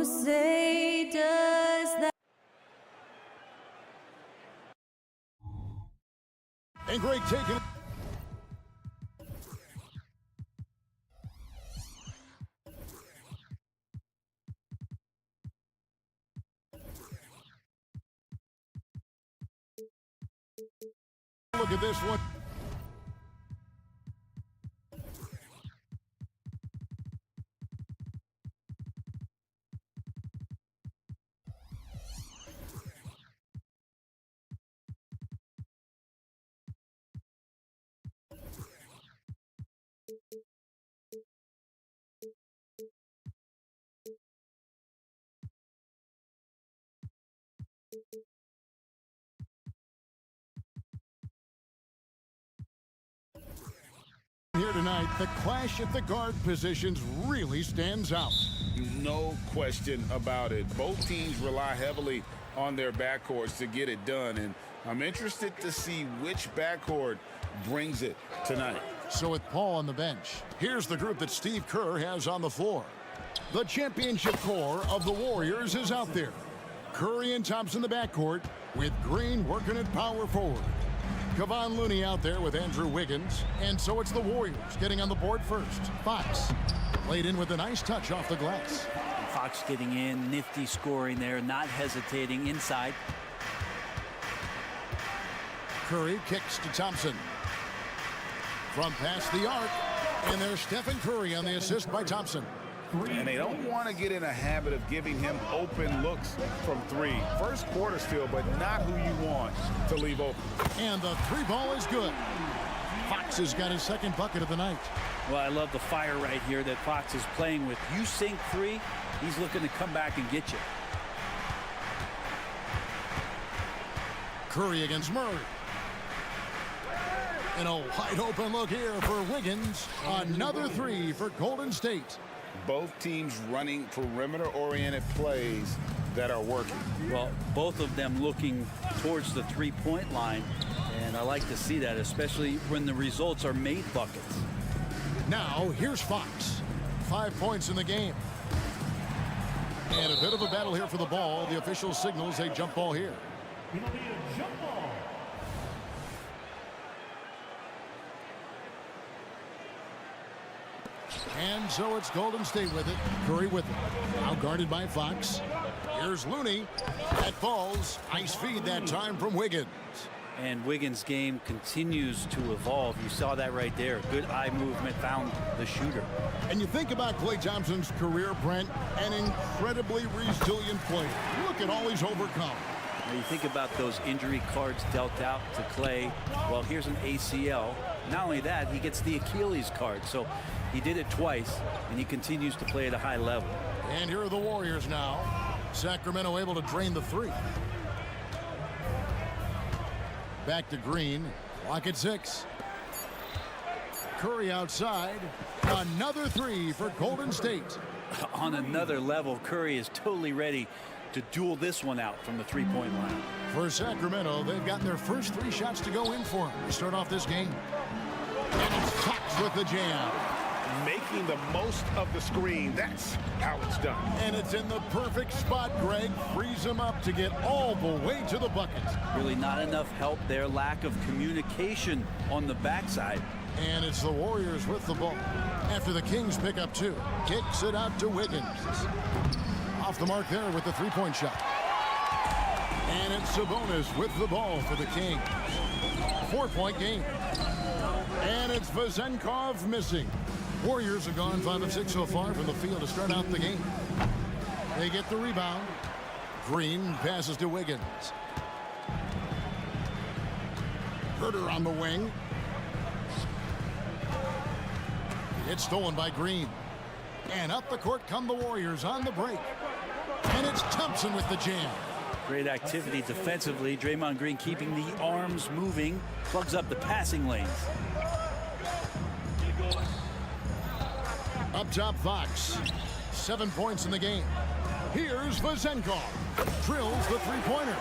Who say does that? And great taking. Look at this one. Here tonight, the clash at the guard positions really stands out. No question about it. Both teams rely heavily on their backcourts to get it done, and I'm interested to see which backcourt brings it tonight. So with Paul on the bench, here's the group that Steve Kerr has on the floor. The championship core of the Warriors is out there. Curry and Thompson the backcourt, with Green working at power forward. Kevon Looney out there with Andrew Wiggins, and so it's the Warriors getting on the board first. Fox laid in with a nice touch off the glass. Fox getting in, nifty scoring there, not hesitating inside. Curry kicks to Thompson. From past the arc, and there's Stephen Curry on the assist by Thompson. And they don't want to get in a habit of giving him open looks from three. First quarter still, but not who you want to leave open. And the three ball is good. Fox has got his second bucket of the night. Well, I love the fire right here that Fox is playing with. You sink three, he's looking to come back and get you. Curry against Murray. And a wide open look here for Wiggins. Another three for Golden State. Both teams running perimeter-oriented plays that are working. Well, both of them looking towards the three-point line, and I like to see that, especially when the results are made buckets. Now, here's Fox. 5 points in the game. And a bit of a battle here for the ball. The official signals a jump ball here. It'll be a jump ball. And so it's Golden State with it. Curry with it. Now guarded by Fox. Here's Looney. That falls. Nice feed that time from Wiggins. And Wiggins' game continues to evolve. You saw that right there. Good eye movement, found the shooter. And you think about Klay Thompson's career, Brent, an incredibly resilient player. Look at all he's overcome. Now you think about those injury cards dealt out to Klay. Well, here's an ACL. Not only that, he gets the Achilles card. So he did it twice, and he continues to play at a high level. And here are the Warriors now. Sacramento able to drain the three. Back to Green. Clock at 6. Curry outside. Another three for Golden State. On another level, Curry is totally ready to duel this one out from the three-point line. For Sacramento, they've gotten their first 3 shots to go in for him to start off this game. And it's Fox with the jam. Making the most of the screen. That's how it's done. And it's in the perfect spot, Greg. Frees him up to get all the way to the bucket. Really not enough help there. Lack of communication on the backside. And it's the Warriors with the ball. After the Kings pick up 2. Kicks it out to Wiggins. Off the mark there with the three-point shot. And it's Sabonis with the ball for the Kings. 4-point game. And it's Vezenkov missing. Warriors have gone 5 of 6 so far from the field to start out the game. They get the rebound. Green passes to Wiggins. Herter on the wing. It's stolen by Green. And up the court come the Warriors on the break. And it's Thompson with the jam. Great activity defensively. Draymond Green keeping the arms moving. Plugs up the passing lanes. Up top, Fox. 7 points in the game. Here's Vezenkov. Drills the three-pointer.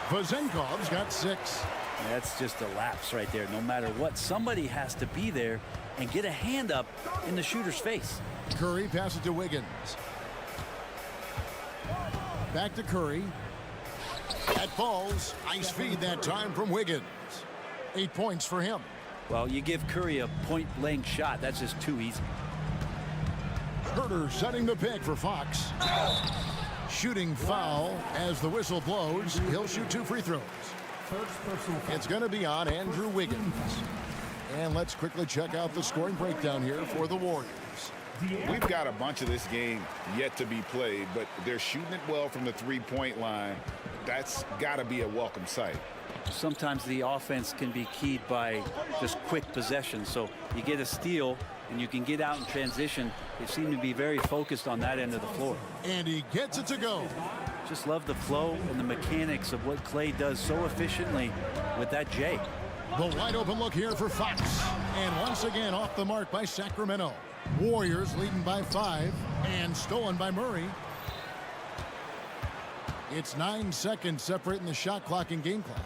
Vezenkov's got 6. That's just a lapse right there. No matter what, somebody has to be there and get a hand up in the shooter's face. Curry passes to Wiggins. Back to Curry. That falls. Nice feed that time from Wiggins. 8 points for him. Well, you give Curry a point-blank shot. That's just too easy. Herter setting the pick for Fox. Shooting foul as the whistle blows. He'll shoot 2 free throws. It's going to be on Andrew Wiggins. And let's quickly check out the scoring breakdown here for the Warriors. We've got a bunch of this game yet to be played, but they're shooting it well from the three-point line. That's got to be a welcome sight. Sometimes the offense can be keyed by just quick possession. So you get a steal and you can get out in transition. They seem to be very focused on that end of the floor. And he gets it to go. Just love the flow and the mechanics of what Clay does so efficiently with that J. The wide open look here for Fox. And once again off the mark by Sacramento. Warriors leading by 5 and stolen by Murray. It's 9 seconds separating the shot clock and game clock.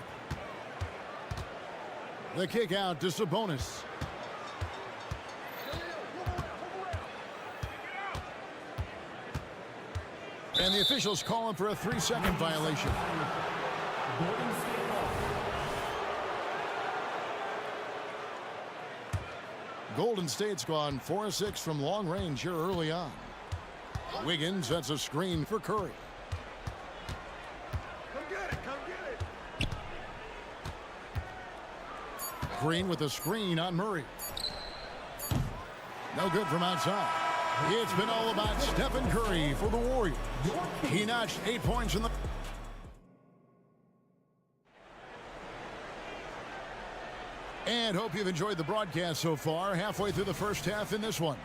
The kick out to Sabonis. And the officials calling for a 3-second violation. Golden State's gone 4-6 from long range here early on. Wiggins sets a screen for Curry. Green with a screen on Murray. No good from outside. It's been all about Stephen Curry for the Warriors. He notched 8 points in the... And hope you've enjoyed the broadcast so far. Halfway through the first half in this one.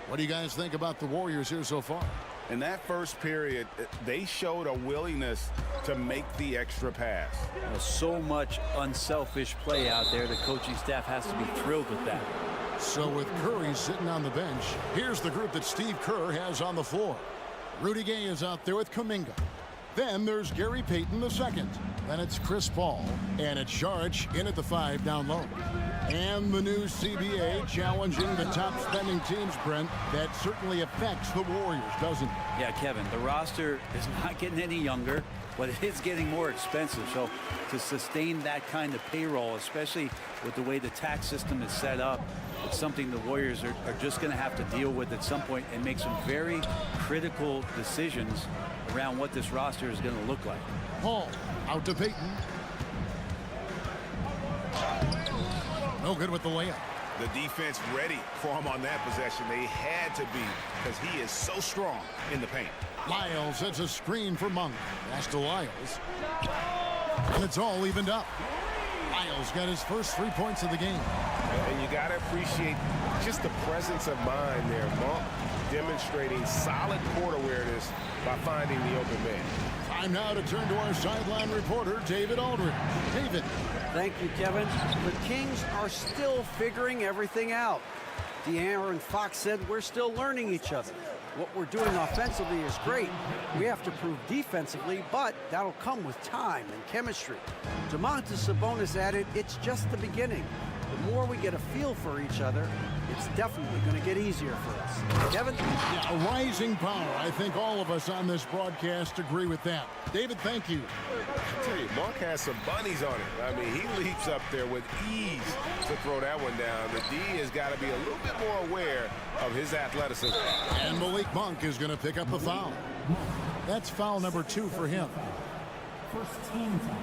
What do you guys think about the Warriors here so far? In that first period, they showed a willingness to make the extra pass. So much unselfish play out there. The coaching staff has to be thrilled with that. So with Curry sitting on the bench, here's the group that Steve Kerr has on the floor. Rudy Gay is out there with Kuminga. Then there's Gary Payton II. Then it's Chris Paul. And it's Saric in at the 5 down low. And the new CBA challenging the top spending teams, Brent. That certainly affects the Warriors, doesn't it? Yeah, Kevin, the roster is not getting any younger, but it is getting more expensive. So to sustain that kind of payroll, especially with the way the tax system is set up, it's something the Warriors are just going to have to deal with at some point and make some very critical decisions around what this roster is going to look like. Paul out to Payton. No good with the layup. The defense ready for him on that possession. They had to be, because he is so strong in the paint. Lyles sets a screen for Monk. That's to Lyles. And it's all evened up. Lyles got his first 3 points of the game. And you got to appreciate just the presence of mind there. Monk demonstrating solid court awareness by finding the open man. Time now to turn to our sideline reporter, David Aldridge. David. Thank you, Kevin. The Kings are still figuring everything out. De'Aaron Fox said we're still learning each other. What we're doing offensively is great. We have to prove defensively, but that'll come with time and chemistry. Domantas Sabonis added, it's just the beginning. The more we get a feel for each other, it's definitely going to get easier for us. Kevin? Yeah, a rising power. I think all of us on this broadcast agree with that. David, thank you. I tell you, Monk has some bunnies on it. I mean, he leaps up there with ease to throw that one down. The D has got to be a little bit more aware of his athleticism. And Malik Monk is going to pick up the foul. That's foul number 2 for him. First team foul.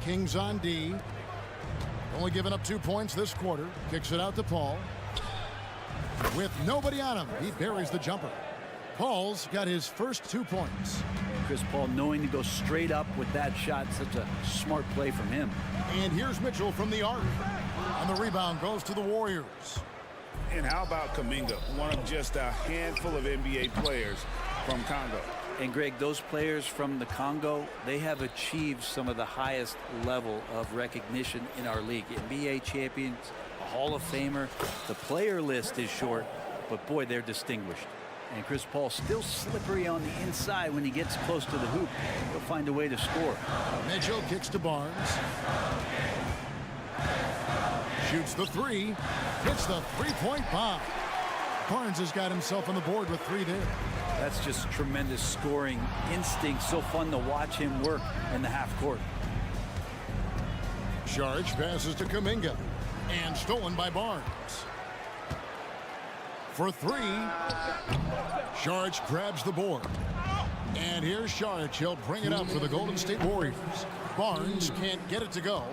Kings on D. Only giving up 2 points this quarter. Kicks it out to Paul. With nobody on him, he buries the jumper. Paul's got his first 2 points. Chris Paul knowing to go straight up with that shot, such a smart play from him. And here's Mitchell from the arc. And the rebound goes to the Warriors. And how about Kuminga, one of just a handful of NBA players from Congo. And Greg, those players from the Congo, they have achieved some of the highest level of recognition in our league. NBA champions, a Hall of Famer. The player list is short, but boy, they're distinguished. And Chris Paul still slippery on the inside when he gets close to the hoop. He'll find a way to score. Mitchell kicks to Barnes. Shoots the 3. Hits the 3-point bomb. Barnes has got himself on the board with 3 there. That's just tremendous scoring instinct. So fun to watch him work in the half court. Saric passes to Kuminga. And stolen by Barnes. For 3. Saric grabs the board. And here's Saric. He'll bring it up for the Golden State Warriors. Barnes can't get it to go.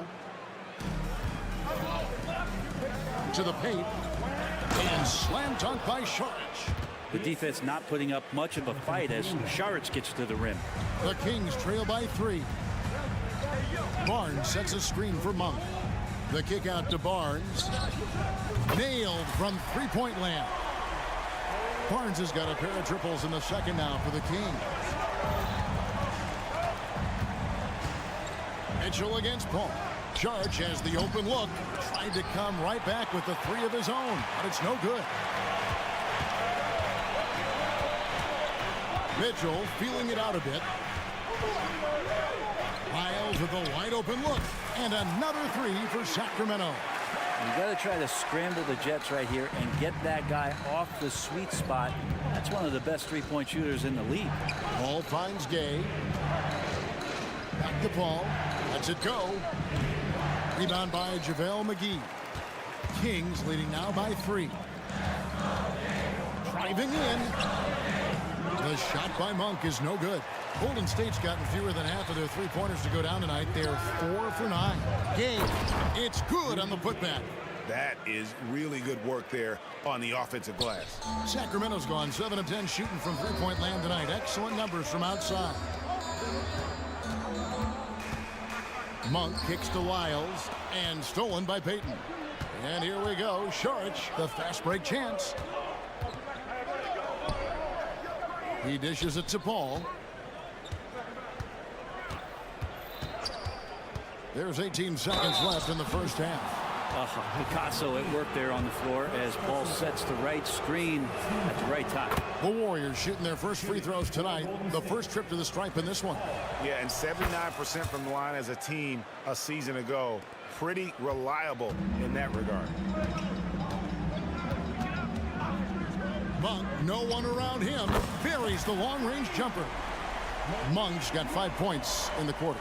To the paint. And slam dunk by Saric. The defense not putting up much of a fight as Saric gets to the rim. The Kings trail by 3. Barnes sets a screen for Monk. The kick out to Barnes. Nailed from three-point land. Barnes has got a pair of triples in the second now for the Kings. Mitchell against Paul. Saric has the open look. Tried to come right back with the 3 of his own, but it's no good. Mitchell feeling it out a bit. Miles with a wide open look. And another 3 for Sacramento. You got to try to scramble the Jets right here and get that guy off the sweet spot. That's one of the best three-point shooters in the league. Paul finds Gay. Back to Paul. Lets it go. Rebound by JaVale McGee. Kings leading now by 3. Driving in. The shot by Monk is no good. Golden State's gotten fewer than half of their three-pointers to go down tonight. They're 4 for 9. Gay. It's good on the putback. That is really good work there on the offensive glass. Sacramento's gone 7 of 10 shooting from three-point land tonight. Excellent numbers from outside. Monk kicks to Lyles and stolen by Payton. And here we go. Saric, the fast break chance. He dishes it to Paul. There's 18 seconds left in the first half. Picasso at work there on the floor as Paul sets the right screen at the right time. The Warriors shooting their first free throws tonight. The first trip to the stripe in this one. Yeah, and 79% from the line as a team a season ago. Pretty reliable in that regard. Monk, no one around him, buries the long-range jumper. Monk's got 5 points in the quarter.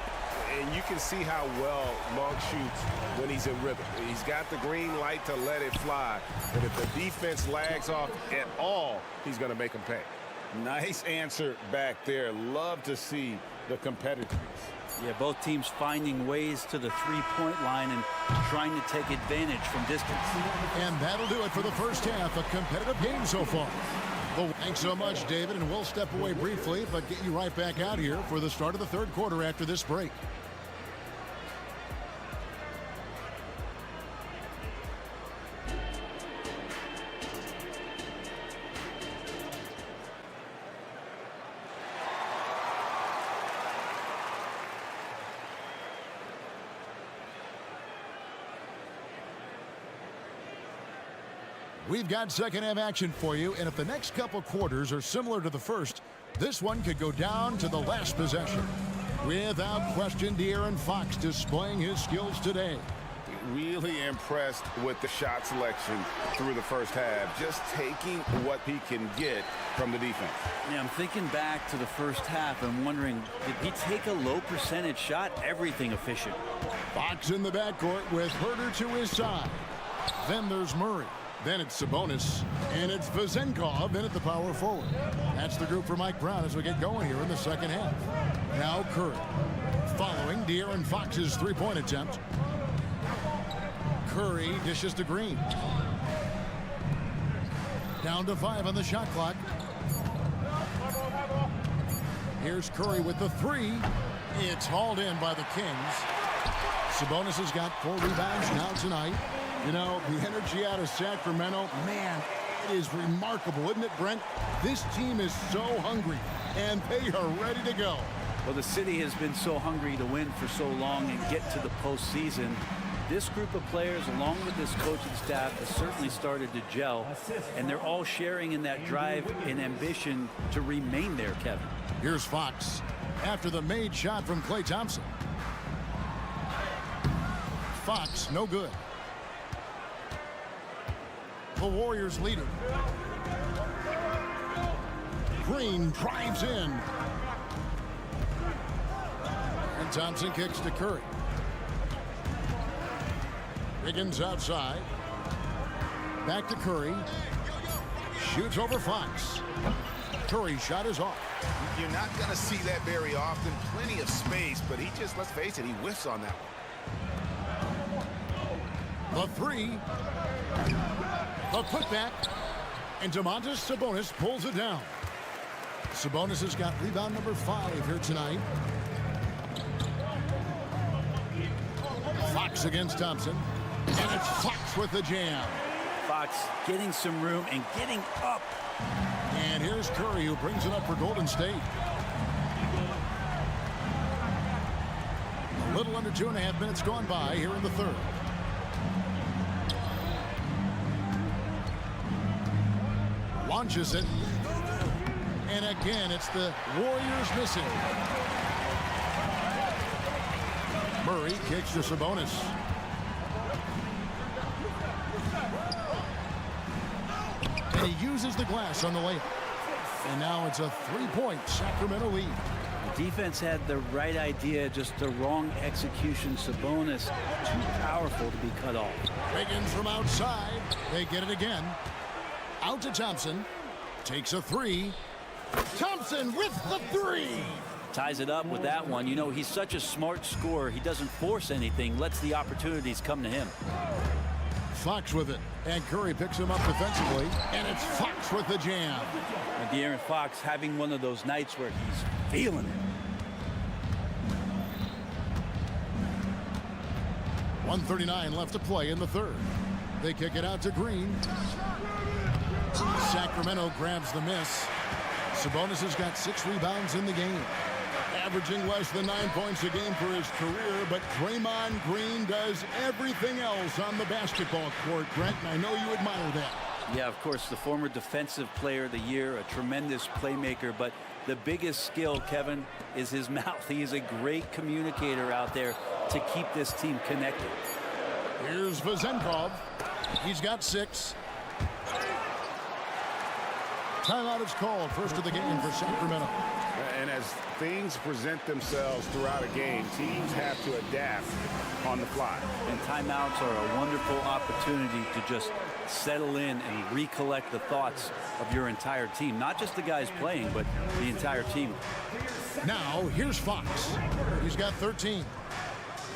And you can see how well Monk shoots when he's in rhythm. He's got the green light to let it fly. But if the defense lags off at all, he's going to make them pay. Nice answer back there. Love to see the competitiveness. Yeah, both teams finding ways to the three-point line and trying to take advantage from distance. And that'll do it for the first half. A competitive game so far. Well, thanks so much, David, and we'll step away briefly, but get you right back out here for the start of the third quarter after this break. We've got second half action for you, and if the next couple quarters are similar to the first, this one could go down to the last possession. Without question, De'Aaron Fox displaying his skills today. Really impressed with the shot selection through the first half. Just taking what he can get from the defense. Yeah, I'm thinking back to the first half and wondering, did he take a low percentage shot? Everything efficient. Fox in the backcourt with Herter to his side. Then there's Murray. Then it's Sabonis, and it's Vezenkov in at the power forward. That's the group for Mike Brown as we get going here in the second half. Now Curry, following De'Aaron Fox's three-point attempt. Curry dishes to Green. Down to 5 on the shot clock. Here's Curry with the 3. It's hauled in by the Kings. Sabonis has got 4 rebounds now tonight. You know, the energy out of Sacramento, man, it is remarkable, isn't it, Brent? This team is so hungry, and they are ready to go. Well, the city has been so hungry to win for so long and get to the postseason. This group of players, along with this coaching staff, has certainly started to gel, and they're all sharing in that drive and ambition to remain there, Kevin. Here's Fox after the made shot from Klay Thompson. Fox, no good. The Warriors lead it. Green drives in. And Thompson kicks to Curry. Wiggins outside. Back to Curry. Shoots over Fox. Curry's shot is off. You're not going to see that very often. Plenty of space, but he just, let's face it, he whiffs on that one. The three. The putback. And Domantas Sabonis pulls it down. Sabonis has got rebound number 5 here tonight. Fox against Thompson. And it's Fox with the jam. Fox getting some room and getting up. And here's Curry, who brings it up for Golden State. A little under 2.5 minutes gone by here in the third. Launches it. And again, it's the Warriors missing. Murray kicks to Sabonis. And he uses the glass on the layup. And now it's a 3-point Sacramento lead. The defense had the right idea, just the wrong execution. Sabonis too powerful to be cut off. Wiggins from outside. They get it again. Out to Thompson. Takes a 3. Thompson with the 3. Ties it up with that one. You know, he's such a smart scorer. He doesn't force anything, lets the opportunities come to him. Fox with it. And Curry picks him up defensively. And it's Fox with the jam. And De'Aaron Fox having one of those nights where he's feeling it. 1:39 left to play in the third. They kick it out to Green. Sacramento grabs the miss. Sabonis has got 6 rebounds in the game. Averaging less than 9 points a game for his career, but Draymond Green does everything else on the basketball court, Brent, and I know you admire that. Yeah, of course, the former Defensive Player of the Year, a tremendous playmaker, but the biggest skill, Kevin, is his mouth. He is a great communicator out there to keep this team connected. Here's Vezenkov. He's got 6. Timeout is called. First of the game for Sacramento. And as things present themselves throughout a game, teams have to adapt on the fly. And timeouts are a wonderful opportunity to just settle in and recollect the thoughts of your entire team. Not just the guys playing, but the entire team. Now, here's Fox. He's got 13.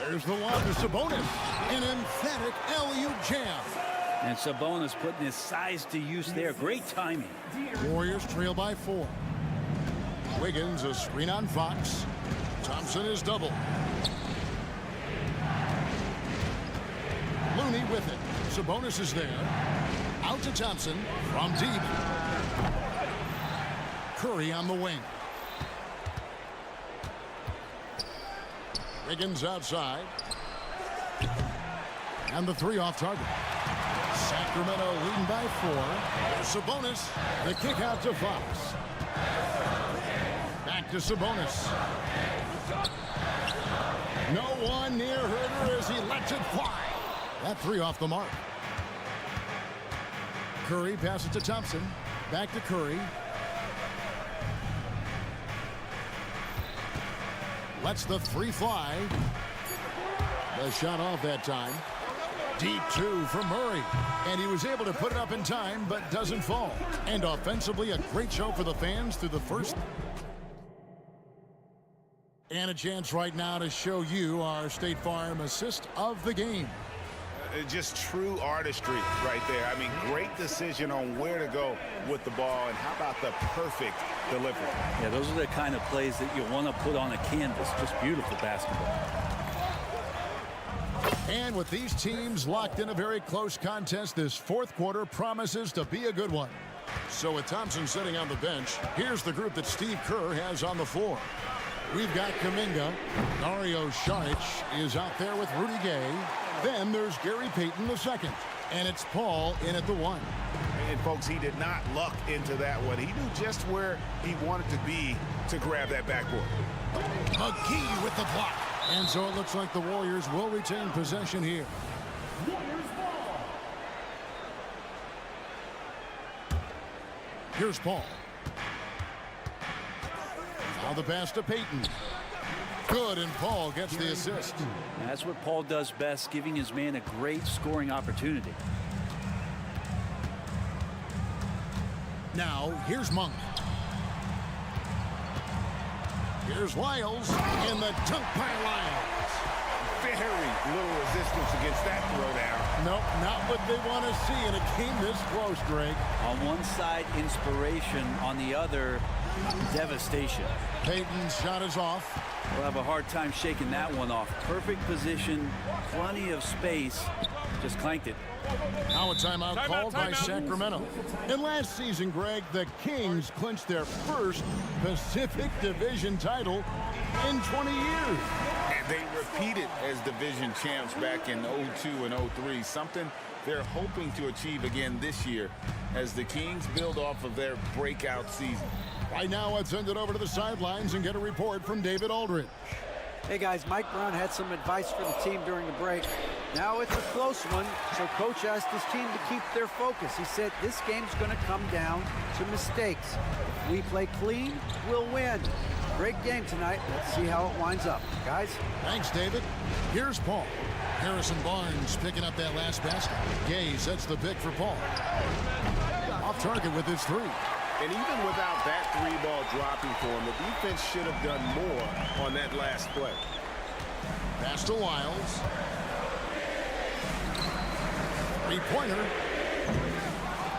There's the lob to Sabonis. An emphatic alley-oop jam. And Sabonis putting his size to use there. Great timing. Warriors trail by 4. Wiggins a screen on Fox. Thompson is double. Looney with it. Sabonis is there. Out to Thompson from deep. Curry on the wing. Wiggins outside. And the 3 off target. Sacramento leading by 4. There's Sabonis. The kick out to Fox. Back to Sabonis. No one near Herder as he lets it fly. That 3 off the mark. Curry passes to Thompson. Back to Curry. Lets the 3 fly. The shot off that time. Deep 2 from Murray. And he was able to put it up in time, but doesn't fall. And offensively, a great show for the fans through the first. And a chance right now to show you our State Farm assist of the game. Just true artistry right there. I mean, great decision on where to go with the ball, and how about the perfect delivery? Yeah, those are the kind of plays that you want to put on a canvas. Just beautiful basketball. And with these teams locked in a very close contest, this fourth quarter promises to be a good one. So with Thompson sitting on the bench, here's the group that Steve Kerr has on the floor. We've got Kuminga. Dario Saric is out there with Rudy Gay. Then there's Gary Payton II. And it's Paul in at the 1. And folks, he did not luck into that one. He knew just where he wanted to be to grab that backboard. McGee with the block. And so it looks like the Warriors will retain possession here. Here's Paul. Now the pass to Payton. Good, and Paul gets the assist. That's what Paul does best, giving his man a great scoring opportunity. Now, here's Monk. Here's Lyles, and the dunk by Lyles. Very little resistance against that throwdown. Nope, not what they want to see in a game this close, Greg. On one side, inspiration. On the other, devastation. Payton's shot is off. We'll have a hard time shaking that one off. Perfect position, plenty of space. Just clanked it. Now a timeout called by Sacramento. And last season, Greg, the Kings clinched their first Pacific Division title in 20 years. And they repeated as division champs back in 02 and 03, something they're hoping to achieve again this year as the Kings build off of their breakout season. Right now, let's send it over to the sidelines and get a report from David Aldridge. Hey guys, Mike Brown had some advice for the team during the break. Now it's a close one, so coach asked his team to keep their focus. He said this game's going to come down to mistakes. If we play clean, we'll win. Great game tonight. Let's see how it winds up. Guys? Thanks, David. Here's Paul. Harrison Barnes picking up that last basket. Gay sets the pick for Paul. Off target with his three. And even without that three ball dropping for him, the defense should have done more on that last play. Pass to Lyles. Three-pointer.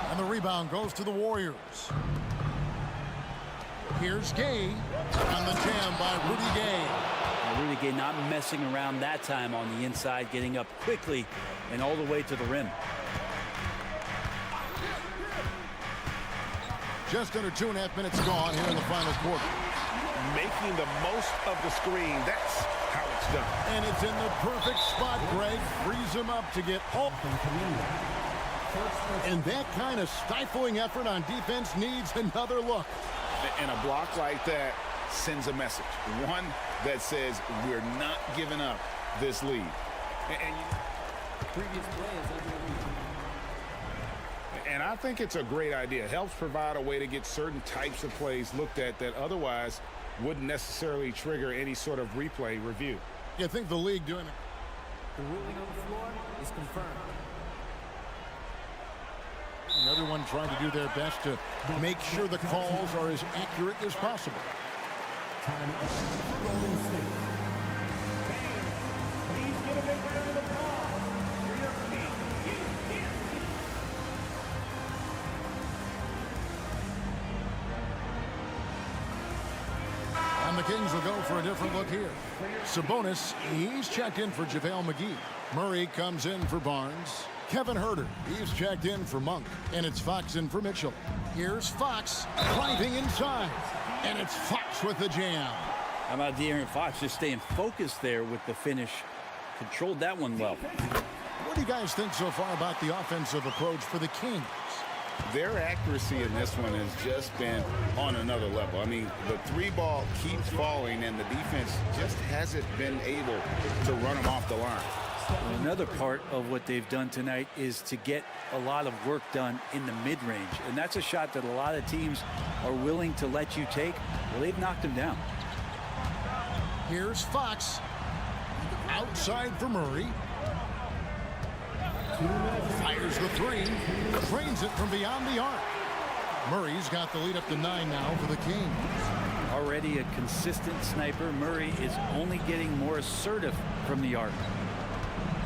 And the rebound goes to the Warriors. Here's Gay on the jam by Rudy Gay. Rudy Gay not messing around that time on the inside, getting up quickly and all the way to the rim. Just under 2.5 minutes gone here in the final quarter. Making the most of the screen. That's how it's done. And it's in the perfect spot, Greg. Frees him up to get open. And that kind of stifling effort on defense needs another look. And a block like that sends a message. One that says we're not giving up this lead. And I think it's a great idea. It helps provide a way to get certain types of plays looked at that otherwise wouldn't necessarily trigger any sort of replay review. You think the league doing it? The ruling on the floor is confirmed. And everyone trying to do their best to make sure the calls are as accurate as possible. Time up for Golden State. Please get a big round of applause for your team. And the Kings will go for a different look here. Sabonis, he's checked in for JaVale McGee. Murray comes in for Barnes. Kevin Huerter, he's checked in for Monk. And it's Fox in for Mitchell. Here's Fox driving inside. And it's Fox with the jam. How about De'Aaron Fox just staying focused there with the finish? Controlled that one well. What do you guys think so far about the offensive approach for the Kings? Their accuracy in this one has just been on another level. I mean, the three ball keeps falling, and the defense just hasn't been able to run them off the line. Another part of what they've done tonight is to get a lot of work done in the mid-range. And that's a shot that a lot of teams are willing to let you take. Well, they've knocked them down. Here's Fox. Outside for Murray. Fires the three. Drains it from beyond the arc. Murray's got the lead up to 9 now for the Kings. Already a consistent sniper, Murray is only getting more assertive from the arc.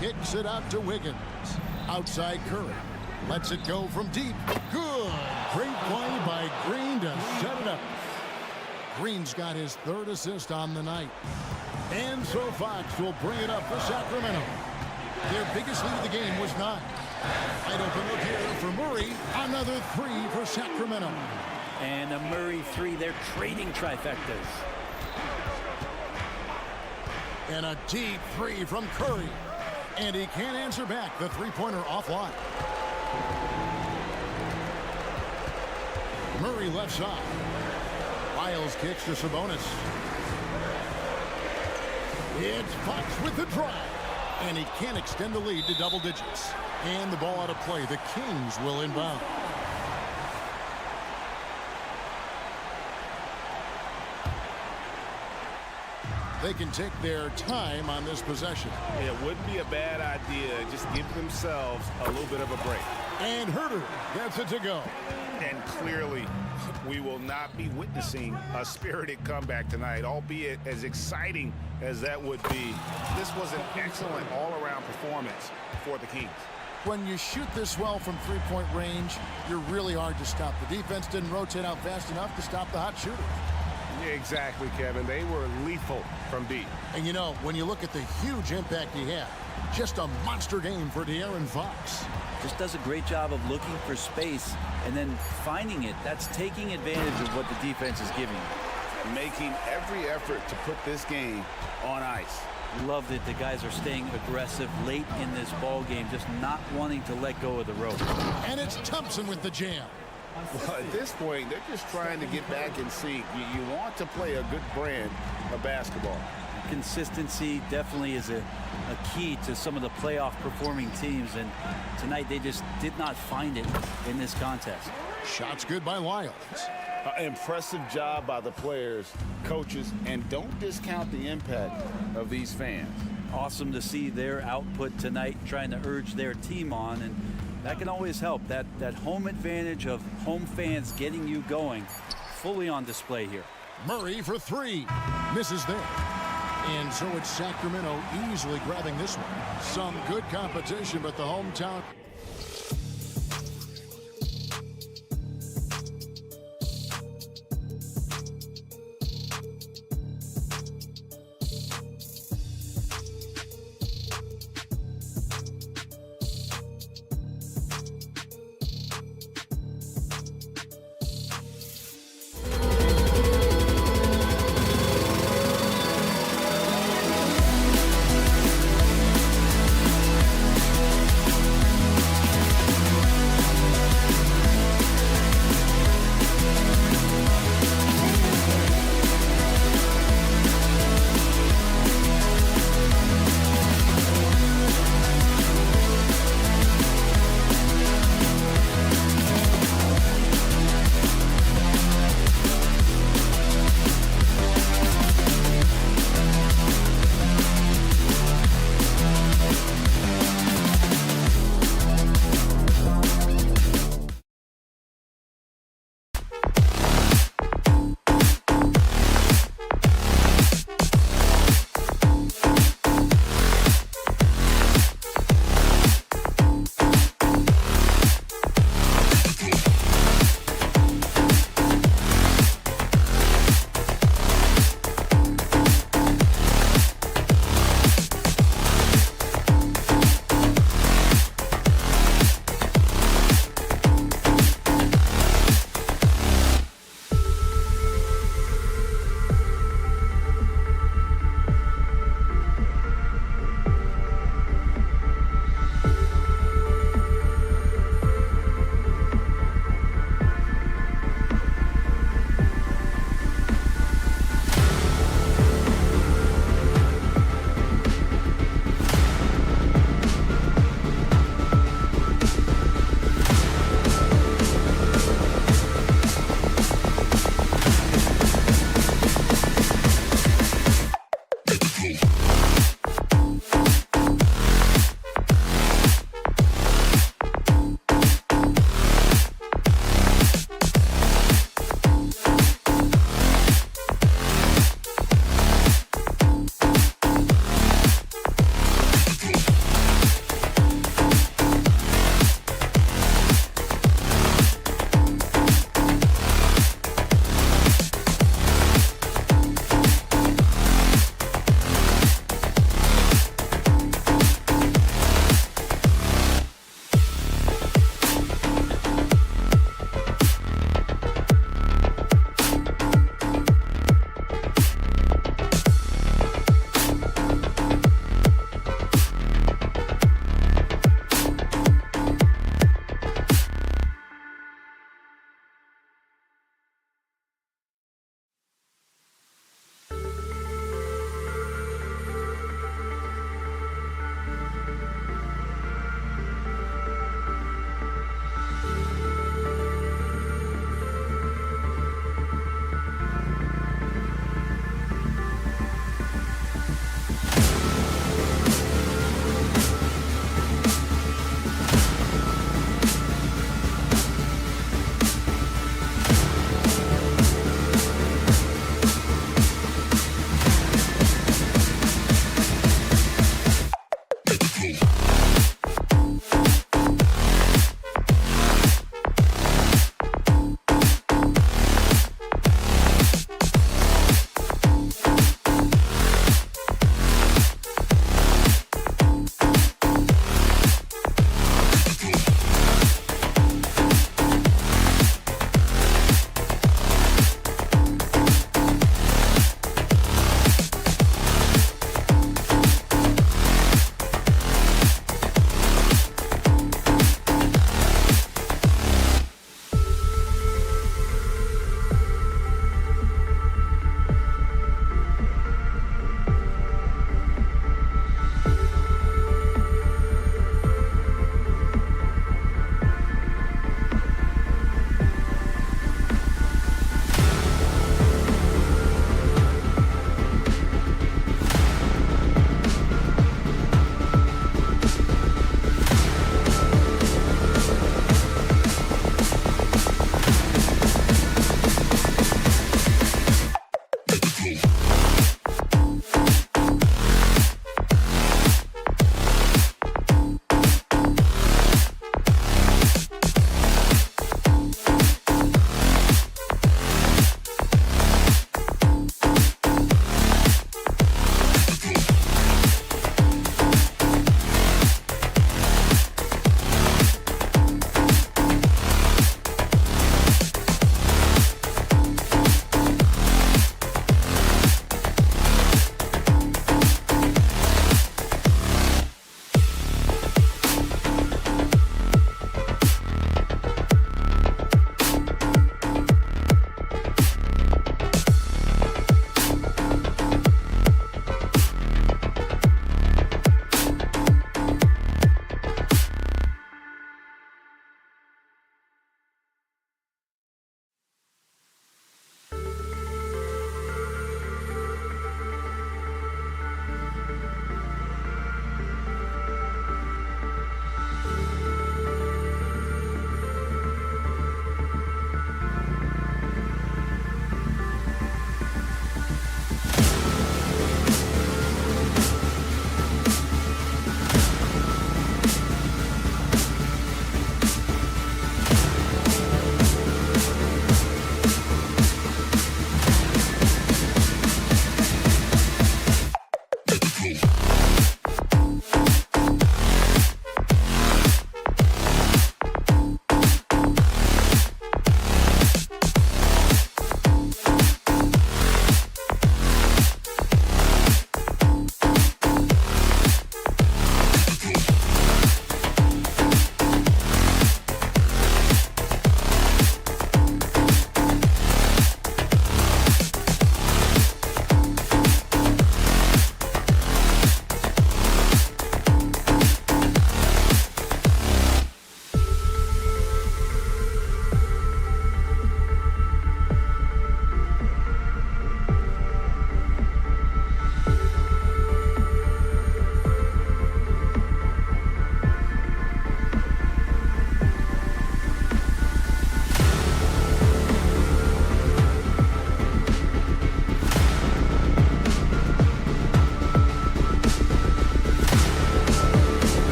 Kicks it out to Wiggins. Outside Curry. Lets it go from deep. Good. Great play by Green to set it up. Green's got his third assist on the night. And so Fox will bring it up for Sacramento. Their biggest lead of the game was 9. Wide open look here for Murray. Another 3 for Sacramento. And a Murray 3, they're trading trifectas. And a deep 3 from Curry. And he can't answer back. The three-pointer offline. Murray left side. Lyles kicks to Sabonis. It's Fox with the drive. And he can't extend the lead to double digits. And the ball out of play. The Kings will inbound. they can take their time on this possession. It wouldn't be a bad idea. Just give themselves a little bit of a break. And Herter gets it to go. And clearly, we will not be witnessing a spirited comeback tonight, albeit as exciting as that would be. This was an excellent all-around performance for the Kings. When you shoot this well from three-point range, you're really hard to stop. The defense didn't rotate out fast enough to stop the hot shooter. Exactly, Kevin. They were lethal from deep. And you know, when you look at the huge impact he had, just a monster game for De'Aaron Fox. Just does a great job of looking for space and then finding it. That's taking advantage of what the defense is giving you. Making every effort to put this game on ice. Love that the guys are staying aggressive late in this ball game, just not wanting to let go of the rope. And it's Thompson with the jam. Well, at this point, they're just trying to get back in sync. You want to play a good brand of basketball. Consistency definitely is a key to some of the playoff performing teams, and tonight they just did not find it in this contest. Shots good by Lyles. Impressive job by the players, coaches, and don't discount the impact of these fans. Awesome to see their output tonight, trying to urge their team on, and that can always help. That home advantage of home fans getting you going, fully on display here. Murray for three. Misses there. And so it's Sacramento easily grabbing this one. Some good competition, but the hometown...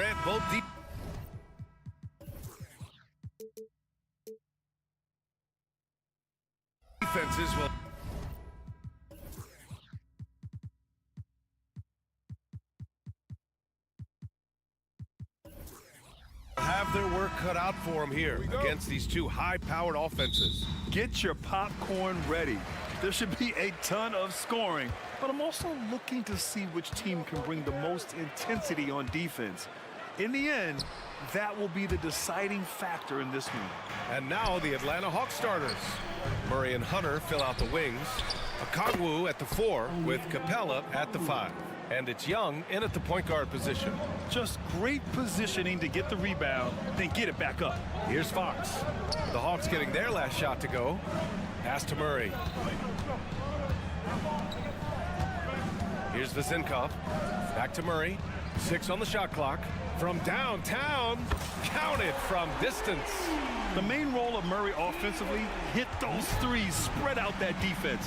grant both defenses will have their work cut out for them here against these two high-powered offenses. Get your popcorn ready. There should be a ton of scoring, but I'm also looking to see which team can bring the most intensity on defense. In the end, that will be the deciding factor in this one. And now the Atlanta Hawks starters. Murray and Hunter fill out the wings. Okongwu at the 4 with Capella at the 5. And it's Young in at the point guard position. Just great positioning to get the rebound, then get it back up. Here's Fox. The Hawks getting their last shot to go. Pass to Murray. Here's Vezinkov. Back to Murray. 6 on the shot clock. From downtown, counted from distance. The main role of Murray offensively, hit those threes, spread out that defense.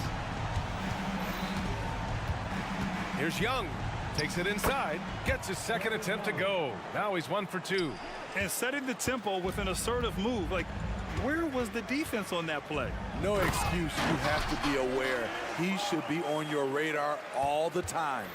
Here's Young. Takes it inside. Gets his second attempt to go. Now he's 1 for 2. And setting the tempo with an assertive move. Like, where was the defense on that play? No excuse. You have to be aware. He should be on your radar all the time.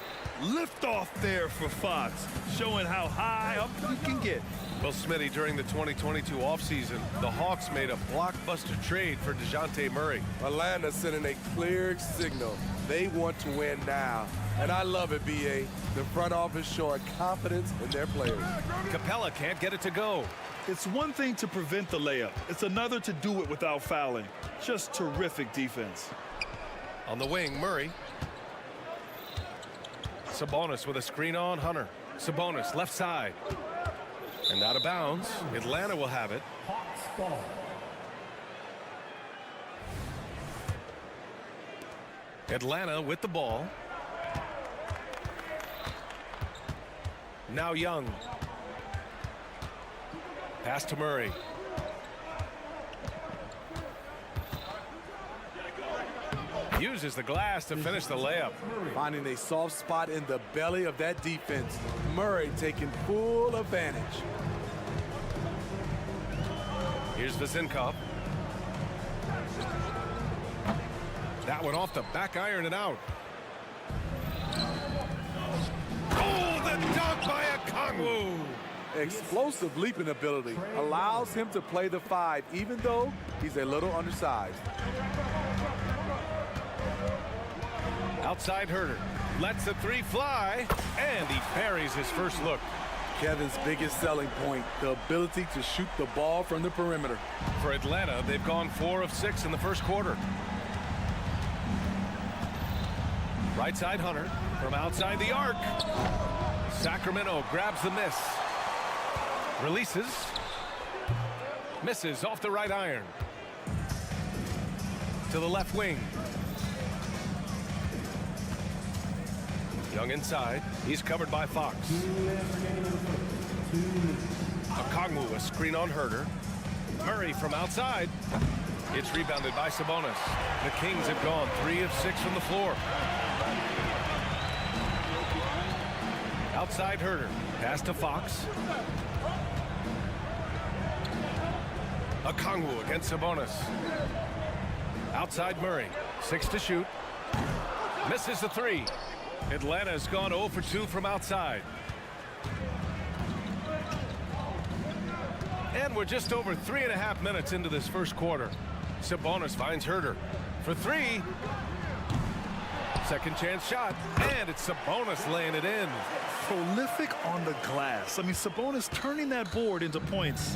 Lift off there for Fox, showing how high up you can get. Well, Smitty, during the 2022 offseason, the Hawks made a blockbuster trade for DeJounte Murray. Atlanta sending a clear signal. They want to win now. And I love it, B.A. The front office showing confidence in their players. Capella can't get it to go. It's one thing to prevent the layup. It's another to do it without fouling. Just terrific defense. On the wing, Murray. Sabonis with a screen on Hunter. Sabonis left side. And out of bounds. Atlanta will have it. Atlanta with the ball. Now Young. Pass to Murray. Uses the glass to finish the layup. Finding a soft spot in the belly of that defense. Murray taking full advantage. Here's Vezinkov. That one off the back iron and out. Oh, the dunk by Okongwu. Explosive leaping ability allows him to play the 5, even though he's a little undersized. Outside Herter. Lets the 3 fly, and he parries his first look. Kevin's biggest selling point, the ability to shoot the ball from the perimeter. For Atlanta, they've gone 4 of 6 in the first quarter. Right side Hunter from outside the arc. Sacramento grabs the miss. Releases. Misses off the right iron. To the left wing. Young inside. He's covered by Fox. Okongwu, a screen on Herter. Murray from outside. It's rebounded by Sabonis. The Kings have gone 3 of 6 from the floor. Outside Herter. Pass to Fox. Okongwu against Sabonis. Outside Murray. 6 to shoot. Misses the 3. Atlanta has gone 0 for 2 from outside. And we're just over 3.5 minutes into this first quarter. Sabonis finds Herter for 3. Second chance shot, and it's Sabonis laying it in. Prolific on the glass. I mean, Sabonis turning that board into points.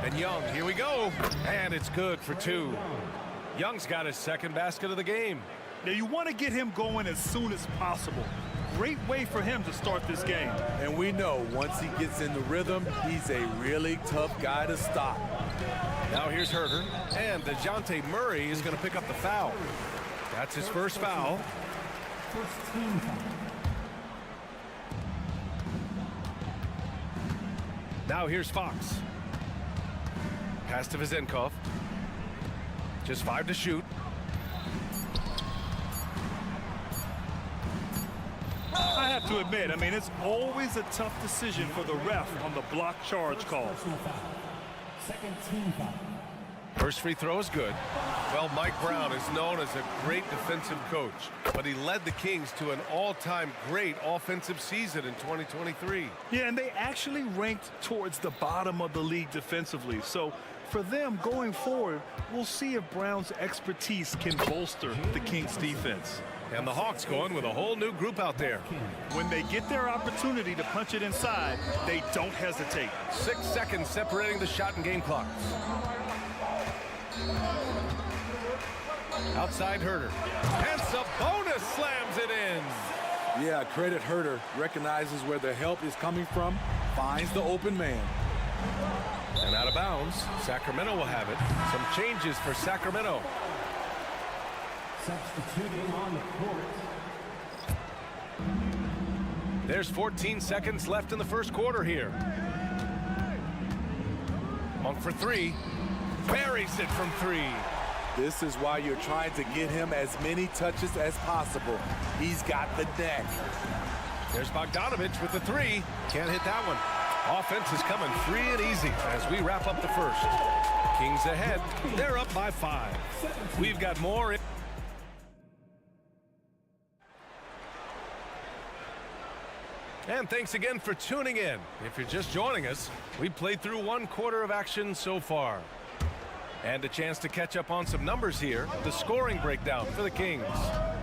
And Young, here we go. And it's good for 2. Young's got his second basket of the game. Now, you want to get him going as soon as possible. Great way for him to start this game. And we know once he gets in the rhythm, he's a really tough guy to stop. Now here's Herter, and DeJounte Murray is going to pick up the foul. That's his first foul. Now here's Fox. Pass to Vezinkov. Just 5 to shoot. have to admit, I mean, it's always a tough decision for the ref on the block charge call. First free throw is good. Well, Mike Brown is known as a great defensive coach, but he led the Kings to an all-time great offensive season in 2023. Yeah, and they actually ranked towards the bottom of the league defensively. So for them going forward, we'll see if Brown's expertise can bolster the Kings defense. And the Hawks going with a whole new group out there. When they get their opportunity to punch it inside, they don't hesitate. 6 seconds separating the shot and game clocks. Outside Herter. And Sabonis slams it in. Yeah, credit Herter. Recognizes where the help is coming from, finds the open man. And out of bounds, Sacramento will have it. Some changes for Sacramento. Substituting on the court. There's 14 seconds left in the first quarter here. Monk for three. Buries it from three. This is why you're trying to get him as many touches as possible. He's got the neck. There's Bogdanovich with the three. Can't hit that one. Offense is coming free and easy as we wrap up the first. Kings ahead. They're up by 5. We've got more. And thanks again for tuning in. If you're just joining us, we played through 1 quarter of action so far. And a chance to catch up on some numbers here. The scoring breakdown for the Kings.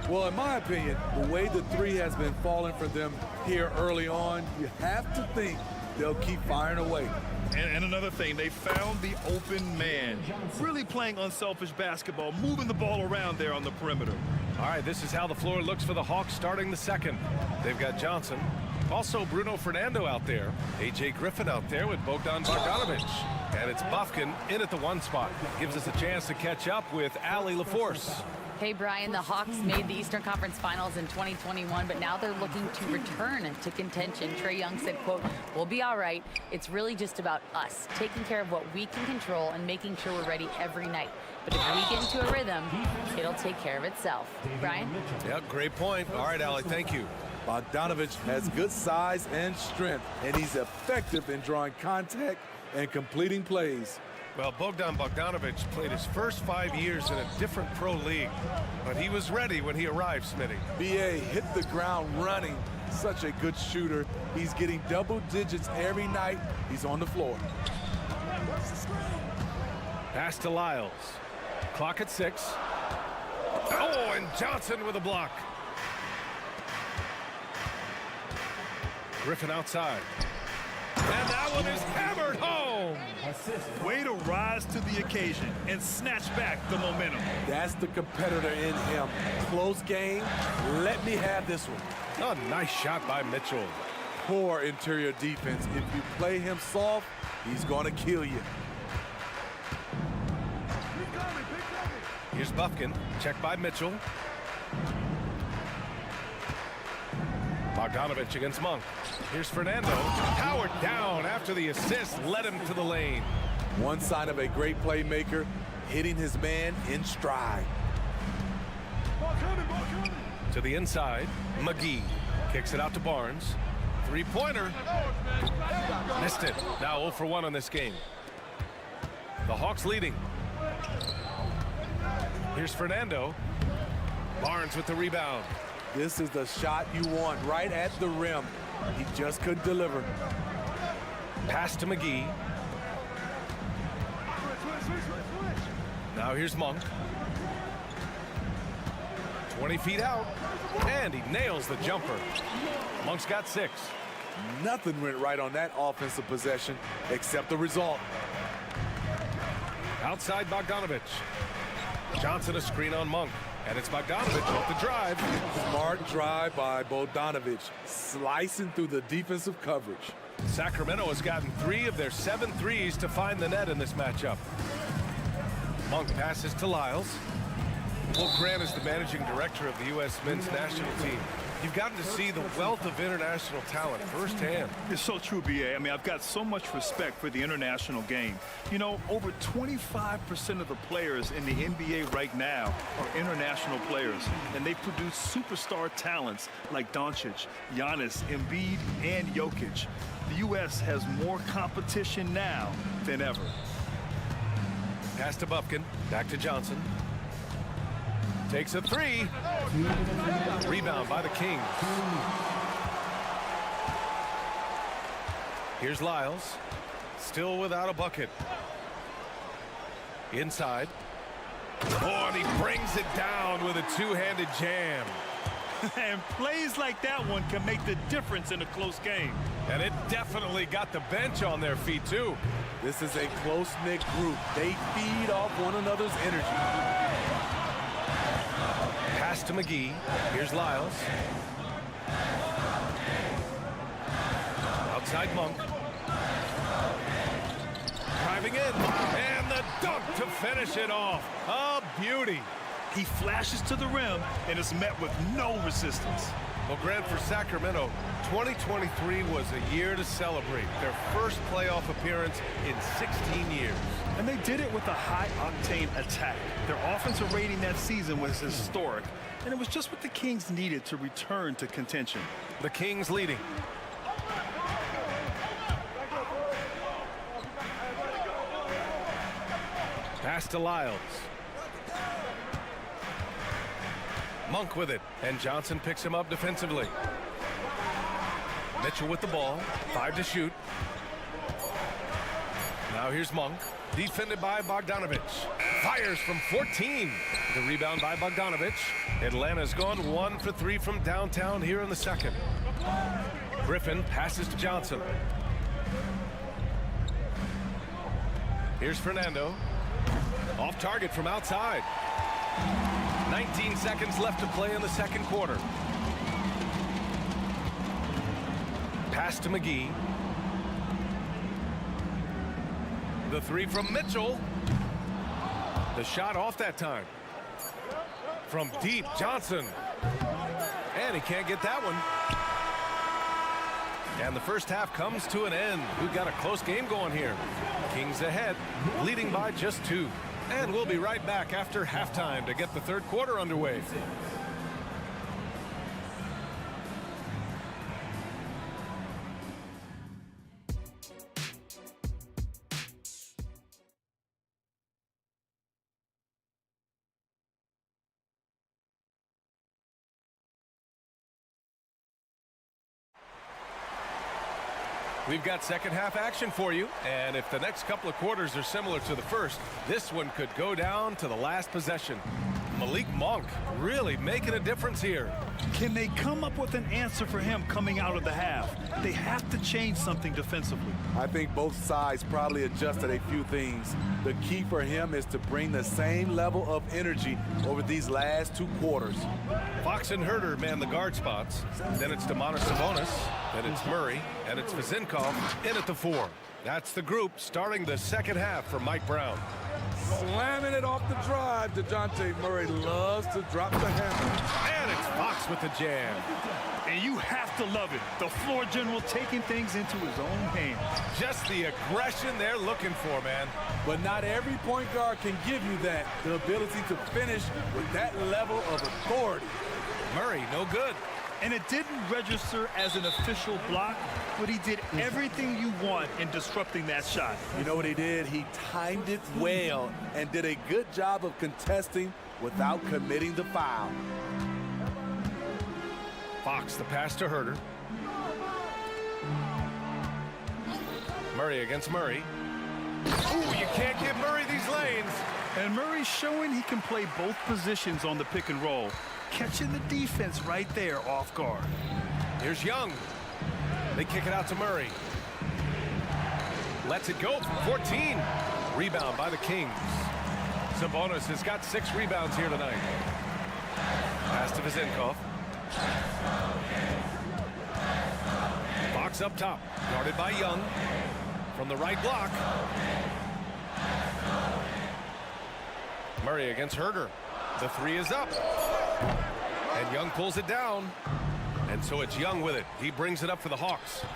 Well, in my opinion, the way the three has been falling for them here early on, you have to think they'll keep firing away. And another thing, they found the open man. Really playing unselfish basketball, moving the ball around there on the perimeter. All right, this is how the floor looks for the Hawks starting the second. They've got Johnson. Also Bruno Fernando out there. A.J. Griffin out there with Bogdan Bogdanovich. And it's Bufkin in at the 1 spot. Gives us a chance to catch up with Allie LaForce. Hey, Brian, the Hawks made the Eastern Conference Finals in 2021, but now they're looking to return to contention. Trae Young said, quote, "We'll be all right. It's really just about us, taking care of what we can control and making sure we're ready every night. But if we get into a rhythm, it'll take care of itself." Brian? Yeah, great point. All right, Allie, thank you. Bogdanovich has good size and strength, and he's effective in drawing contact and completing plays. Well, Bogdan Bogdanovich played his first 5 years in a different pro league, but he was ready when he arrived, Smitty. B.A. hit the ground running. Such a good shooter. He's getting double digits every night he's on the floor. Pass to Lyles. Clock at 6. Oh, and Johnson with a block. Griffin outside. And that one is hammered home. Way to rise to the occasion and snatch back the momentum. That's the competitor in him. Close game. Let me have this one. Oh, nice shot by Mitchell. Poor interior defense. If you play him soft, he's going to kill you. Here's Bufkin. Check by Mitchell. Bogdanovich against Monk. Here's Fernando. Powered down after the assist led him to the lane. One sign of a great playmaker, hitting his man in stride. To the inside, McGee kicks it out to Barnes. Three-pointer. Missed it. Now 0 for 1 on this game. The Hawks leading. Here's Fernando. Barnes with the rebound. This is the shot you want right at the rim. He just couldn't deliver. Pass to McGee. Now here's Monk. 20 feet out. And he nails the jumper. Monk's got 6. Nothing went right on that offensive possession except the result. Outside Bogdanovich. Johnson a screen on Monk. And it's Bogdanovich off the drive. Smart drive by Bogdanovich, slicing through the defensive coverage. Sacramento has gotten 3 of their 7 threes to find the net in this matchup. Monk passes to Lyles. Will Grant is the managing director of the U.S. men's national team. You've gotten to see the wealth of international talent firsthand. It's so true, B.A. I mean, I've got so much respect for the international game. You know, over 25% of the players in the NBA right now are international players, and they produce superstar talents like Doncic, Giannis, Embiid, and Jokic. The U.S. has more competition now than ever. Pass to Bufkin, back to Johnson. Takes a three. Rebound by the Kings. Here's Lyles. Still without a bucket. Inside. Oh, and he brings it down with a two-handed jam. And plays like that one can make the difference in a close game. And it definitely got the bench on their feet, too. This is a close-knit group. They feed off one another's energy. Pass to McGee. Here's Lyles. Outside Monk. Driving in. And the dunk to finish it off. A beauty. He flashes to the rim and is met with no resistance. Well, Grant, for Sacramento, 2023 was a year to celebrate. Their first playoff appearance in 16 years. And they did it with a high-octane attack. Their offensive rating that season was historic, and it was just what the Kings needed to return to contention. The Kings leading. Pass to Lyles. Monk with it, and Johnson picks him up defensively. Mitchell with the ball, 5 to shoot. Now here's Monk, defended by Bogdanovich. Fires from 14. The rebound by Bogdanovich. Atlanta's gone 1 for 3 from downtown here in the second. Griffin passes to Johnson. Here's Fernando. Off target from outside. 19 seconds left to play in the second quarter. Pass to McGee. The three from Mitchell. The shot off that time. From deep, Johnson. And he can't get that one. And the first half comes to an end. We've got a close game going here. Kings ahead, leading by just 2. And we'll be right back after halftime to get the third quarter underway. We've got second half action for you, and if the next couple of quarters are similar to the first, this one could go down to the last possession. Malik Monk really making a difference here. Can they come up with an answer for him coming out of the half? They have to change something defensively. I think both sides probably adjusted a few things. The key for him is to bring the same level of energy over these last 2 quarters. Fox and Herter man the guard spots. Then it's Domantas Sabonis. Then it's Murray. And it's Vezinkov in at the 4. That's the group starting the second half for Mike Brown. Slamming it off the drive. DeJounte Murray loves to drop the hammer. And it's Fox with the jam. And you have to love it. The floor general taking things into his own hands. Just the aggression they're looking for, man. But not every point guard can give you that. The ability to finish with that level of authority. Murray, no good. And it didn't register as an official block, but he did everything you want in disrupting that shot. You know what he did? He timed it well and did a good job of contesting without committing the foul. Fox, the pass to Herter. Murray against Murray. Ooh, you can't give Murray these lanes. And Murray's showing he can play both positions on the pick and roll, catching the defense right there off guard. Here's Young. They kick it out to Murray. Lets it go from 14. Rebound by the Kings. Sabonis has got 6 rebounds here tonight. Pass to Vezinkov. Fox up top, guarded by Young. From the right block. Murray against Herter. The 3 is up. And Young pulls it down. And so it's Young with it. He brings it up for the Hawks.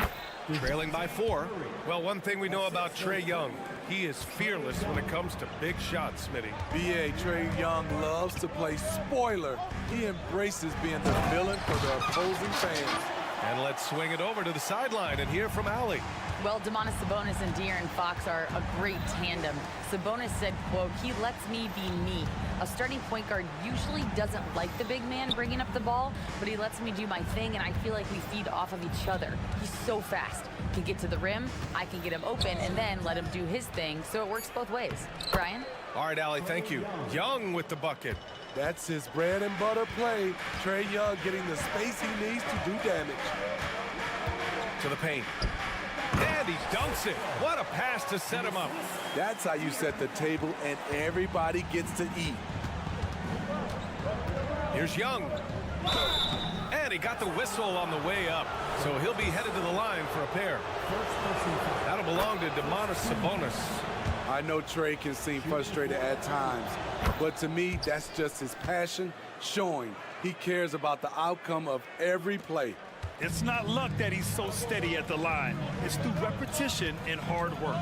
Trailing by 4. Well, one thing we know about Trae Young, he is fearless when it comes to big shots, Smitty. B.A. Trae Young loves to play spoiler. He embraces being the villain for the opposing fans. And let's swing it over to the sideline and hear from Allie. Well, Domantas Sabonis and De'Aaron Fox are a great tandem. Sabonis said, quote, "He lets me be me. A starting point guard usually doesn't like the big man bringing up the ball, but he lets me do my thing, and I feel like we feed off of each other. He's so fast. Can get to the rim, I can get him open, and then let him do his thing, so it works both ways." Brian? All right, Allie, thank you. Young with the bucket. That's his bread and butter play. Trae Young getting the space he needs to do damage. To the paint. And he dunks it. What a pass to set him up. That's how you set the table and everybody gets to eat. Here's Young. And he got the whistle on the way up. So he'll be headed to the line for a pair. That'll belong to Domantas Sabonis. I know Trae can seem frustrated at times, but to me, that's just his passion showing. He cares about the outcome of every play. It's not luck that he's so steady at the line. It's through repetition and hard work.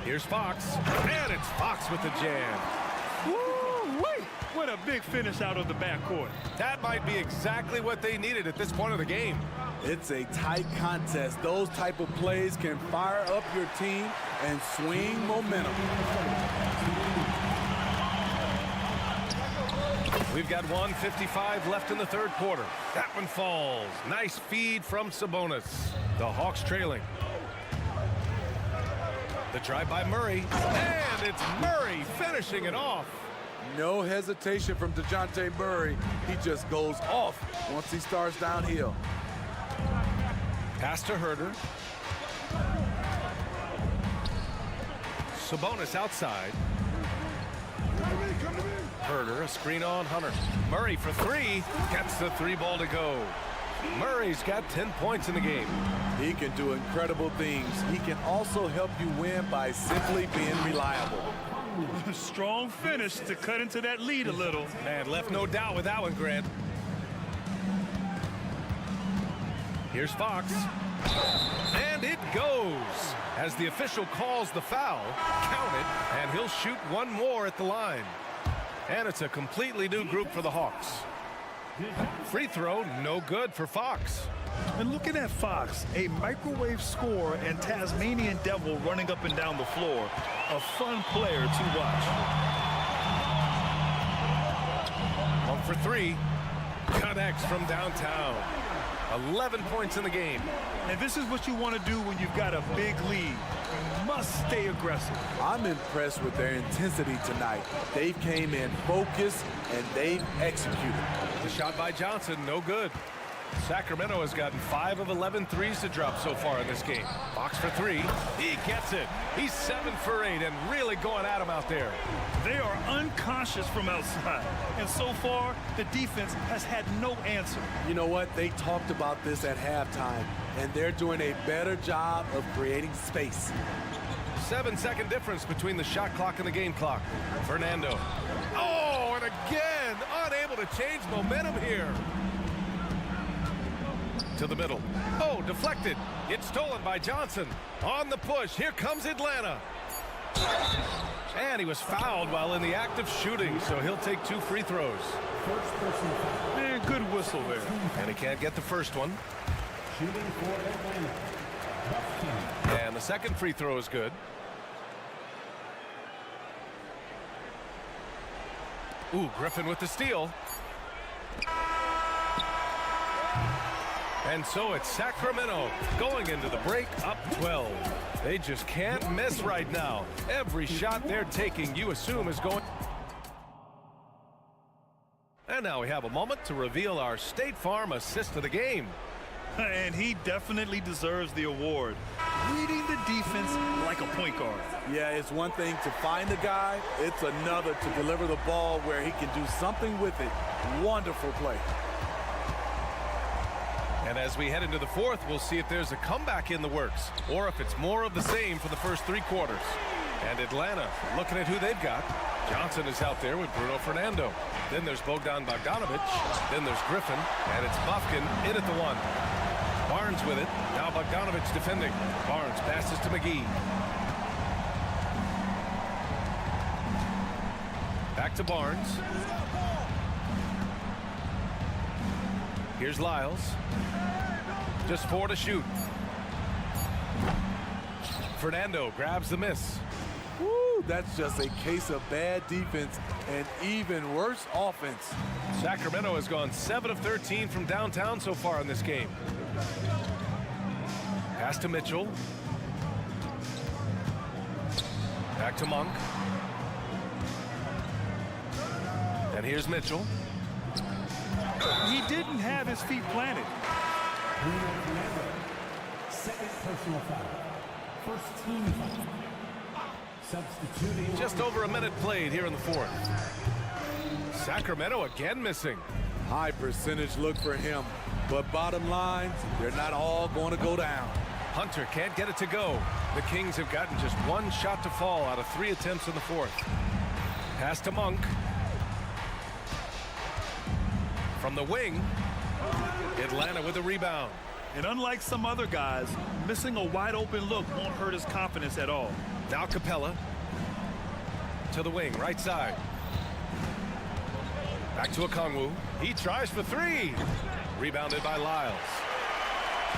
Here's Fox. And it's Fox with the jam. Woo-wee! What a big finish out of the backcourt. That might be exactly what they needed at this point of the game. It's a tight contest. Those type of plays can fire up your team and swing momentum. We've got 1:55 left in the third quarter. That one falls. Nice feed from Sabonis. The Hawks trailing. The drive by Murray. And it's Murray finishing it off. No hesitation from DeJounte Murray. He just goes off once he starts downhill. Pass to Herder. Sabonis outside. Herder, a screen on Hunter. Murray for 3. Gets the 3-ball to go. Murray's got 10 points in the game. He can do incredible things. He can also help you win by simply being reliable. Strong finish to cut into that lead a little. Man, left no doubt with that one, Grant. Here's Fox. And it goes. As the official calls the foul, count it, and he'll shoot one more at the line. And it's a completely new group for the Hawks. Free throw, no good for Fox. And looking at Fox, a microwave scorer and Tasmanian devil running up and down the floor. A fun player to watch. 1 for 3. Connects from downtown. 11 points in the game. And this is what you want to do when you've got a big lead. You must stay aggressive. I'm impressed with their intensity tonight. They came in focused and they've executed. The shot by Johnson, no good. Sacramento has gotten 5 of 11 threes to drop so far in this game. Fox for 3. He gets it. He's 7 for 8 and really going at him out there. They are unconscious from outside. And so far, the defense has had no answer. You know what? They talked about this at halftime, and they're doing a better job of creating space. 7-second difference between the shot clock and the game clock. Fernando. Oh, and again, unable to change momentum here. To the middle. Oh, deflected. It's stolen by Johnson. On the push. Here comes Atlanta. And he was fouled while in the act of shooting, so he'll take 2 free throws. Man, good whistle there. And he can't get the first one. And the second free throw is good. Ooh, Griffin with the steal. And so it's Sacramento going into the break up 12. They just can't miss right now. Every shot they're taking, you assume, is going. And now we have a moment to reveal our State Farm assist of the game. And he definitely deserves the award. Reading the defense like a point guard. Yeah, it's one thing to find the guy. It's another to deliver the ball where he can do something with it. Wonderful play. And as we head into the fourth, we'll see if there's a comeback in the works or if it's more of the same for the first 3 quarters. And Atlanta, looking at who they've got. Johnson is out there with Bruno Fernando. Then there's Bogdan Bogdanovic. Then there's Griffin. And it's Bufkin in at the 1. Barnes with it. Now Bogdanovic defending. Barnes passes to McGee. Back to Barnes. Here's Lyles. Just 4 to shoot. Fernando grabs the miss. Woo, that's just a case of bad defense and even worse offense. Sacramento has gone 7 of 13 from downtown so far in this game. Pass to Mitchell. Back to Monk. And here's Mitchell. He didn't have his feet planted. Second personal foul. First team foul. Substituting. Just over a minute played here in the 4th. Sacramento again missing. High percentage look for him. But bottom line, they're not all going to go down. Hunter can't get it to go. The Kings have gotten just 1 shot to fall out of 3 attempts in the 4th. Pass to Monk. From the wing, Atlanta with a rebound. And unlike some other guys, missing a wide open look won't hurt his confidence at all. Now Capella to the wing, right side. Back to Okongwu. He tries for 3. Rebounded by Lyles.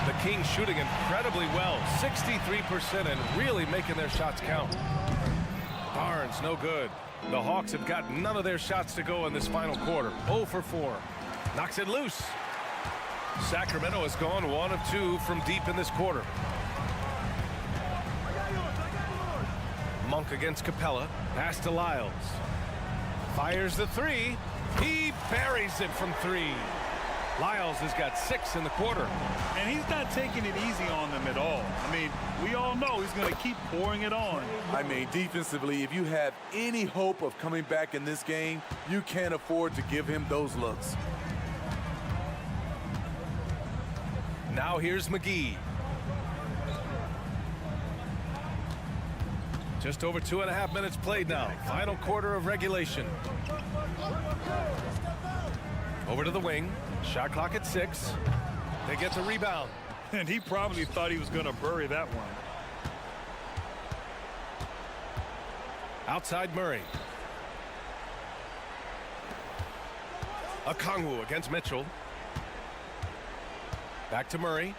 The Kings shooting incredibly well, 63%, and really making their shots count. Barnes, no good. The Hawks have got none of their shots to go in this final quarter. 0 for 4. Knocks it loose. Sacramento has gone 1 of 2 from deep in this quarter. Monk against Capella. Pass to Lyles. Fires the 3. He buries it from 3. Lyles has got 6 in the quarter. And he's not taking it easy on them at all. I mean, we all know he's going to keep pouring it on. I mean, defensively, if you have any hope of coming back in this game, you can't afford to give him those looks. Now here's McGee. Just over 2.5 minutes played now. Final quarter of regulation. Over to the wing. Shot clock at 6. They get the rebound. And he probably thought he was going to bury that one. Outside Murray. Okongwu against Mitchell. Back to Murray.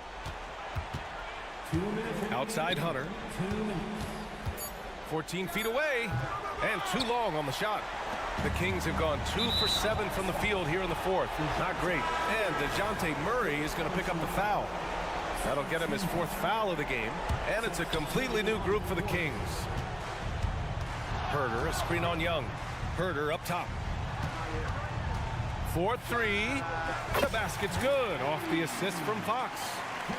Outside Hunter. 14 feet away. And too long on the shot. The Kings have gone 2 for 7 from the field here in the 4th. Not great. And DeJounte Murray is going to pick up the foul. That'll get him his 4th foul of the game. And it's a completely new group for the Kings. Herder, a screen on Young. Herder up top. 4-3. The basket's good off the assist from Fox.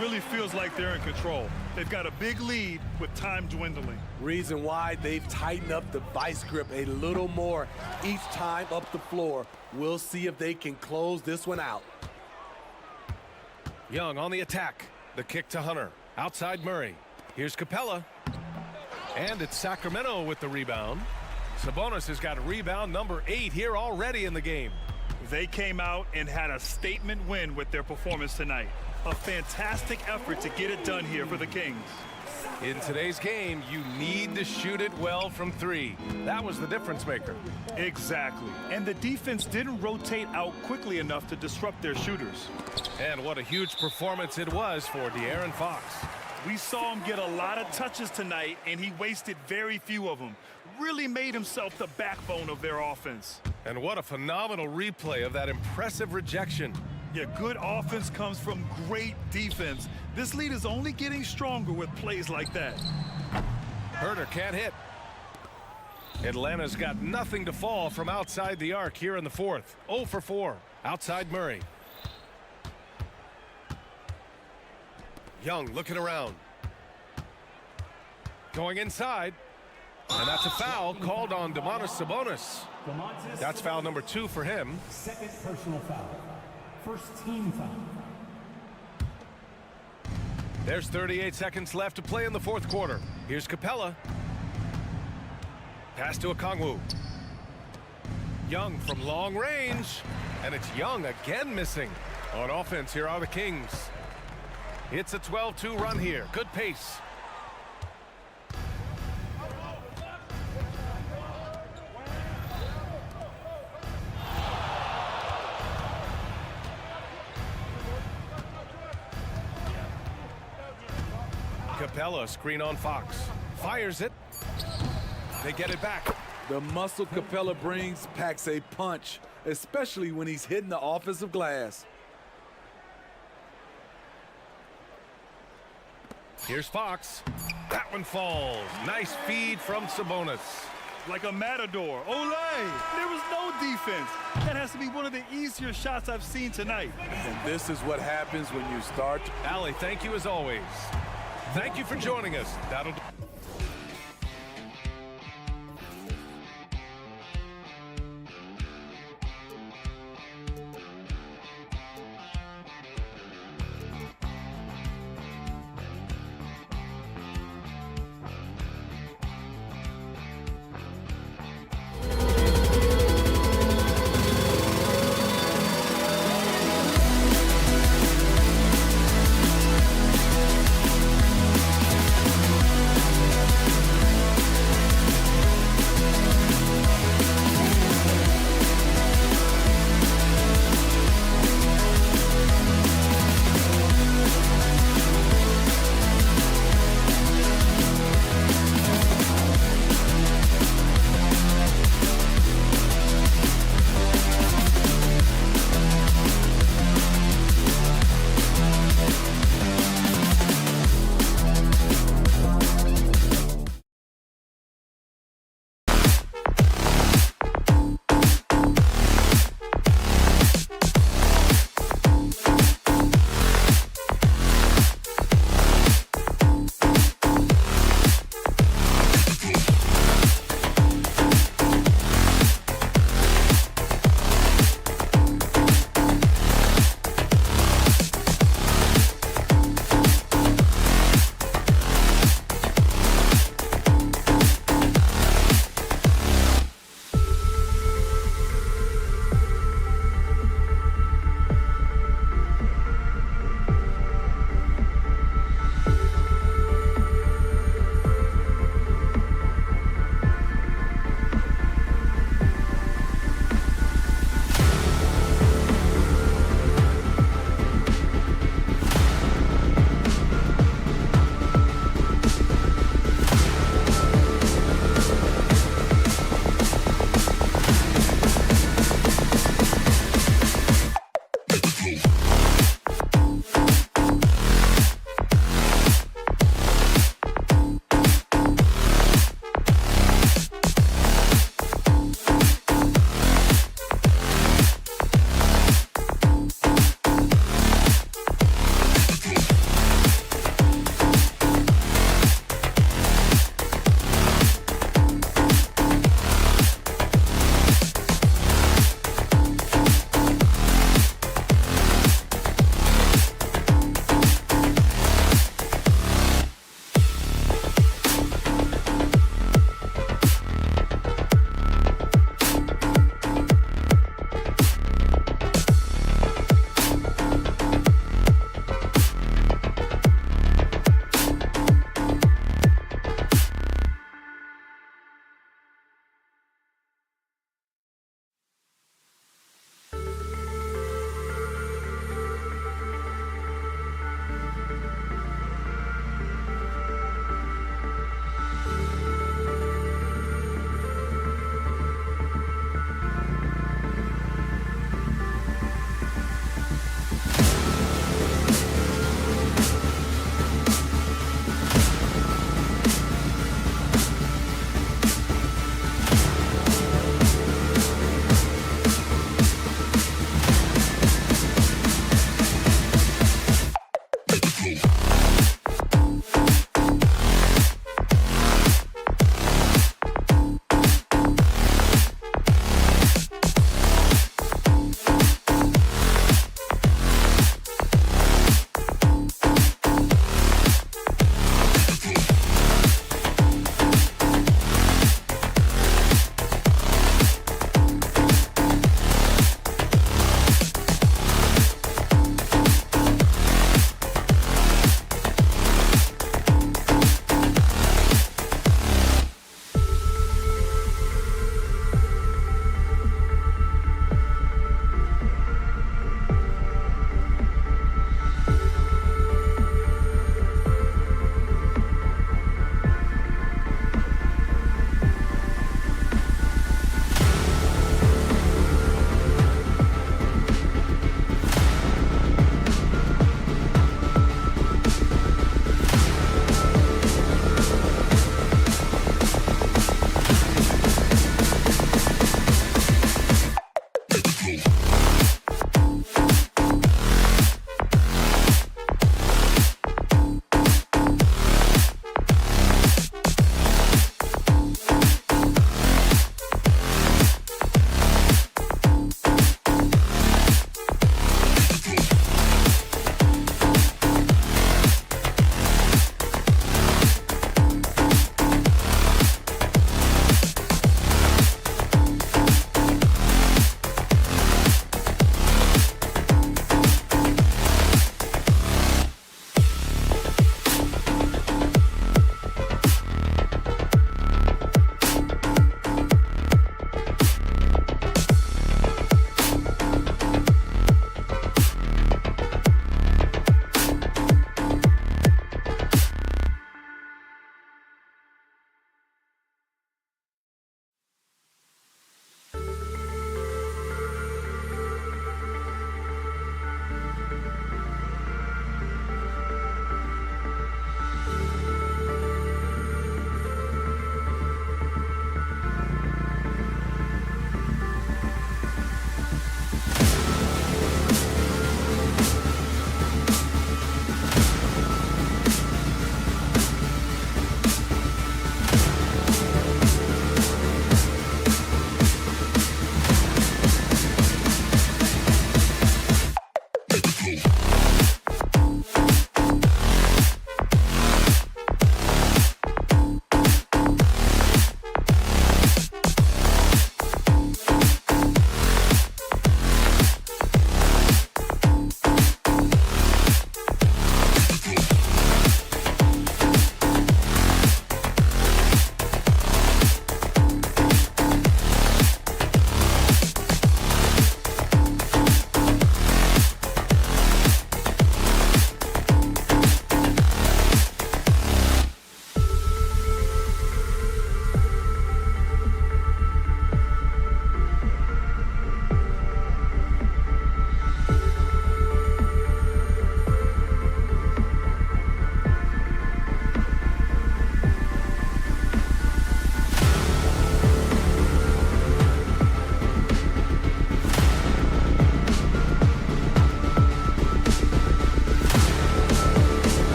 Really feels like they're in control. They've got a big lead with time dwindling. Reason why they've tightened up the vice grip a little more each time up the floor. We'll see if they can close this one out. Young on the attack. The kick to Hunter. Outside Murray. Here's Capella. And it's Sacramento with the rebound. Sabonis has got rebound number 8 here already in the game. They came out and had a statement win with their performance tonight. A fantastic effort to get it done here for the Kings. In today's game, you need to shoot it well from 3. That was the difference maker. Exactly. And the defense didn't rotate out quickly enough to disrupt their shooters. And what a huge performance it was for De'Aaron Fox. We saw him get a lot of touches tonight, and he wasted very few of them. Really made himself the backbone of their offense. And what a phenomenal replay of that impressive rejection. Yeah, good offense comes from great defense. This lead is only getting stronger with plays like that. Herder can't hit. Atlanta's got nothing to fall from outside the arc here in the 4th. 0 for 4. Outside Murray. Young looking around. Going inside. And that's a foul called on Domantas Sabonis. That's foul number 2 for him. Second personal foul. First team foul. There's 38 seconds left to play in the 4th quarter. Here's Capella. Pass to Okongwu. Young from long range. And it's Young again missing. On offense, here are the Kings. It's a 12-2 run here. Good pace. Capella, screen on Fox. Fires it. They get it back. The muscle Capella brings packs a punch, especially when he's hitting the offensive glass. Here's Fox. That one falls. Nice feed from Sabonis. Like a matador. Olay! There was no defense. That has to be one of the easier shots I've seen tonight. And this is what happens when you start. Allie, thank you as always. Thank you for joining us. That'll do.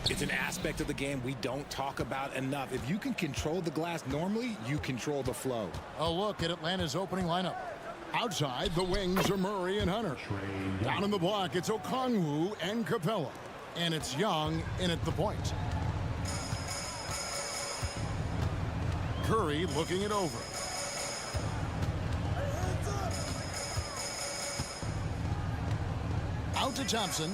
It's an aspect of the game we don't talk about enough. If you can control the glass normally, you control the flow. A look at Atlanta's opening lineup. Outside, the wings are Murray and Hunter. Down in the block, it's Okongwu and Capella. And it's Young in at the point. Curry looking it over. Out to Thompson.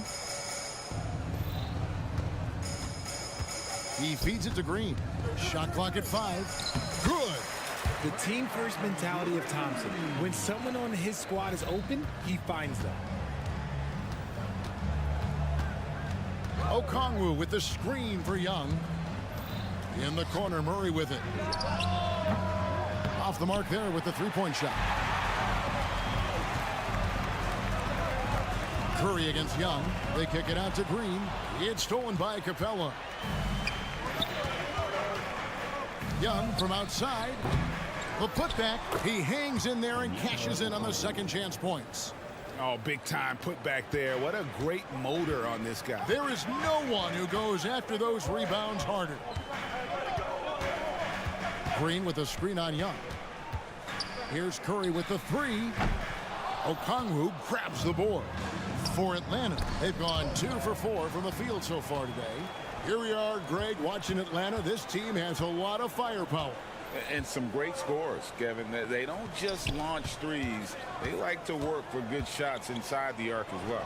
He feeds it to Green. Shot clock at 5. Good. The team-first mentality of Thompson. When someone on his squad is open, he finds them. Okongwu with the screen for Young. In the corner, Murray with it. Off the mark there with the three-point shot. Curry against Young. They kick it out to Green. It's stolen by Capella. Young from outside. The putback. He hangs in there and cashes in on the second chance points. Oh, big time put back there. What a great motor on this guy. There is no one who goes after those rebounds harder. Green with a screen on Young. Here's Curry with the three. Okongwu grabs the board. For Atlanta, they've gone 2 for 4 from the field so far today. Here we are, Greg, watching Atlanta. This team has a lot of firepower. And some great scores, Kevin. They don't just launch threes. They like to work for good shots inside the arc as well.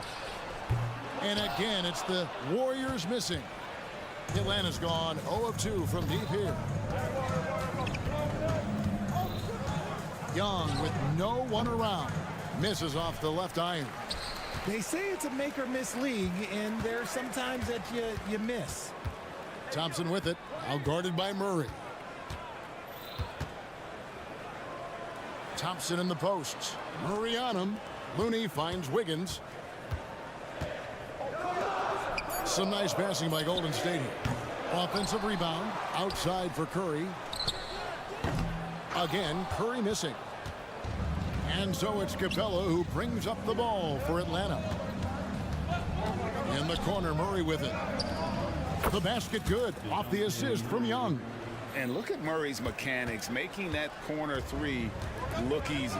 And again, it's the Warriors missing. Atlanta's gone 0 of 2 from deep here. Young with no one around. Misses off the left iron. They say it's a make-or-miss league, and there are some times that you miss. Thompson with it, outguarded by Murray. Thompson in the posts. Murray on him. Looney finds Wiggins. Some nice passing by Golden State here. Offensive rebound. Outside for Curry. Again, Curry missing. And so it's Capella who brings up the ball for Atlanta. In the corner, Murray with it. The basket good. Off the assist from Young. And look at Murray's mechanics, making that corner three look easy.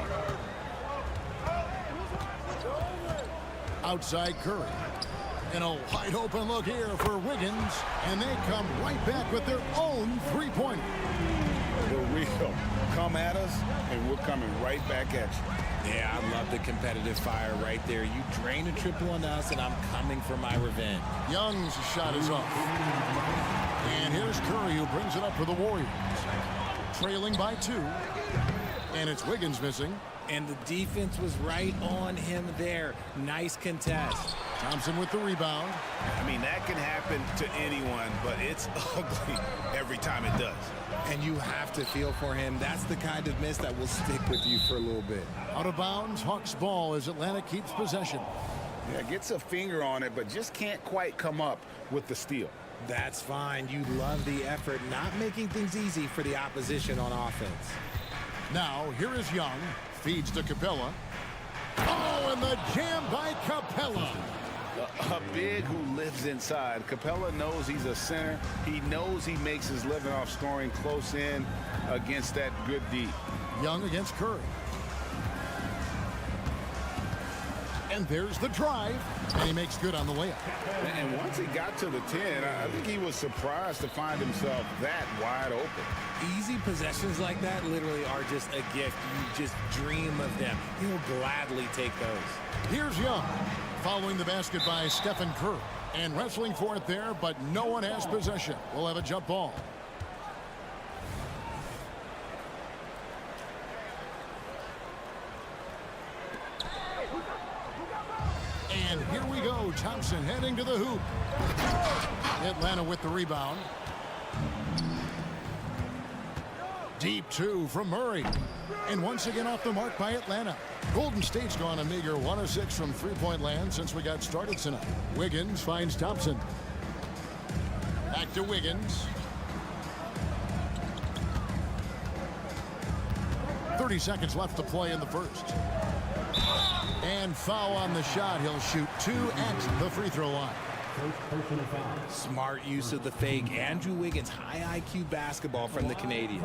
Outside Curry. And a wide open look here for Wiggins. And they come right back with their own three-pointer. The real. Come at us, and we're coming right back at you. Yeah, I love the competitive fire right there. You drain a triple on us, and I'm coming for my revenge. Young's shot is off. And here's Curry who brings it up for the Warriors. Trailing by 2. And it's Wiggins missing. And the defense was right on him there. Nice contest. Thompson with the rebound. I mean, that can happen to anyone, but it's ugly every time it does. And you have to feel for him. That's the kind of miss that will stick with you for a little bit. Out of bounds, Hawks ball as Atlanta keeps possession. Yeah, gets a finger on it, but just can't quite come up with the steal. That's fine. You love the effort, not making things easy for the opposition on offense. Now, here is Young. Feeds to Capella. Oh, and the jam by Capella. A big who lives inside. Capella knows he's a center. He knows he makes his living off scoring close in against that good D. Young against Curry. And there's the drive. And he makes good on the layup. And once he got to the 10, I think he was surprised to find himself that wide open. Easy possessions like that literally are just a gift. You just dream of them. He'll gladly take those. Here's Young. Following the basket by Stephen Curry. And wrestling for it there, but no one has possession. We'll have a jump ball. And here we go. Thompson heading to the hoop. Atlanta with the rebound. Deep 2 from Murray. And once again off the mark by Atlanta. Golden State's gone a meager 1 of 6 from three-point land since we got started tonight. Wiggins finds Thompson. Back to Wiggins. 30 seconds left to play in the first. And foul on the shot. He'll shoot 2 at the free throw line. First personal foul. Smart use of the fake. Andrew Wiggins, high IQ basketball from the Canadian.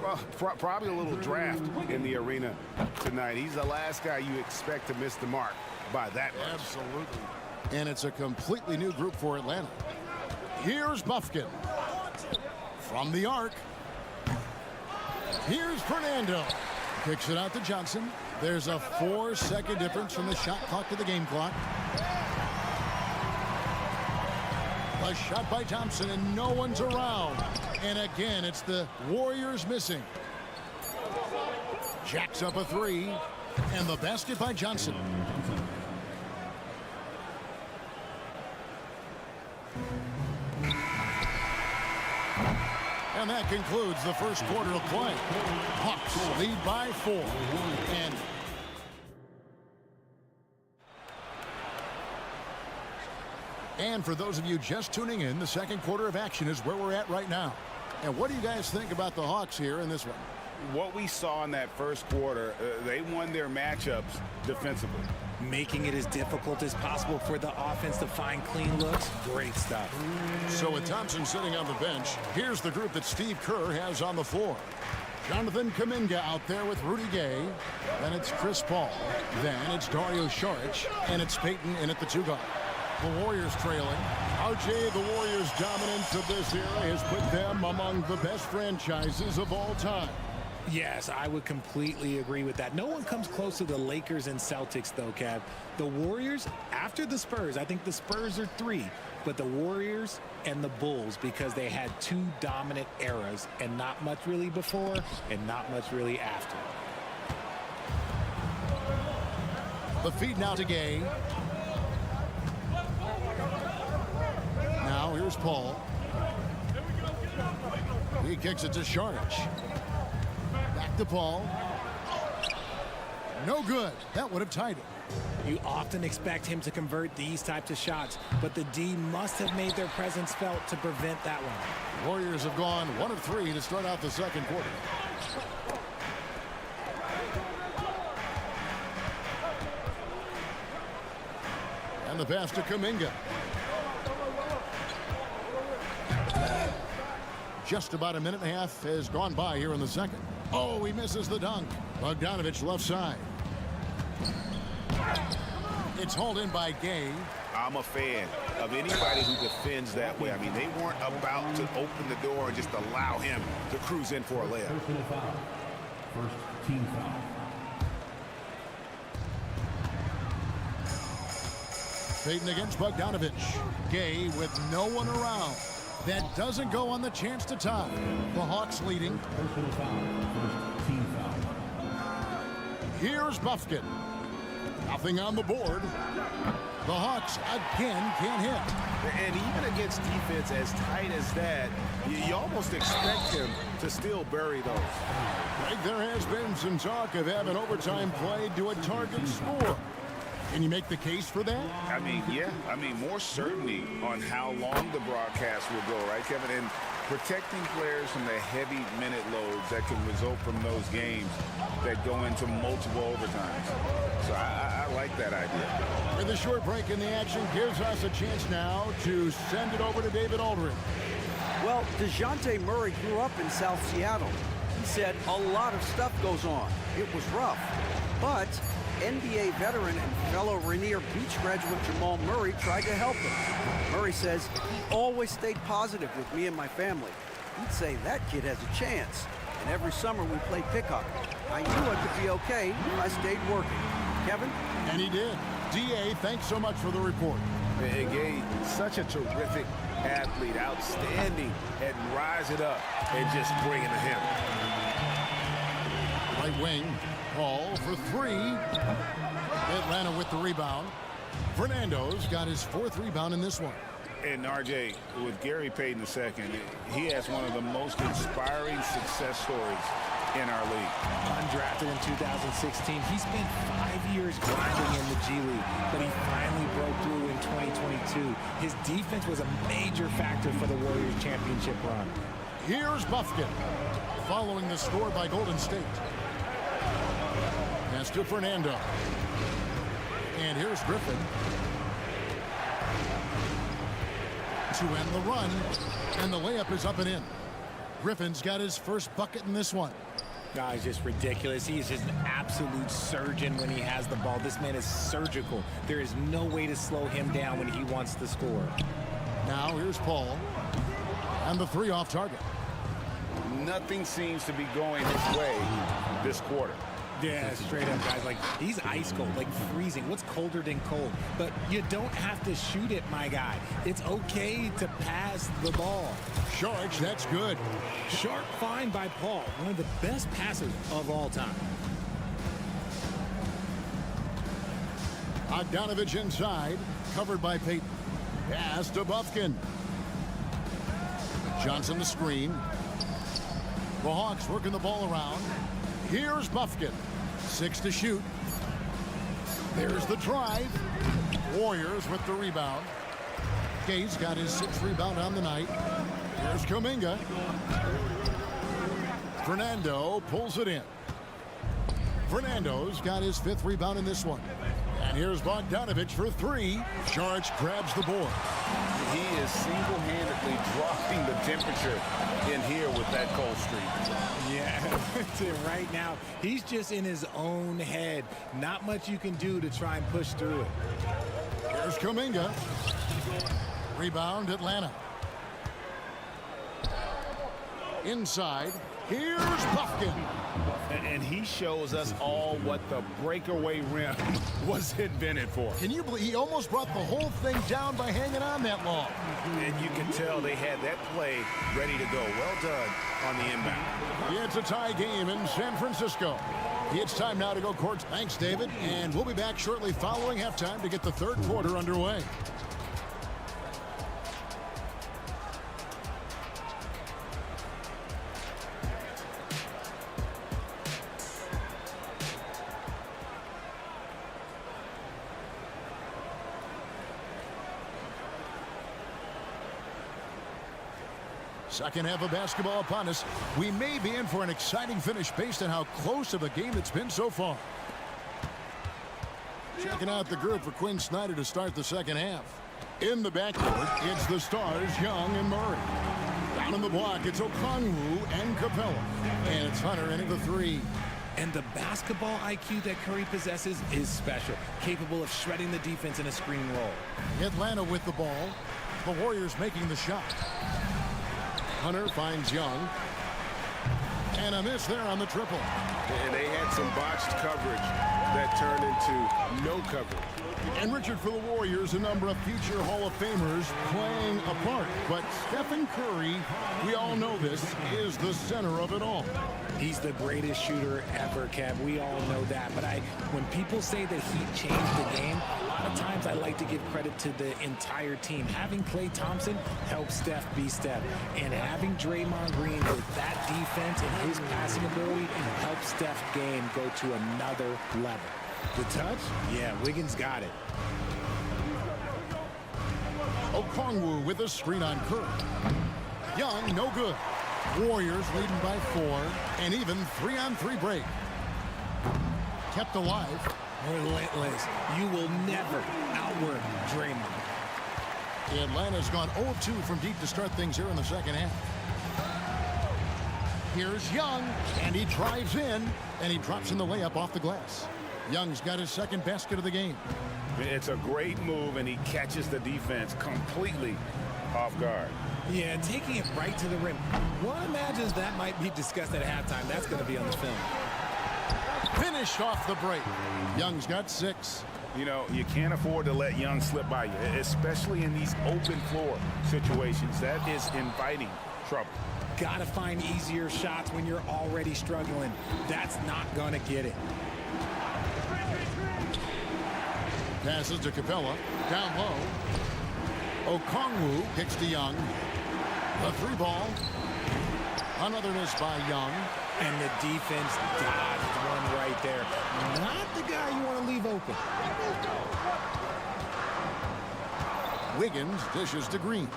Well, probably a little draft in the arena tonight. He's the last guy you expect to miss the mark by that much. Absolutely. And it's a completely new group for Atlanta. Here's Buffkin. From the arc. Here's Fernando. Kicks it out to Johnson. There's a 4-second difference from the shot clock to the game clock. A shot by Thompson, and no one's around. And again, it's the Warriors missing. Jacks up a 3, and the basket by Johnson. And that concludes the first quarter of play. Hawks lead by 4. And for those of you just tuning in, the second quarter of action is where we're at right now. And what do you guys think about the Hawks here in this one? What we saw in that first quarter, they won their matchups defensively. Making it as difficult as possible for the offense to find clean looks. Great stuff. So with Thompson sitting on the bench, here's the group that Steve Kerr has on the floor. Jonathan Kuminga out there with Rudy Gay. Then it's Chris Paul. Then it's Dario Saric. And it's Peyton in at the 2 guard. The Warriors trailing. RJ, the Warriors' dominance of this era has put them among the best franchises of all time. Yes, I would completely agree with that. No one comes close to the Lakers and Celtics, though, Kev. The Warriors, after the Spurs, I think the Spurs are 3, but the Warriors and the Bulls, because they had 2 dominant eras, and not much really before and not much really after. The feed now to Gay. Now here's Paul. He kicks it to Saric. Back to Paul. No good. That would have tied it. You often expect him to convert these types of shots, but the D must have made their presence felt to prevent that one. Warriors have gone 1 of 3 to start out the second quarter. And the pass to Kuminga. Just about a minute and a half has gone by here in the second. Oh, he misses the dunk. Bogdanovich left side. It's hauled in by Gay. I'm a fan of anybody who defends that way. I mean, they weren't about to open the door and just allow him to cruise in for a layup. Personal foul. First team foul. Peyton against Bogdanovich. Gay with no one around. That doesn't go on the chance to tie. The Hawks leading. Personal foul. First team foul. Here's Buffkin. Nothing on the board. The Hawks again can't hit. And even against defense as tight as that, you almost expect him to still bury those. Right, there has been some talk of having overtime played to a target score. Can you make the case for that? I mean, yeah. I mean, more certainty on how long the broadcast will go, right, Kevin? And protecting players from the heavy minute loads that can result from those games that go into multiple overtimes. So I like that idea. With a short break in the action gives us a chance now to send it over to David Aldridge. Well, DeJounte Murray grew up in South Seattle. He said a lot of stuff goes on. It was rough. But NBA veteran and fellow Rainier Beach graduate Jamal Murray tried to help him. Murray says he always stayed positive with me and my family. He'd say that kid has a chance. And every summer we played pickup. I knew I could be okay if I stayed working. Kevin? And he did. D.A., thanks so much for the report. And Gay, such a terrific athlete, outstanding at rising up and just bringing to him. Right wing, Paul for 3. Atlanta with the rebound. Fernando's got his 4th rebound in this one. And RJ, with Gary Payton II, he has one of the most inspiring success stories in our league. Undrafted in 2016, he spent 5 years grinding in the G League, but he finally broke through in 2022. His defense was a major factor for the Warriors championship run. Here's Buffkin, following the score by Golden State. Pass to Fernando. And here's Griffin. To end the run, and the layup is up and in. Griffin's got his first bucket in this one. It's just ridiculous. He is just an absolute surgeon when he has the ball. This man is surgical. There is no way to slow him down when he wants to score. Now here's Paul. And the three off target. Nothing seems to be going his way this quarter. Yeah, straight up, guys. Like, he's ice cold, like freezing. What's colder than cold? But you don't have to shoot it, my guy. It's okay to pass the ball. George, that's good. Sharp find by Paul, one of the best passers of all time. Bogdanovich inside, covered by Payton. Pass to Bufkin. Johnson the screen. The Hawks working the ball around. Here's Bufkin. 6 to shoot. There's the drive. Warriors with the rebound. Gay's got his 6th rebound on the night. Here's Kuminga. Fernando pulls it in. Fernando's got his 5th rebound in this one. And here's Bogdanovich for 3. George grabs the board. He is single-handedly dropping the temperature in here with that cold streak. Yeah, right now, he's just in his own head. Not much you can do to try and push through it. Here's Kuminga. Rebound, Atlanta. Inside, here's Bufkin. And he shows us all what the breakaway rim was invented for. Can you believe he almost brought the whole thing down by hanging on that long? And you can tell they had that play ready to go. Well done on the inbound. It's a tie game in San Francisco. It's time now to go court. Thanks, David. And we'll be back shortly following halftime to get the third quarter underway. Second half of basketball upon us. We may be in for an exciting finish based on how close of a game it's been so far. Checking out the group for Quinn Snyder to start the second half. In the backcourt, it's the stars, Young and Murray. Down in the block, it's Okongwu and Capella. And it's Hunter into the 3. And the basketball IQ that Curry possesses is special, capable of shredding the defense in a screen roll. Atlanta with the ball. The Warriors making the shot. Hunter finds Young. And a miss there on the triple. And they had some botched coverage that turned into no coverage. And Richard, for the Warriors, a number of future Hall of Famers playing a part. But Stephen Curry, we all know this, is the center of it all. He's the greatest shooter ever, Kev. We all know that. But when people say that he changed the game, a lot of times I like to give credit to the entire team. Having Klay Thompson helps Steph be Steph. And having Draymond Green with that defense and his passing ability helps Steph's game go to another level. The touch? Yeah, Wiggins got it. Okongwu with a screen on Curry. Young, no good. Warriors leading by 4, and even 3-on-3 break. Kept alive. Relentless. You will never outwork Draymond. Atlanta's gone 0-2 from deep to start things here in the second half. Here's Young, and he drives in, and he drops in the layup off the glass. Young's got his second basket of the game. It's a great move, and he catches the defense completely off guard. Yeah, taking it right to the rim. One imagines that might be discussed at halftime. That's going to be on the film. Finished off the break. Young's got 6. You know, you can't afford to let Young slip by you, especially in these open floor situations. That is inviting trouble. Got to find easier shots when you're already struggling. That's not going to get it. Passes to Capella. Down low. Okongwu kicks to Young. The 3 ball. Another miss by Young. And the defense dodged one right there. Not the guy you want to leave open. Wiggins dishes to Green.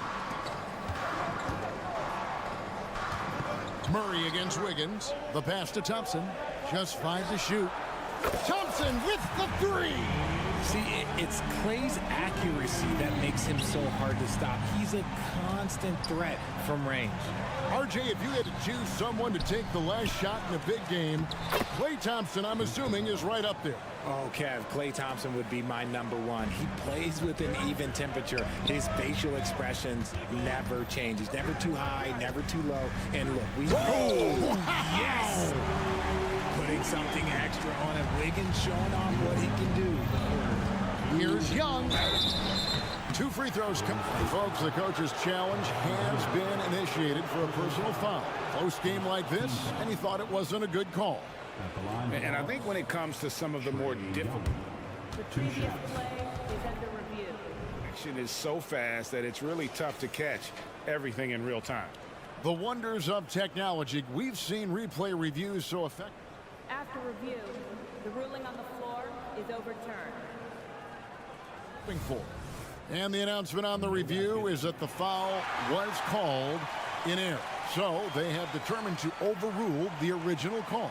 Murray against Wiggins. The pass to Thompson. Just 5 to shoot. Thompson with the 3. See, it's Clay's accuracy that makes him so hard to stop. He's a constant threat from range. RJ, if you had to choose someone to take the last shot in a big game, Klay Thompson, I'm assuming, is right up there. Oh, Kev, Klay Thompson would be my #1. He plays with an even temperature. His facial expressions never change. He's never too high, never too low. And look, yes! Putting something extra on it. Wiggins showing off what he can do. Here's Young. 2 free throws come. Folks, the coach's challenge has been initiated for a personal foul. Close game like this, and he thought it wasn't a good call. And I think when it comes to some of the more difficult, the previous play is under review. action is so fast that it's really tough to catch everything in real time. The wonders of technology. We've seen replay reviews so effective. After review, the ruling on the floor is overturned. And the announcement on the review is that the foul was called in error. So they have determined to overrule the original call.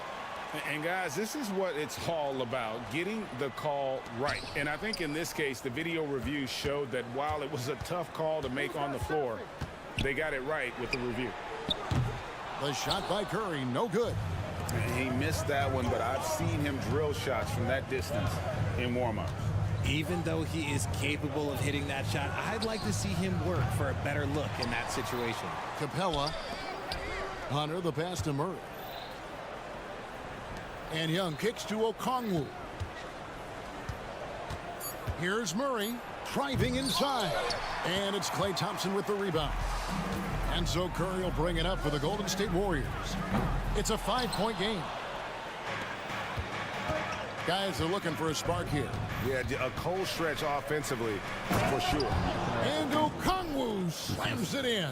And guys, this is what it's all about, getting the call right. And I think in this case, the video review showed that while it was a tough call to make on the floor, they got it right with the review. The shot by Curry, no good. And he missed that one, but I've seen him drill shots from that distance in warm-up. Even though he is capable of hitting that shot, I'd like to see him work for a better look in that situation. Capella. Hunter, the pass to Murray. And Young kicks to Okongwu. Here's Murray driving inside. And it's Klay Thompson with the rebound. And so Curry will bring it up for the Golden State Warriors. It's a 5-point game. Guys are looking for a spark here. Yeah, a cold stretch offensively for sure. And Okongwu slams it in.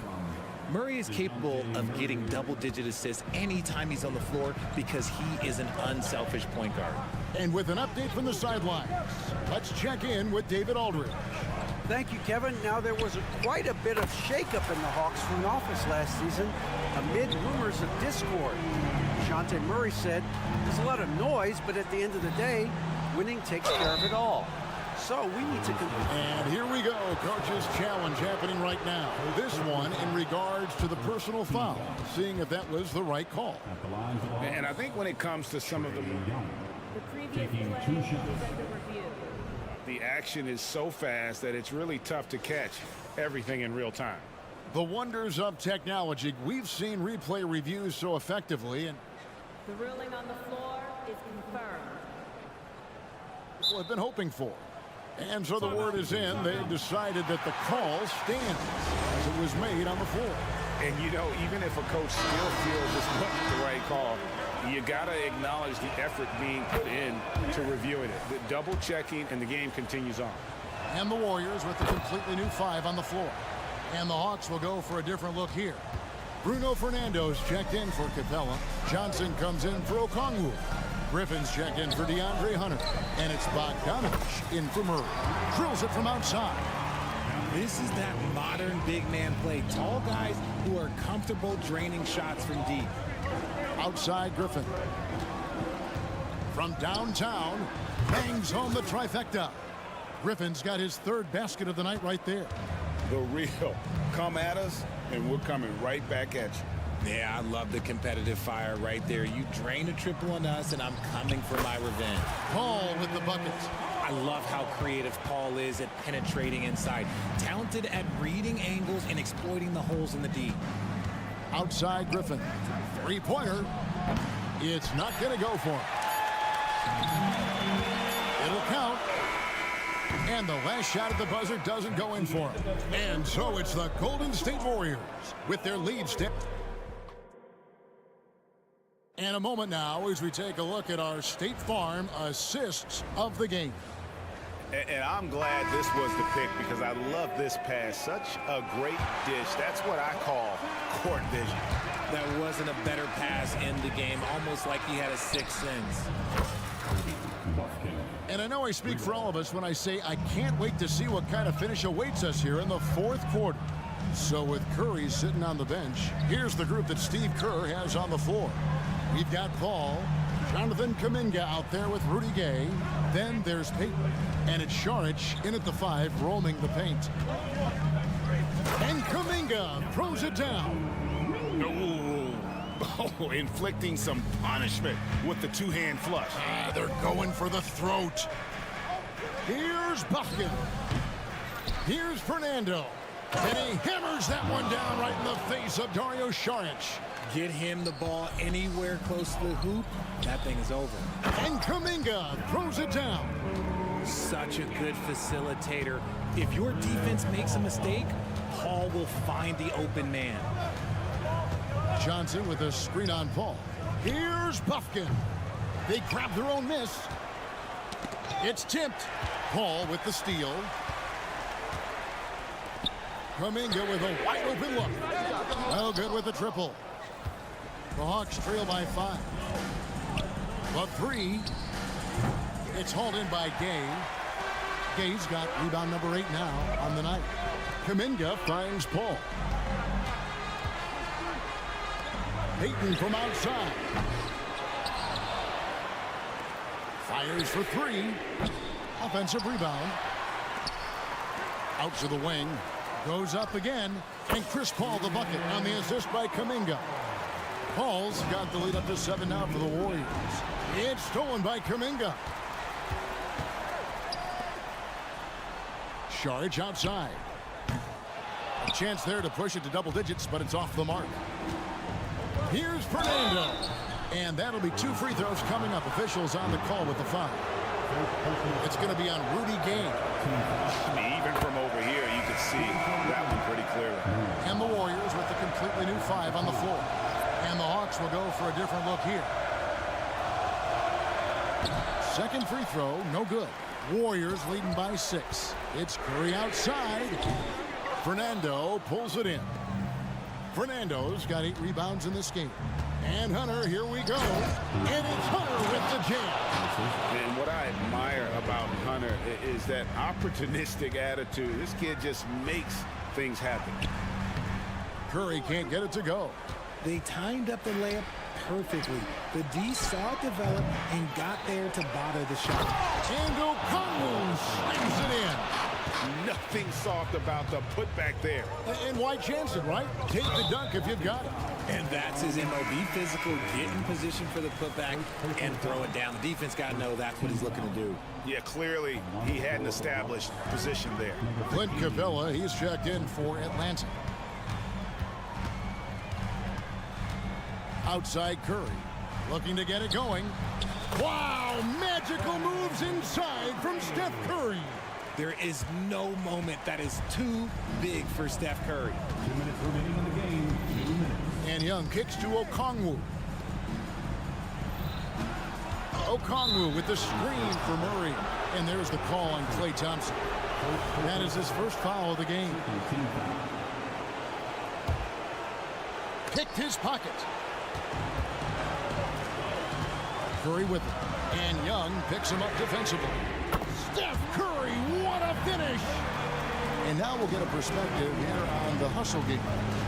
Murray is capable of getting double-digit assists anytime he's on the floor because he is an unselfish point guard. And with an update from the sidelines, let's check in with David Aldridge. Thank you, Kevin. Now, there was quite a bit of shakeup in the Hawks front office last season amid rumors of discord. Dejounte Murray said, there's a lot of noise, but at the end of the day, winning takes care of it all. So we need to... And here we go. Coach's challenge happening right now. This one in regards to the personal foul, seeing if that was the right call. And I think when it comes to some of the previous play is under review. The action is so fast that it's really tough to catch everything in real time. The wonders of technology. We've seen replay reviews so effectively, and the ruling on the floor is confirmed. people have been hoping for. And so the word is in. They've decided that the call stands as it was made on the floor. And you know, even if a coach still feels this wasn't the right call, you got to acknowledge the effort being put in to reviewing it. The double checking, and the game continues on. And the Warriors with a completely new 5 on the floor. And the Hawks will go for a different look here. Bruno Fernando's checked in for Capella. Johnson comes in for Okongwu. Griffin's checked in for DeAndre Hunter. And it's Bogdanovich in for Murray. Drills it from outside. This is that modern big man play. Tall guys who are comfortable draining shots from deep. Outside Griffin. From downtown, bangs home the trifecta. Griffin's got his 3rd basket of the night right there. The real. Come at us, and we're coming right back at you. Yeah, I love the competitive fire right there. You drain a triple on us, and I'm coming for my revenge. Paul with the buckets. I love how creative Paul is at penetrating inside. Talented at reading angles and exploiting the holes in the D. Outside Griffin. 3-pointer. It's not going to go for him. It'll count. And the last shot at the buzzer doesn't go in for him. And so it's the Golden State Warriors with their lead step. And a moment now as we take a look at our State Farm assists of the game. And I'm glad this was the pick because I love this pass. Such a great dish. That's what I call court vision. There wasn't a better pass in the game, almost like he had a sixth sense. And I know I speak for all of us when I say I can't wait to see what kind of finish awaits us here in the 4th quarter. So with Curry sitting on the bench, here's the group that Steve Kerr has on the floor. We've got Paul, Jonathan Kuminga out there with Rudy Gay. Then there's Peyton. And it's Saric in at the 5, roaming the paint. And Kuminga throws it down. Oh, inflicting some punishment with the two-hand flush. They're going for the throat. Here's Buffkin. Here's Fernando. And he hammers that one down right in the face of Dario Saric. Get him the ball anywhere close to the hoop, that thing is over. And Kuminga throws it down. Such a good facilitator. If your defense makes a mistake, Paul will find the open man. Johnson with a screen on Paul. Here's Buffkin. They grab their own miss. It's tipped. Paul with the steal. Kuminga with a wide open look. No good with the triple. The Hawks trail by 5. The 3. It's hauled in by Gay. Gay's got rebound number 8 now on the night. Kuminga finds Paul. Peyton from outside. Fires for 3. Offensive rebound. Out to the wing. Goes up again. And Chris Paul the bucket on the assist by Kuminga. Paul's got the lead up to 7 now for the Warriors. It's stolen by Kuminga. Saric outside. A chance there to push it to double digits, but it's off the mark. Here's Fernando. And that'll be 2 free throws coming up. Officials on the call with the foul. It's going to be on Rudy Gay. I mean, even from over here, you can see that one pretty clearly. And the Warriors with a completely new 5 on the floor. And the Hawks will go for a different look here. Second free throw, no good. Warriors leading by 6. It's Curry outside. Fernando pulls it in. Fernando's got 8 rebounds in this game. And Hunter, here we go. And it's Hunter with the jam. And what I admire about Hunter is that opportunistic attitude. This kid just makes things happen. Curry can't get it to go. They timed up the layup perfectly. The D saw it develop and got there to bother the shot. And O'Connell slams it in. Nothing soft about the putback there. And why chance it, right? Take the dunk if you've got it. And that's his MO. Be physical, get in position for the putback, and throw it down. The defense got to know that's what he's looking to do. Yeah, clearly he had an established position there. Clint Capella, he's checked in for Atlanta. Outside Curry, looking to get it going. Wow, magical moves inside from Steph Curry. There is no moment that is too big for Steph Curry. 2 minutes remaining in the game. 2 minutes. And Young kicks to Okongwu. Okongwu with the screen for Murray. And there's the call on Klay Thompson. That is his first foul of the game. Picked his pocket. Curry with it. And Young picks him up defensively. Steph Curry, what a finish! And now we'll get a perspective here on the hustle game.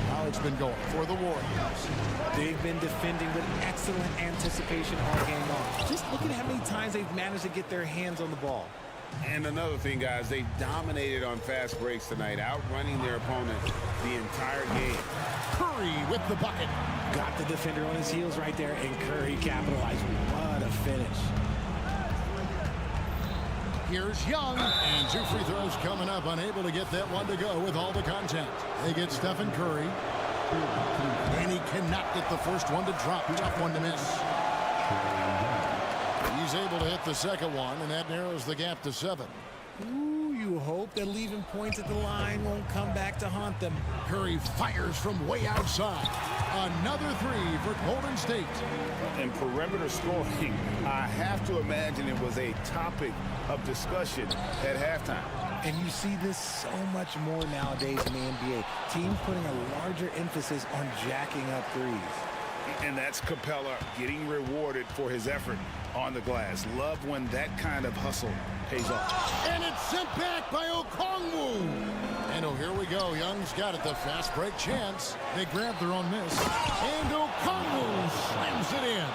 How it's been going for the Warriors. They've been defending with excellent anticipation all game long. Just look at how many times they've managed to get their hands on the ball. And another thing, guys, they dominated on fast breaks tonight, outrunning their opponent the entire game. Curry with the bucket. Got the defender on his heels right there, and Curry capitalized. What a finish. Here's Young, and 2 free throws coming up, unable to get that one to go with all the contact. They get Stephen Curry, and he cannot get the first one to drop. Tough one to miss. He's able to hit the second one, and that narrows the gap to 7. Ooh, you hope that leaving points at the line won't come back to haunt them. Curry fires from way outside. Another 3 for Golden State. And perimeter scoring, I have to imagine it was a topic of discussion at halftime. And you see this so much more nowadays in the NBA. Teams putting a larger emphasis on jacking up threes. And that's Capella getting rewarded for his effort on the glass. Love when that kind of hustle pays off. And it's sent back by Okongwu. And oh, here we go. Young's got it, the fast break chance. They grab their own miss. And Okongwu slams it in.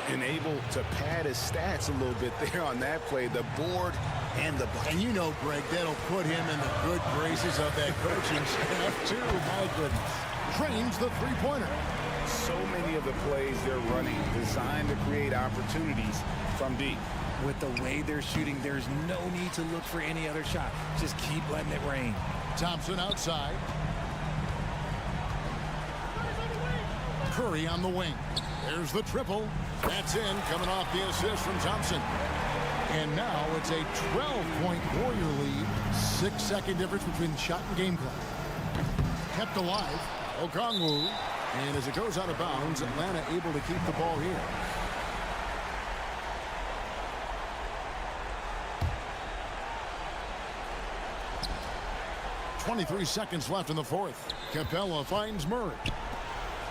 And able to pad his stats a little bit there on that play. The board and the bucket. And you know, Greg, that'll put him in the good graces of that coaching staff, too. My goodness. Trains the three-pointer. So many of the plays they're running designed to create opportunities from deep. With the way they're shooting, there's no need to look for any other shot. Just keep letting it rain. Thompson outside. Curry on the wing. There's the triple. That's in, coming off the assist from Thompson. And now it's a 12-point Warrior lead. 6-second difference between the shot and game clock. Kept alive. Okongwu. And as it goes out of bounds, Atlanta able to keep the ball here. .23 seconds left in the fourth. Capella finds Murray.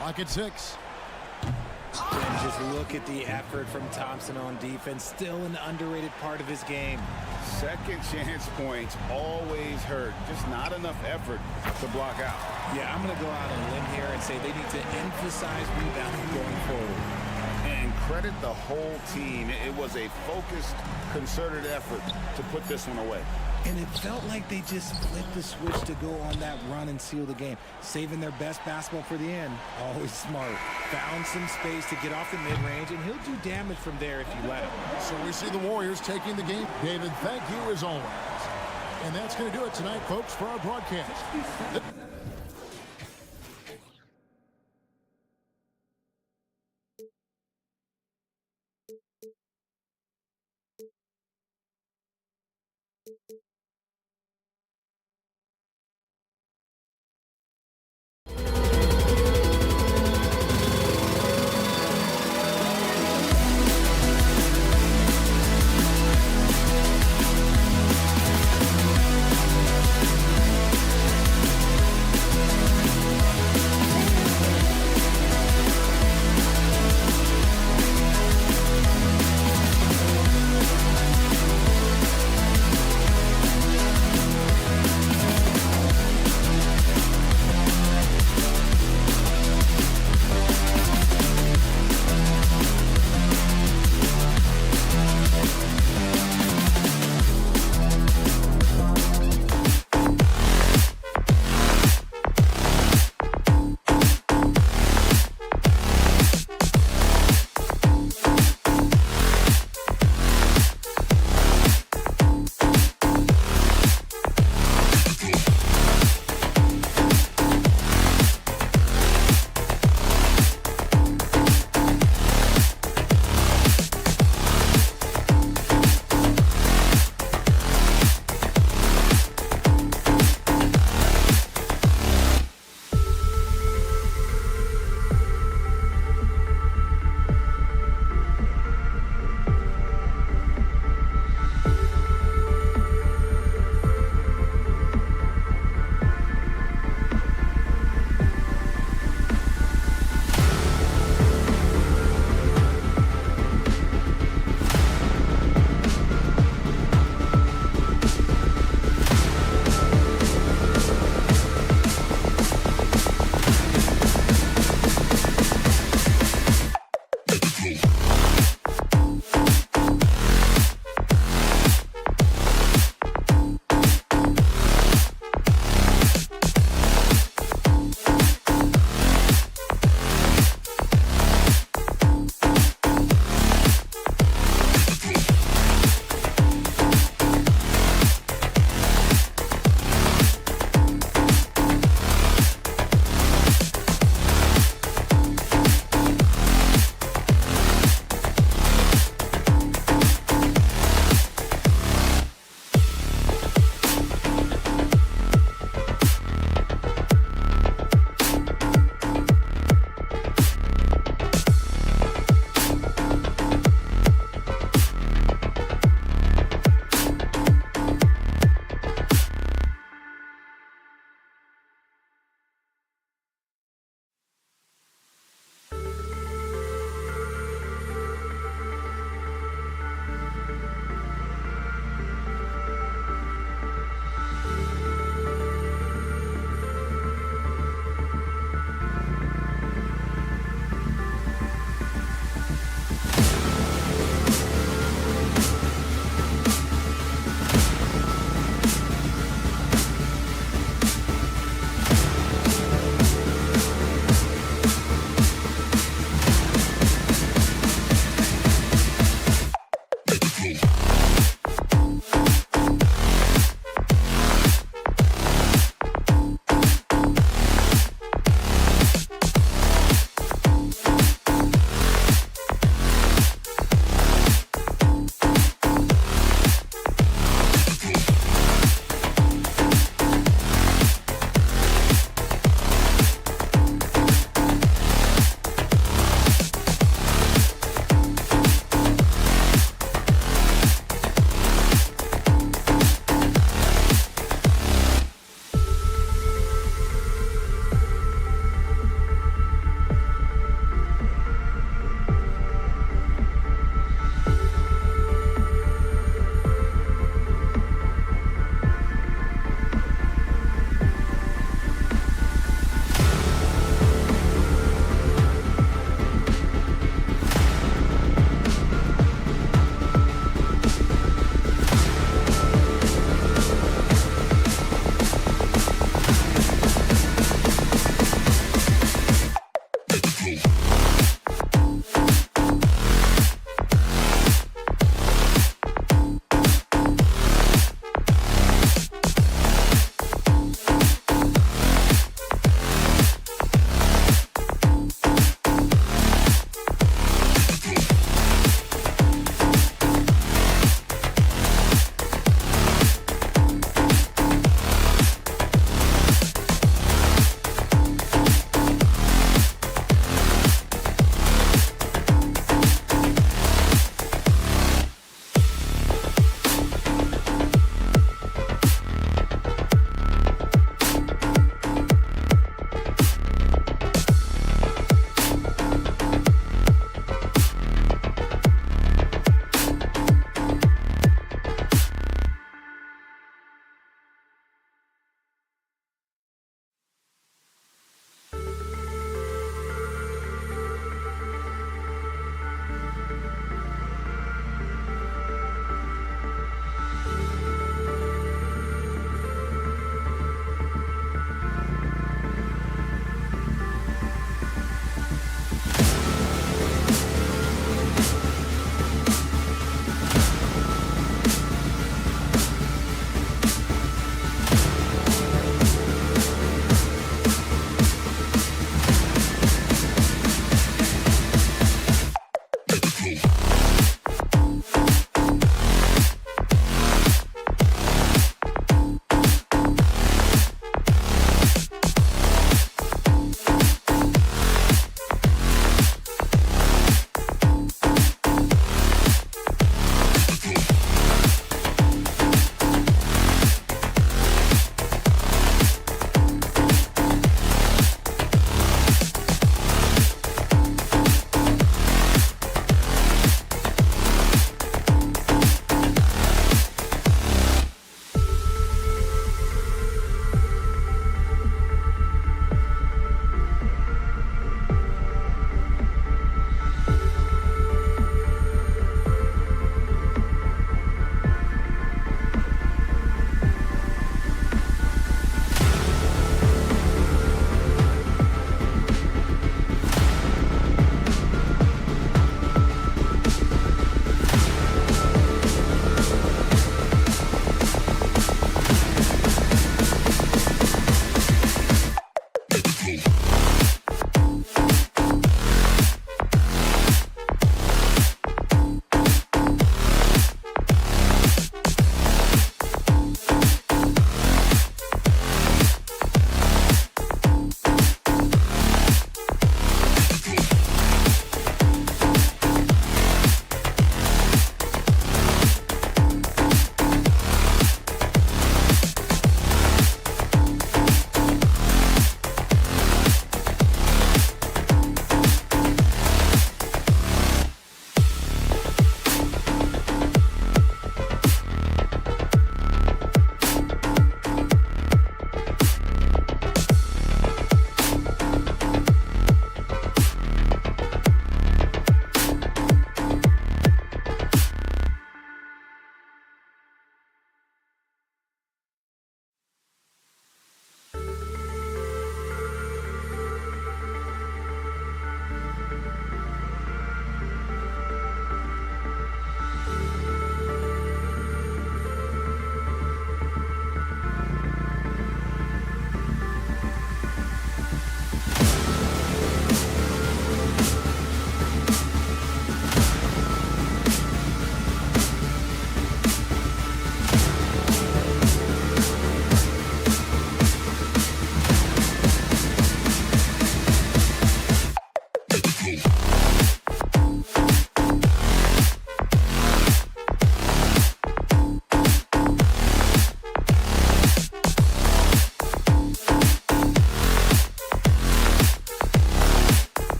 Lock at 6. And just look at the effort from Thompson on defense. Still an underrated part of his game. Second chance points always hurt. Just not enough effort to block out. Yeah, I'm going to go out on a limb here and say they need to emphasize rebounding going forward. And credit the whole team. It was a focused, concerted effort to put this one away. And it felt like they just flipped the switch to go on that run and seal the game. Saving their best basketball for the end. Always smart. Found some space to get off the mid-range, and he'll do damage from there if you let him. So we see the Warriors taking the game. David, thank you as always. And that's going to do it tonight, folks, for our broadcast.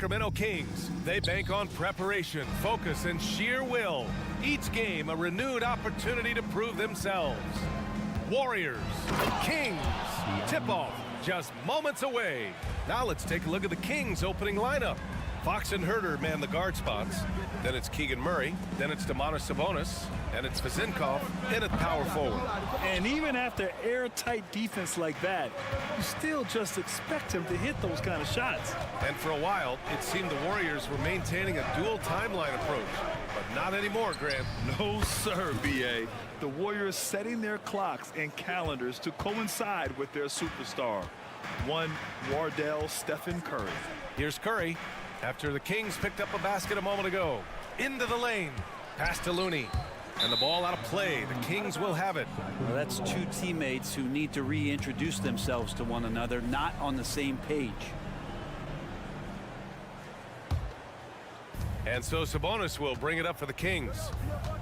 Sacramento Kings. They bank on preparation, focus, and sheer will. Each game a renewed opportunity to prove themselves. Warriors, Kings, tip-off just moments away. Now let's take a look at the Kings opening lineup. Fox and Herter man the guard spots. Then it's Keegan Murray. Then it's Domantas Sabonis. And it's Vezenkov in at power forward. And even after airtight defense like that, you still just expect him to hit those kind of shots. And for a while, it seemed the Warriors were maintaining a dual timeline approach. But not anymore, Grant. No, sir, B.A. The Warriors setting their clocks and calendars to coincide with their superstar. One Wardell Stephen Curry. Here's Curry after the Kings picked up a basket a moment ago. Into the lane. Pass to Looney. And the ball out of play. The Kings will have it. Well, that's two teammates who need to reintroduce themselves to one another, not on the same page. And so Sabonis will bring it up for the Kings.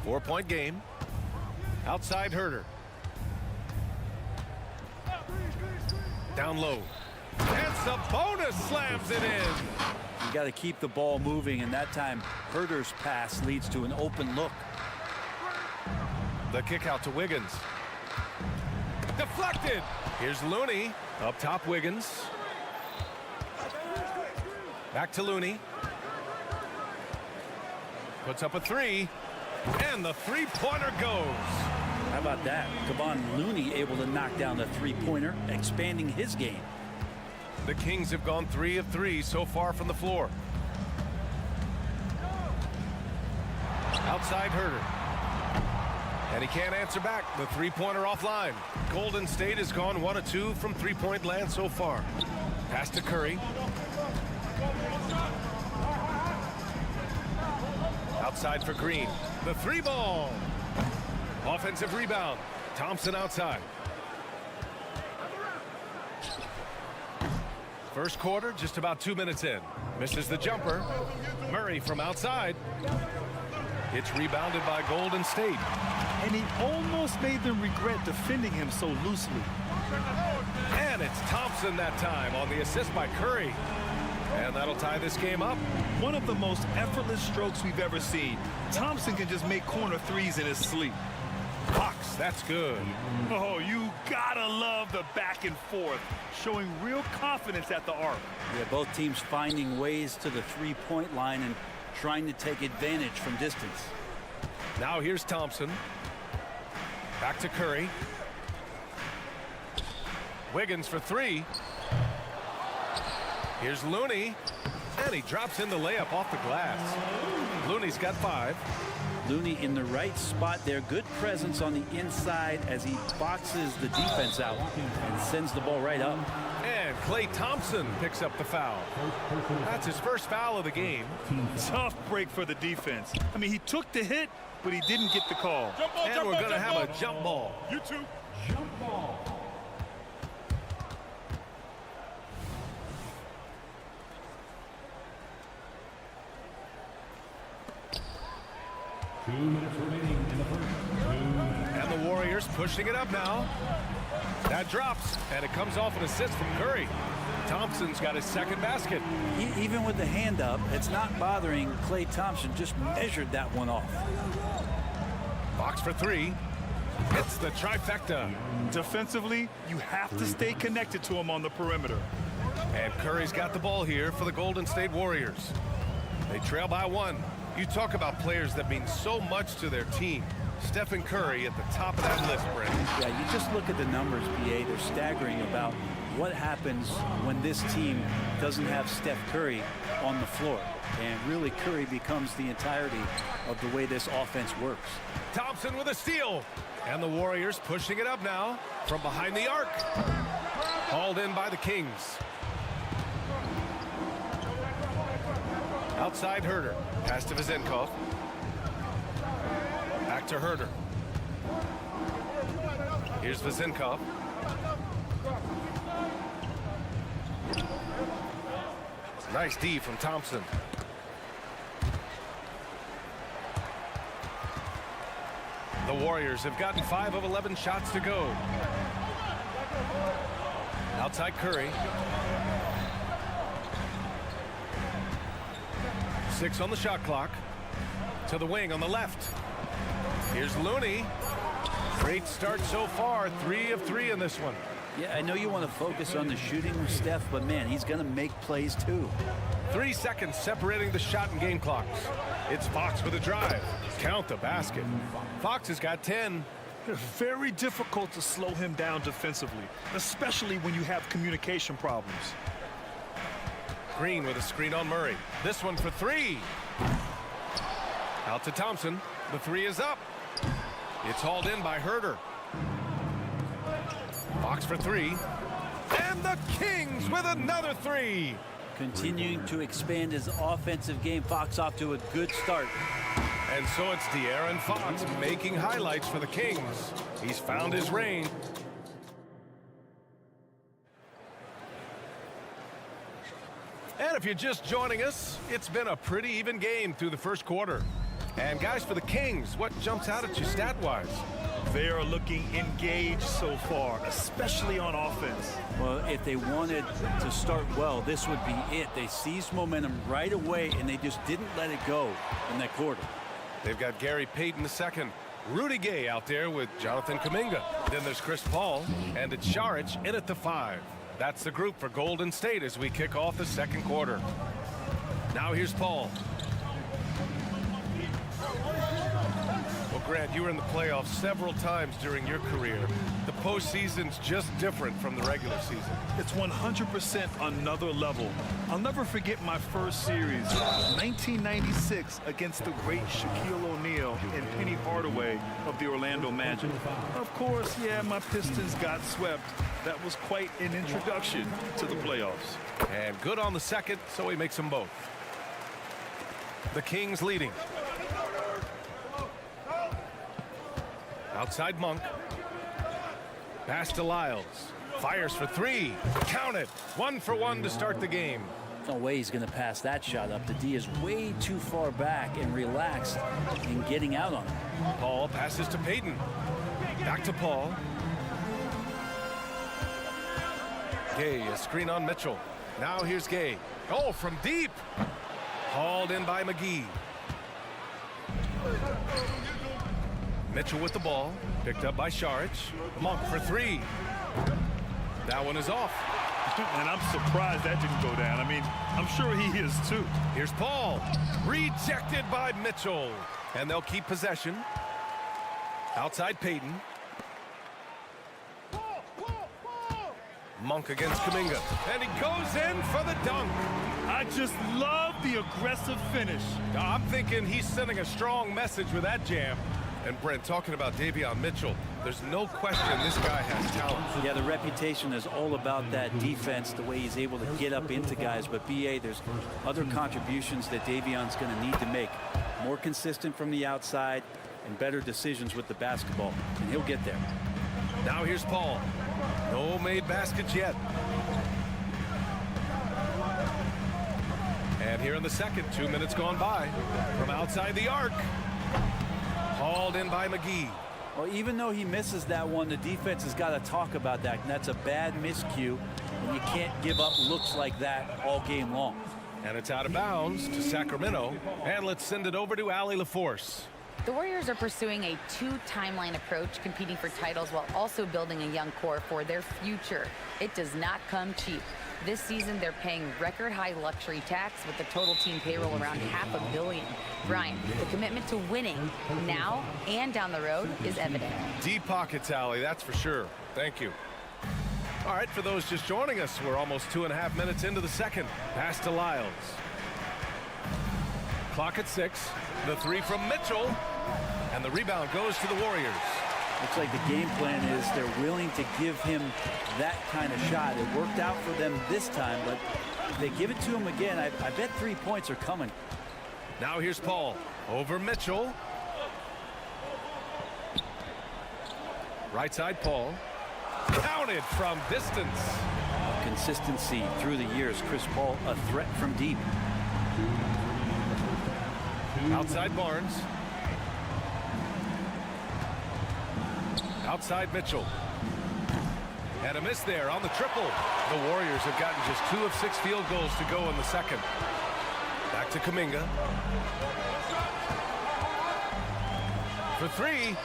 4-point game. Outside Herter. Down low. And Sabonis slams it in. You got to keep the ball moving, and that time Herter's pass leads to an open look. The kick out to Wiggins. Deflected. Here's Looney. Up top Wiggins. Back to Looney. Puts up a three. And the three-pointer goes. How about that? Kevon Looney able to knock down the three-pointer, expanding his game. The Kings have gone 3 of 3 so far from the floor. Outside Herter. And he can't answer back. The three-pointer offline. Golden State has gone 1 of 2 from three-point land so far. Pass to Curry. Outside for Green. The three ball. Offensive rebound. Thompson outside. First quarter, just about 2 minutes in. Misses the jumper. Murray from outside. It's rebounded by Golden State. And he almost made them regret defending him so loosely. And it's Thompson that time on the assist by Curry. And that'll tie this game up. One of the most effortless strokes we've ever seen. Thompson can just make corner threes in his sleep. Fox, that's good. Oh, you gotta love the back and forth, showing real confidence at the arc. Yeah, both teams finding ways to the three-point line and trying to take advantage from distance. Now here's Thompson. Back to Curry. Wiggins for three. Here's Looney. And he drops in the layup off the glass. Looney's got 5. Looney in the right spot there. Good presence on the inside as he boxes the defense out and sends the ball right up. And Klay Thompson picks up the foul. That's his first foul of the game. Tough break for the defense. I mean, he took the hit, but he didn't get the call. And we're going to have a jump ball. You two. Jump ball. Two minutes remaining in the first. And the Warriors pushing it up now. That drops, and it comes off an assist from Curry. Thompson's got his second basket. Even with the hand up, it's not bothering Klay Thompson. Just measured that one off. Fox for 3. Hits the trifecta. Defensively, you have to stay connected to him on the perimeter. And Curry's got the ball here for the Golden State Warriors. They trail by 1. You talk about players that mean so much to their team. Stephen Curry at the top of that list, Brent. Yeah, you just look at the numbers, BA. They're staggering about what happens when this team doesn't have Steph Curry on the floor. And really, Curry becomes the entirety of the way this offense works. Thompson with a steal. And the Warriors pushing it up now from behind the arc. Hauled in by the Kings. Outside Herter. Pass to Vezenkov. Back to Herter. Here's Vezenkov. Nice D from Thompson. The Warriors have gotten 5 of 11 shots to go. Outside Curry. 6 on the shot clock. To the wing on the left. Here's Looney. Great start so far. 3 of 3 in this one. Yeah, I know you want to focus on the shooting with Steph, but man, he's going to make plays too. 3 seconds separating the shot and game clocks. It's Fox with a drive. Count the basket. Fox has got 10. Very difficult to slow him down defensively, especially when you have communication problems. Green with a screen on Murray. This one for 3. Out to Thompson. The 3 is up. It's hauled in by Herter. Fox for 3. And the Kings with another 3. Continuing to expand his offensive game. Fox off to a good start. And so it's De'Aaron Fox making highlights for the Kings. He's found his range. And if you're just joining us, it's been a pretty even game through the first quarter. And guys, for the Kings, what jumps out at you stat-wise? They are looking engaged so far, especially on offense. Well, if they wanted to start well, this would be it. They seized momentum right away, and they just didn't let it go in that quarter. They've got Gary Payton II, Rudy Gay out there with Jonathan Kuminga. Then there's Chris Paul, and it's Saric in at the 5. That's the group for Golden State as we kick off the second quarter. Now here's Paul. Well, Grant, you were in the playoffs several times during your career. The postseason's just different from the regular season. It's 100% another level. I'll never forget my first series, 1996, against the great Shaquille O'Neal and Penny Hardaway of the Orlando Magic. Of course, yeah, my Pistons got swept. That was quite an introduction to the playoffs. And good on the second, so he makes them both. The Kings leading. Outside Monk. Pass to Lyles. Fires for 3. Count it. 1 for 1 to start the game. No way he's going to pass that shot up. The D is way too far back and relaxed in getting out on it. Paul passes to Payton. Back to Paul. Gay, a screen on Mitchell. Now here's Gay. Oh, from deep. Hauled in by McGee. Mitchell with the ball. Picked up by Saric. Monk for 3. That one is off. And I'm surprised that didn't go down. I mean, I'm sure he is too. Here's Paul. Rejected by Mitchell. And they'll keep possession. Outside Payton. Monk against Kuminga. And he goes in for the dunk. I just love the aggressive finish. I'm thinking he's sending a strong message with that jam. And Brent, talking about Davion Mitchell, there's no question this guy has talent. Yeah, the reputation is all about that defense, the way he's able to get up into guys. But BA, there's other contributions that Davion's going to need to make. More consistent from the outside and better decisions with the basketball. And he'll get there. Now here's Paul. No made baskets yet. And here in the second, 2 minutes gone by. From outside the arc. Hauled in by McGee. Well, even though he misses that one, the defense has got to talk about that. And that's a bad miscue. And you can't give up looks like that all game long. And it's out of bounds to Sacramento. And let's send it over to Allie LaForce. The Warriors are pursuing a 2-timeline approach, competing for titles while also building a young core for their future. It does not come cheap. This season, they're paying record-high luxury tax with the total team payroll around $500 million. Brian, the commitment to winning now and down the road is evident. Deep pockets, Allie, that's for sure. Thank you. All right, for those just joining us, we're almost 2.5 minutes into the second. Pass to Lyles. Clock at 6. The 3 from Mitchell. And the rebound goes to the Warriors. Looks like the game plan is they're willing to give him that kind of shot. It worked out for them this time, but if they give it to him again, I bet 3 points are coming. Now here's Paul over Mitchell. Right side Paul. Counted from distance. Consistency through the years. Chris Paul, a threat from deep. Outside Barnes. Outside Mitchell. And a miss there on the triple. The Warriors have gotten just 2 of 6 field goals to go in the second. That Back to Kuminga. For three.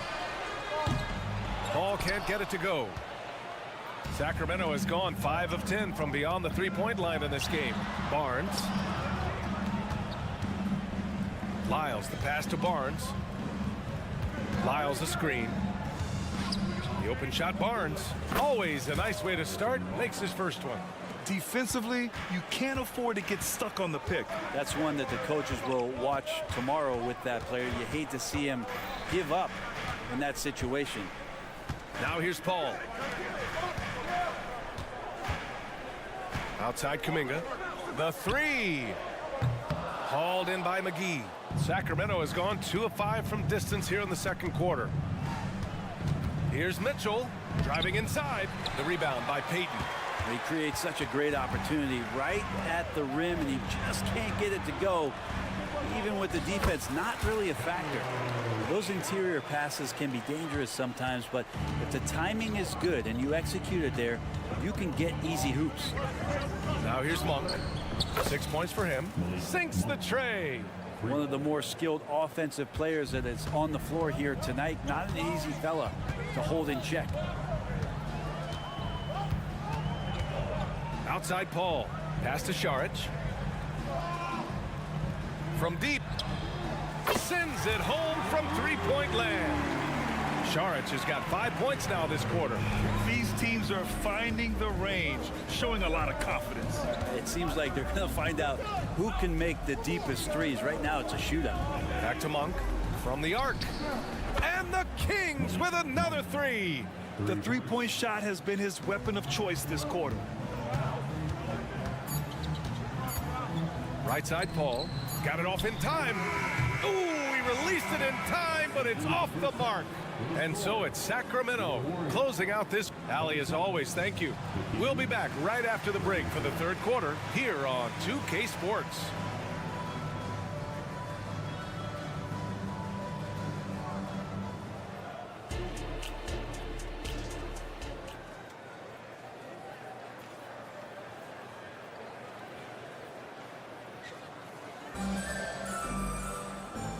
Ball can't get it to go. Sacramento has gone 5 of 10 from beyond the three-point line in this game. Barnes. Lyles, the pass to Barnes. Lyles a screen. The open shot, Barnes. Always a nice way to start. Makes his first one. Defensively, you can't afford to get stuck on the pick. That's one that the coaches will watch tomorrow with that player. You hate to see him give up in that situation. Now here's Paul. Outside Kuminga. The three. Hauled in by McGee. Sacramento has gone 2 of 5 from distance here in the second quarter. Here's Mitchell driving inside. The rebound by Payton. He creates such a great opportunity right at the rim, and he just can't get it to go. Even with the defense not really a factor. Those interior passes can be dangerous sometimes, but if the timing is good and you execute it there, you can get easy hoops. Now here's Monk. 6 points for him. Sinks the tray. One of the more skilled offensive players that is on the floor here tonight. Not an easy fella to hold in check. Outside Paul. Pass to Šarić. From deep. Sends it home from three-point land. Šarić has got 5 points now this quarter. These teams are finding the range, showing a lot of confidence. It seems like they're going to find out who can make the deepest threes. Right now, it's a shootout. Back to Monk from the arc. And the Kings with another three. The three-point shot has been his weapon of choice this quarter. Right side, Paul. Got it off in time. Ooh, he released it in time, but it's off the mark. And so it's Sacramento closing out this. Allie, as always, thank you. We'll be back right after the break for the third quarter here on 2K Sports.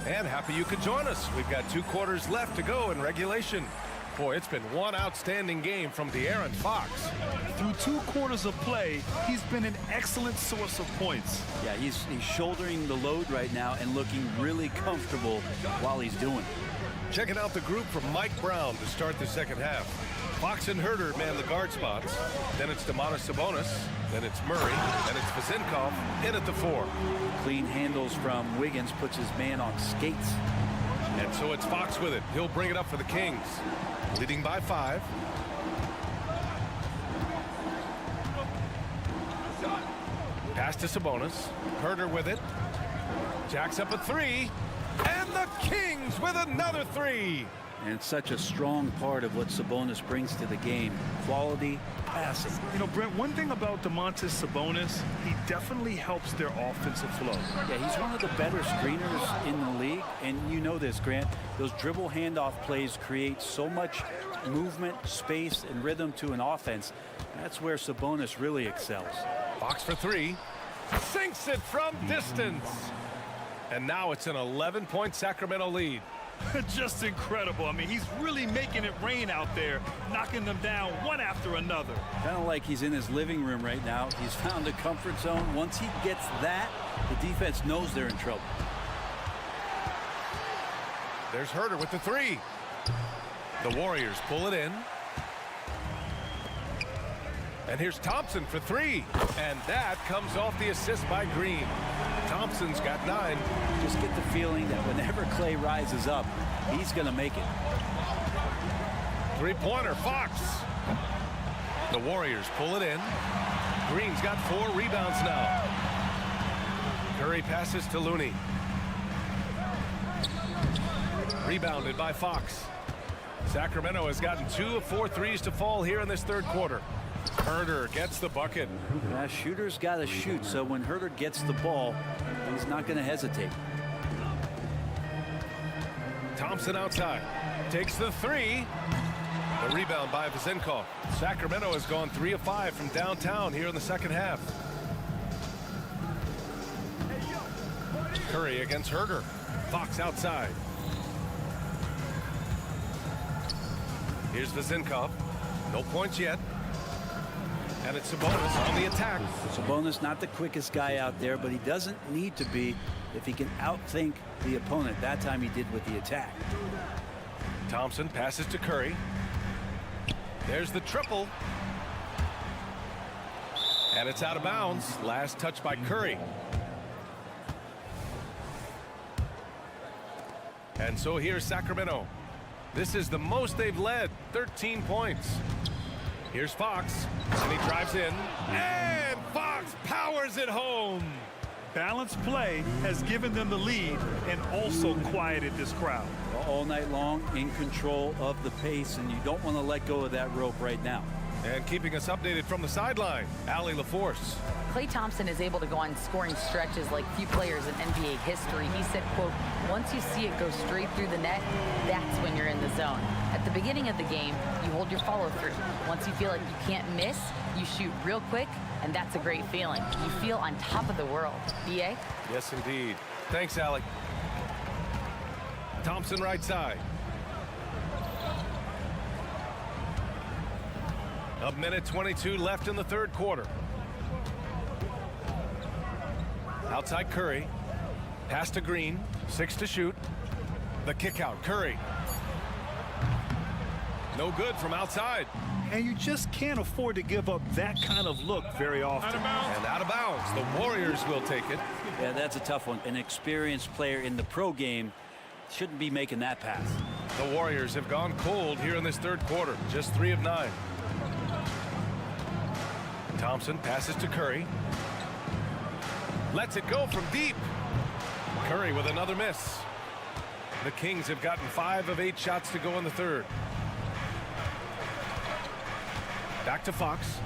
And happy you could join us. We've got 2 quarters left to go in regulation. Boy, it's been one outstanding game from De'Aaron Fox. Through 2 quarters of play, he's been an excellent source of points. Yeah, he's shouldering the load right now and looking really comfortable while he's doing it. Checking out the group from Mike Brown to start the second half. Fox and Herter man the guard spots. Then it's Domantas Sabonis. Then it's Murray. Then it's Vezenkov in at the 4. Clean handles from Wiggins, puts his man on skates. And so it's Fox with it. He'll bring it up for the Kings. Leading by 5. Pass to Sabonis. Herter with it. Jacks up a 3. And the Kings with another 3. And it's such a strong part of what Sabonis brings to the game. Quality passing. You know, Brent, one thing about Domantas Sabonis, he definitely helps their offensive flow. Yeah, he's one of the better screeners in the league. And you know this, Grant. Those dribble handoff plays create so much movement, space, and rhythm to an offense. That's where Sabonis really excels. Fox for 3. Sinks it from distance. And now it's an 11-point Sacramento lead. Just incredible. I mean, he's really making it rain out there, knocking them down one after another. Kind of like he's in his living room right now. He's found a comfort zone. Once he gets that, the defense knows they're in trouble. There's Herter with the 3. The Warriors pull it in. And here's Thompson for 3. And that comes off the assist by Green. Thompson's got 9. Just get the feeling that whenever Clay rises up, he's going to make it. 3-pointer, Fox. The Warriors pull it in. Green's got 4 rebounds now. Curry passes to Looney. Rebounded by Fox. Sacramento has gotten 2 of 4 threes to fall here in this third quarter. Herter gets the bucket. Yeah, shooter's got to shoot, so when Herter gets the ball, he's not going to hesitate. Thompson outside. Takes the 3. The rebound by Vezenkov. Sacramento has gone 3 of 5 from downtown here in the second half. Curry against Herder. Fox outside. Here's Vezinkov. No points yet. And it's Sabonis on the attack. Sabonis not the quickest guy out there, but he doesn't need to be if he can outthink the opponent. That time he did with the attack. Thompson passes to Curry. There's the triple. And it's out of bounds. Last touch by Curry. And so here's Sacramento. This is the most they've led, 13 points. Here's Fox, and he drives in, and Fox powers it home. Balanced play has given them the lead and also quieted this crowd. All night long in control of the pace, and you don't want to let go of that rope right now. And keeping us updated from the sideline, Allie LaForce. Klay Thompson is able to go on scoring stretches like few players in NBA history. He said, quote, once you see it go straight through the net, that's when you're in the zone. At the beginning of the game, you hold your follow through. Once you feel like you can't miss, you shoot real quick, and that's a great feeling. You feel on top of the world. BA? Yes, indeed. Thanks, Allie. Thompson right side. A minute 22 left in the third quarter. Outside Curry. Pass to Green. 6 to shoot. The kick out. Curry. No good from outside. And you just can't afford to give up that kind of look very often. And out of bounds. The Warriors will take it. Yeah, that's a tough one. An experienced player in the pro game shouldn't be making that pass. The Warriors have gone cold here in this third quarter. Just 3 of 9. Thompson passes to Curry. Lets it go from deep. Curry with another miss. The Kings have gotten 5 of 8 shots to go in the third. Back to Fox.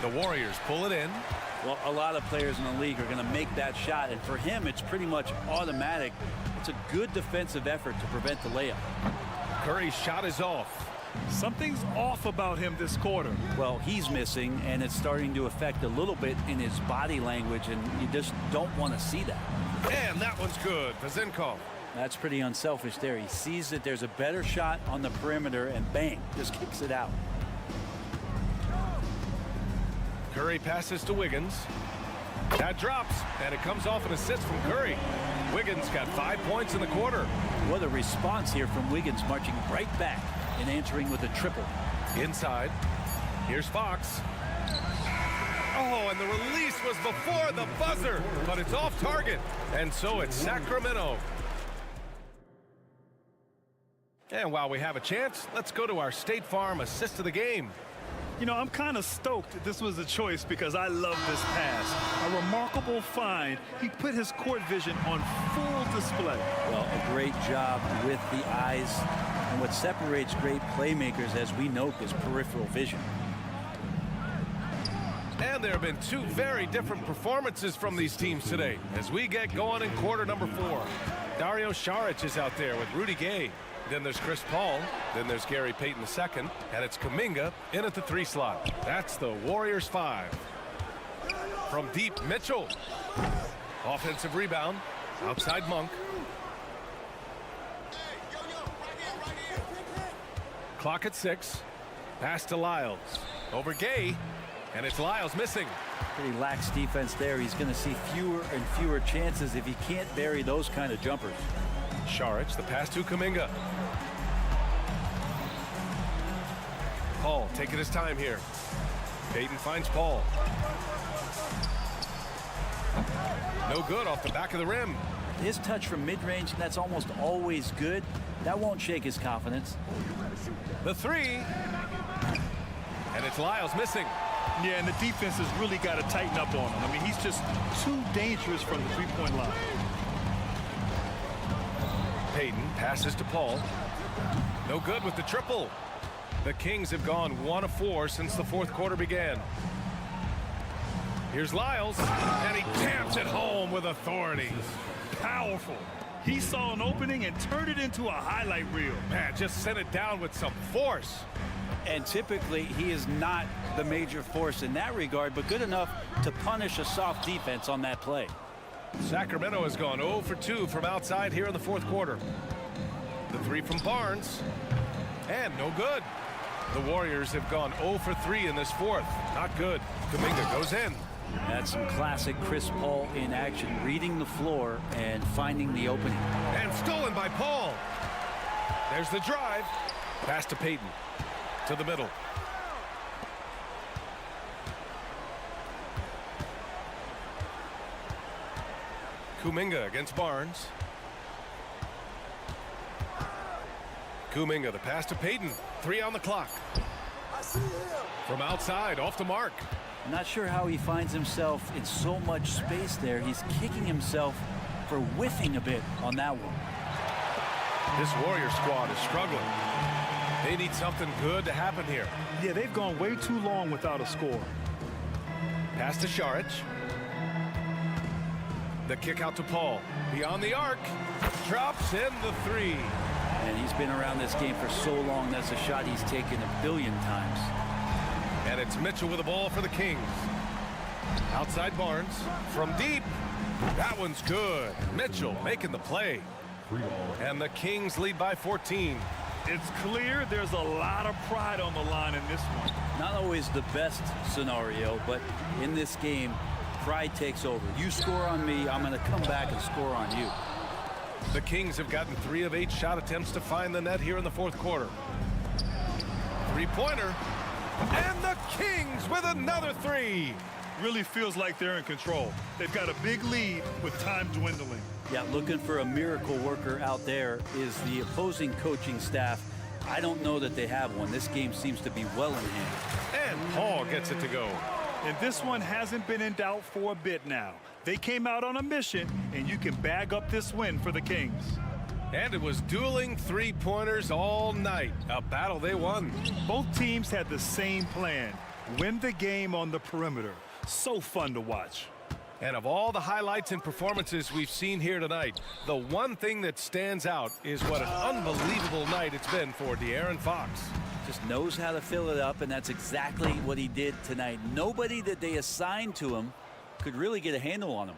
The Warriors pull it in. Well, a lot of players in the league are going to make that shot, and for him, it's pretty much automatic. It's a good defensive effort to prevent the layup. Curry's shot is off. Something's off about him this quarter. Well, he's missing, and it's starting to affect a little bit in his body language, and you just don't want to see that. And that one's good. Vezinkov. That's pretty unselfish there. He sees that there's a better shot on the perimeter, and bang, just kicks it out. Curry passes to Wiggins. That drops, and it comes off an assist from Curry. Wiggins got 5 points in the quarter. What a response here from Wiggins, marching right back and answering with a triple. Inside. Here's Fox. Oh, and the release was before the buzzer, but it's off target. And so it's Sacramento. And while we have a chance, let's go to our State Farm assist of the game. You know, I'm kind of stoked this was a choice because I love this pass. A remarkable find. He put his court vision on full display. Well, a great job with the eyes. And what separates great playmakers, as we know, is peripheral vision. And there have been 2 very different performances from these teams today as we get going in quarter number 4. Dario Saric is out there with Rudy Gay. Then there's Chris Paul. Then there's Gary Payton II. And it's Kuminga in at the 3 slot. That's the Warriors 5. From deep, Mitchell. Offensive rebound. Outside Monk. Clock at 6. Pass to Lyles. Over Gay. And it's Lyles missing. Pretty lax defense there. He's going to see fewer and fewer chances if he can't bury those kind of jumpers. Saric, the pass to Kuminga. Paul taking his time here. Payton finds Paul. No good off the back of the rim. His touch from mid-range, that's almost always good. That won't shake his confidence. The 3. And it's Lyles missing. Yeah, and the defense has really got to tighten up on him. I mean, he's just too dangerous from the three-point line. Payton passes to Paul. No good with the triple. The Kings have gone 1 of 4 since the fourth quarter began. Here's Lyles, and he tamps it home with authority. Powerful. He saw an opening and turned it into a highlight reel. Man, just sent it down with some force. And typically, he is not the major force in that regard, but good enough to punish a soft defense on that play. Sacramento has gone 0 for 2 from outside here in the fourth quarter. The three from Barnes, and no good. The Warriors have gone 0 for 3 in this fourth. Not good. Kuminga goes in. That's some classic Chris Paul in action, reading the floor and finding the opening. And stolen by Paul. There's the drive. Pass to Payton. To the middle. Kuminga against Barnes. Kuminga, the pass to Payton. 3 on the clock. From outside, off the mark. Not sure how he finds himself in so much space there. He's kicking himself for whiffing a bit on that one. This Warrior squad is struggling. They need something good to happen here. Yeah, they've gone way too long without a score. Pass to Šarić. The kick out to Paul. Beyond the arc. Drops in the 3. And he's been around this game for so long. That's a shot he's taken a billion times. And it's Mitchell with the ball for the Kings. Outside Barnes. From deep. That one's good. Mitchell making the play. And the Kings lead by 14. It's clear there's a lot of pride on the line in this one. Not always the best scenario, but in this game, pride takes over. You score on me, I'm going to come back and score on you. The Kings have gotten 3 of 8 shot attempts to find the net here in the fourth quarter. Three-pointer. And the Kings with another 3. Really feels like they're in control. They've got a big lead with time dwindling. Yeah, looking for a miracle worker out there is the opposing coaching staff. I don't know that they have one. This game seems to be well in hand. And Paul gets it to go. And this one hasn't been in doubt for a bit now. They came out on a mission, and you can bag up this win for the Kings. And it was dueling three-pointers all night. A battle they won. Both teams had the same plan. Win the game on the perimeter. So fun to watch. And of all the highlights and performances we've seen here tonight, the one thing that stands out is what an unbelievable night it's been for De'Aaron Fox. Just knows how to fill it up, and that's exactly what he did tonight. Nobody that they assigned to him could really get a handle on him.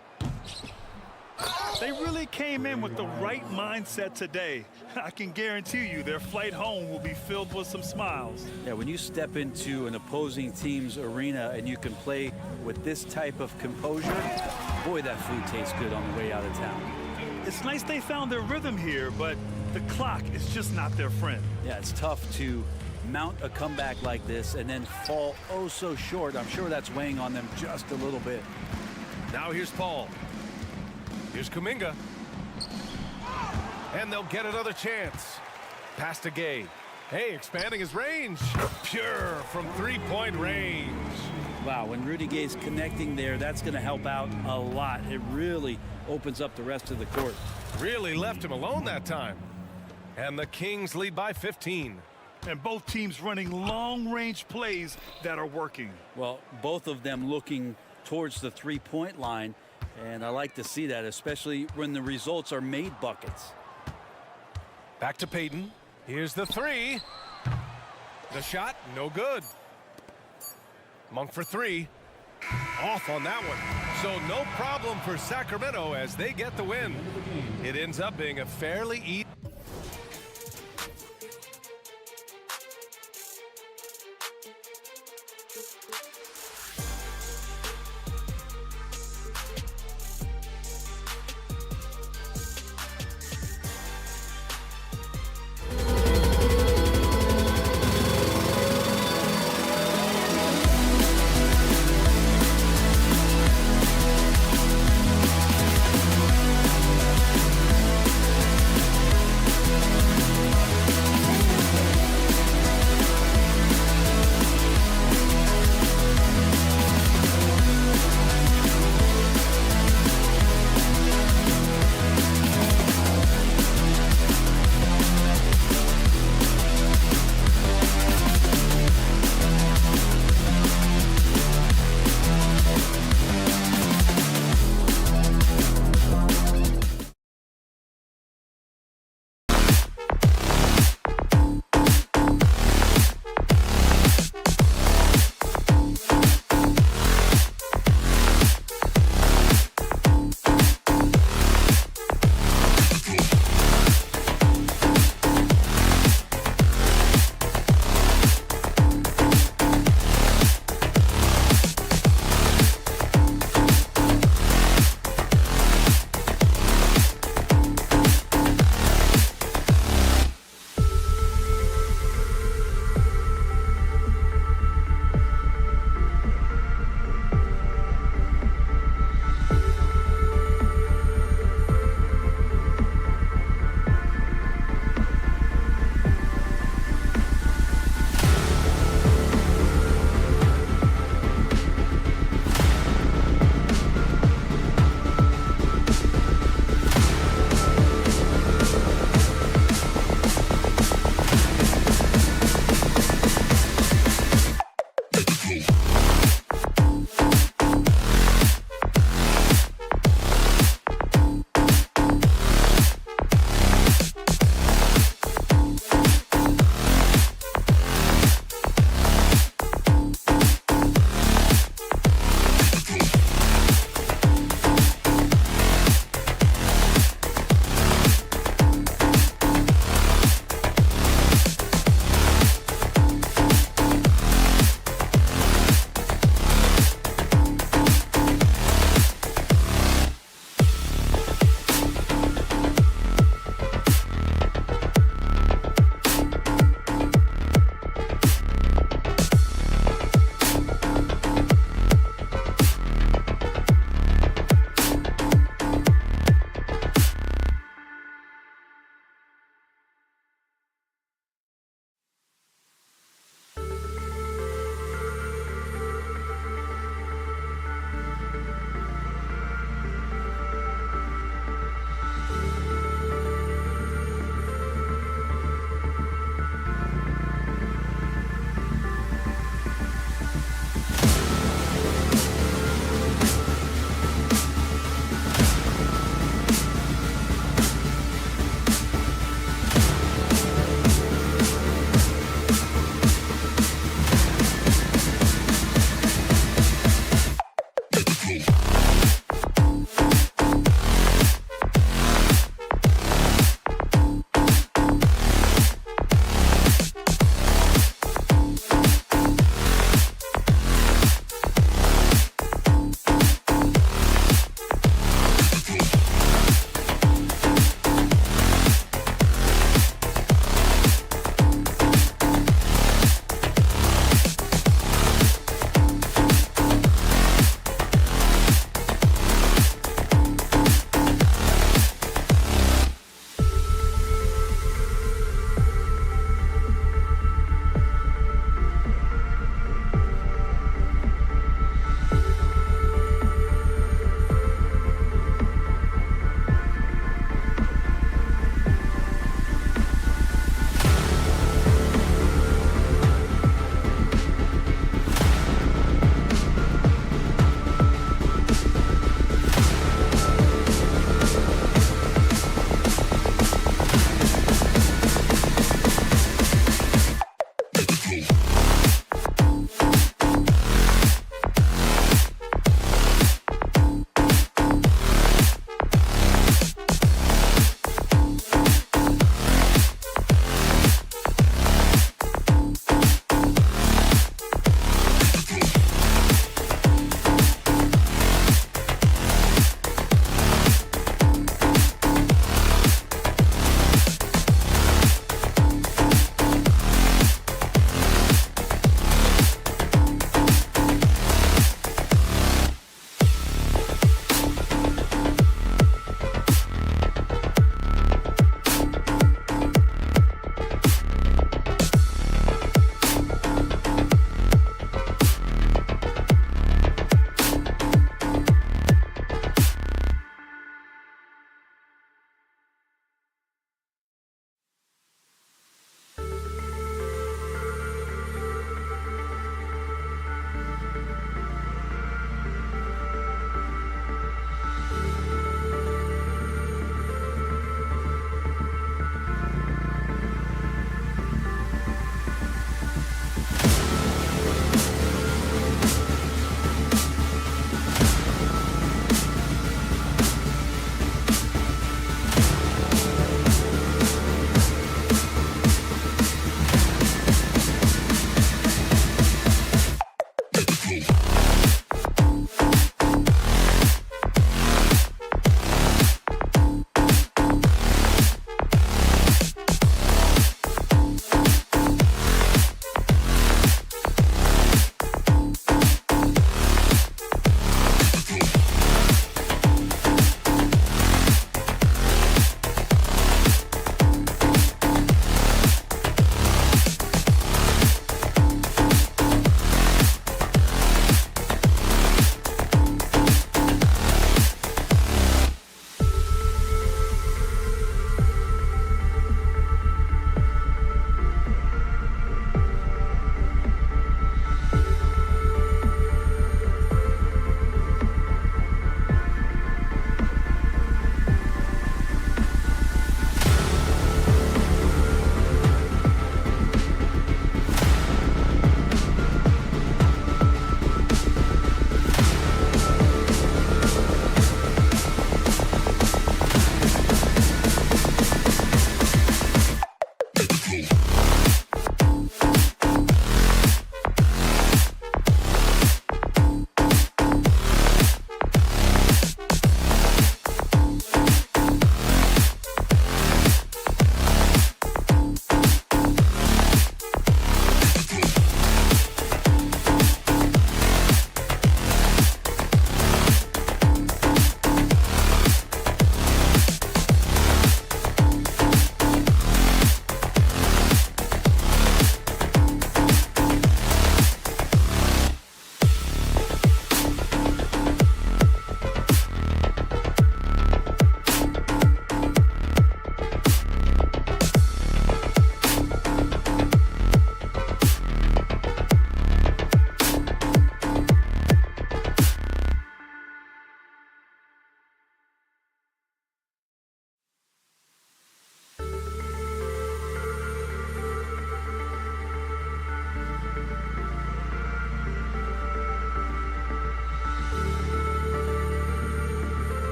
They really came in with the right mindset today. I can guarantee you their flight home will be filled with some smiles. Yeah, when you step into an opposing team's arena and you can play with this type of composure, boy, that food tastes good on the way out of town. It's nice they found their rhythm here, but the clock is just not their friend. Yeah, it's tough to mount a comeback like this and then fall oh so short. I'm sure that's weighing on them just a little bit. Now here's Paul. Here's Kuminga. And they'll get another chance. Pass to Gay. Hey, expanding his range. Pure from three-point range. Wow, when Rudy Gay's connecting there, that's going to help out a lot. It really opens up the rest of the court. Really left him alone that time. And the Kings lead by 15. And both teams running long-range plays that are working. Well, both of them looking towards the three-point line. And I like to see that, especially when the results are made buckets. Back to Payton. Here's the 3. The shot, no good. Monk for 3. Off on that one. So no problem for Sacramento as they get the win. It ends up being a fairly easy.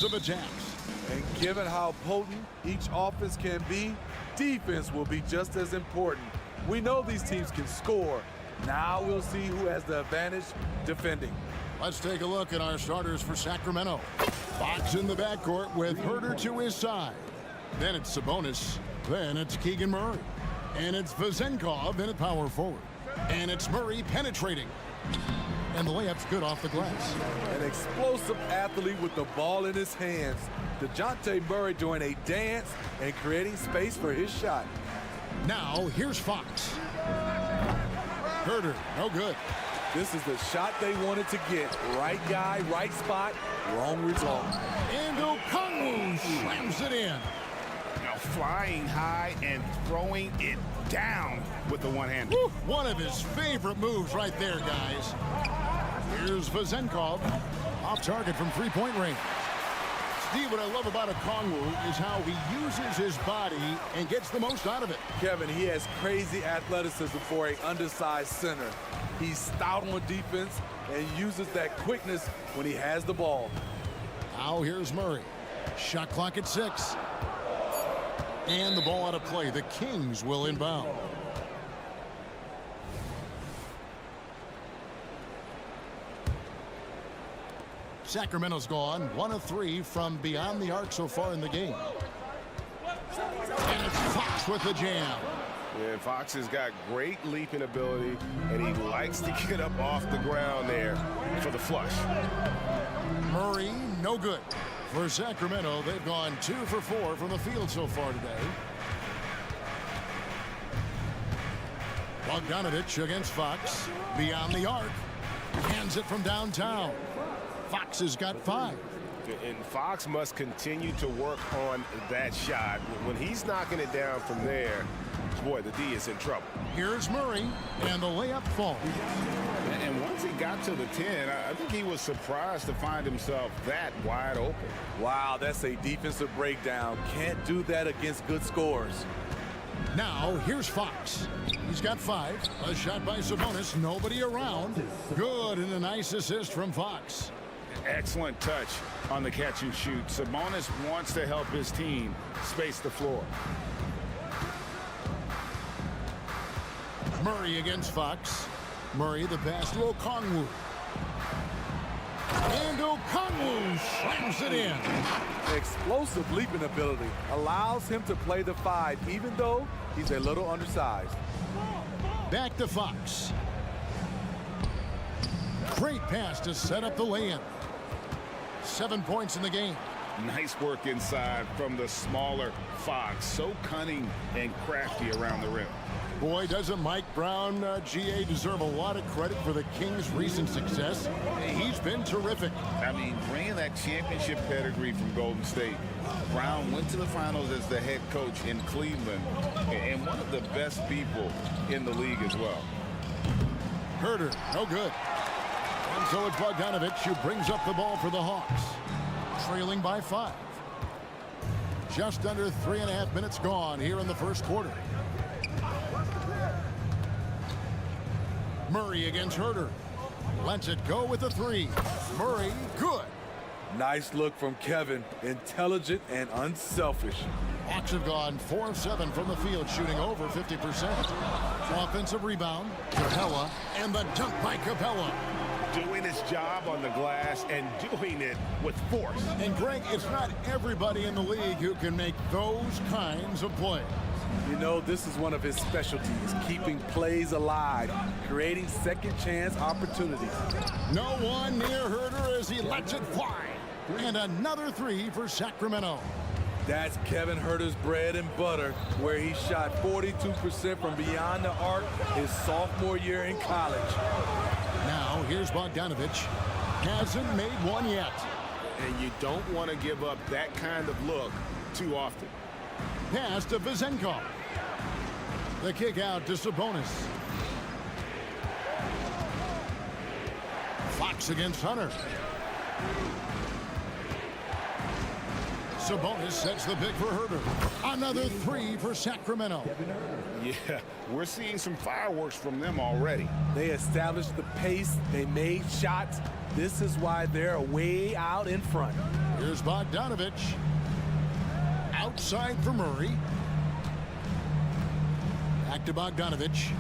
of attacks. And given how potent each offense can be, defense will be just as important. We know these teams can score. Now we'll see who has the advantage defending. Let's take a look at our starters for Sacramento. Fox in the backcourt with Herter to his side. Then it's Sabonis. Then it's Keegan Murray. And it's Vezenkov in at power forward. And it's Murray penetrating. And the layup's good off the glass. An explosive athlete with the ball in his hands. DeJounte Murray doing a dance and creating space for his shot. Now, here's Fox. Herter, no good. This is the shot they wanted to get. Right guy, right spot, wrong result. And Okongwu slams it in. Now flying high and throwing it down with the one-hand. One of his favorite moves right there, guys. Here's Vezenkov, off target from three-point range. Steve, what I love about Okongwu is how he uses his body and gets the most out of it. Kevin, he has crazy athleticism for an undersized center. He's stout on defense and uses that quickness when he has the ball. Now here's Murray. Shot clock at 6. And the ball out of play. The Kings will inbound. Sacramento's gone 1 of 3 from beyond the arc so far in the game. And it's Fox with the jam. Yeah, Fox has got great leaping ability, and he likes to get up off the ground there for the flush. Murray, no good. For Sacramento, they've gone 2 for 4 from the field so far today. Bogdanovich against Fox. Beyond the arc. Hands it from downtown. Fox has got 5. And Fox must continue to work on that shot. When he's knocking it down from there, boy, the D is in trouble. Here's Murray, and the layup falls. And once he got to the 10, I think he was surprised to find himself that wide open. Wow, that's a defensive breakdown. Can't do that against good scores. Now, here's Fox. He's got 5. A shot by Sabonis. Nobody around. Good, and a nice assist from Fox. Excellent touch on the catch and shoot. Sabonis wants to help his team space the floor. Murray against Fox. Murray the pass to Okongwu. And Okongwu slams it in. Explosive leaping ability allows him to play the 5, even though he's a little undersized. Back to Fox. Great pass to set up the lay-in. 7 points in the game. Nice work inside from the smaller Fox. So cunning and crafty around the rim. Boy, doesn't Mike Brown, GA, deserve a lot of credit for the Kings' recent success? He's been terrific. I mean, bringing that championship pedigree from Golden State. Brown went to the finals as the head coach in Cleveland, and one of the best people in the league as well. Herter, no good. And so it's Bogdanovich who brings up the ball for the Hawks. Trailing by 5. Just under 3.5 minutes gone here in the first quarter. Murray against Herter. Lets it go with the 3. Murray, good. Nice look from Kevin. Intelligent and unselfish. Hawks have gone 4 of 7 from the field, shooting over 50%. Offensive rebound, Capella, and the dunk by Capella. Doing his job on the glass and doing it with force. And Greg, it's not everybody in the league who can make those kinds of plays. You know, this is one of his specialties, keeping plays alive, creating second chance opportunities. No one near Herter as he lets it fly. And another 3 for Sacramento. That's Kevin Herter's bread and butter, where he shot 42% from beyond the arc his sophomore year in college. Now, here's Bogdanovich. Hasn't made one yet. And you don't want to give up that kind of look too often. Pass to Vezenkov. The kick out to Sabonis. Fox against Hunter. Sabonis sets the pick for Herter. Another 3 for Sacramento. Yeah, we're seeing some fireworks from them already. They established the pace. They made shots. This is why they're way out in front. Here's Bogdanovich. Outside for Murray. Back to Bogdanovich.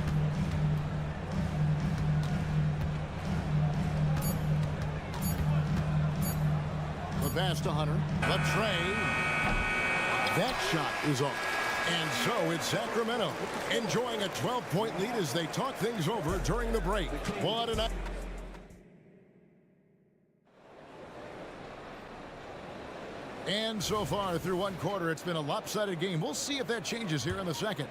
The pass to Hunter. The tray. That shot is off. And so it's Sacramento enjoying a 12-point lead as they talk things over during the break. What a night. And so far through one quarter, it's been a lopsided game. We'll see if that changes here in the second.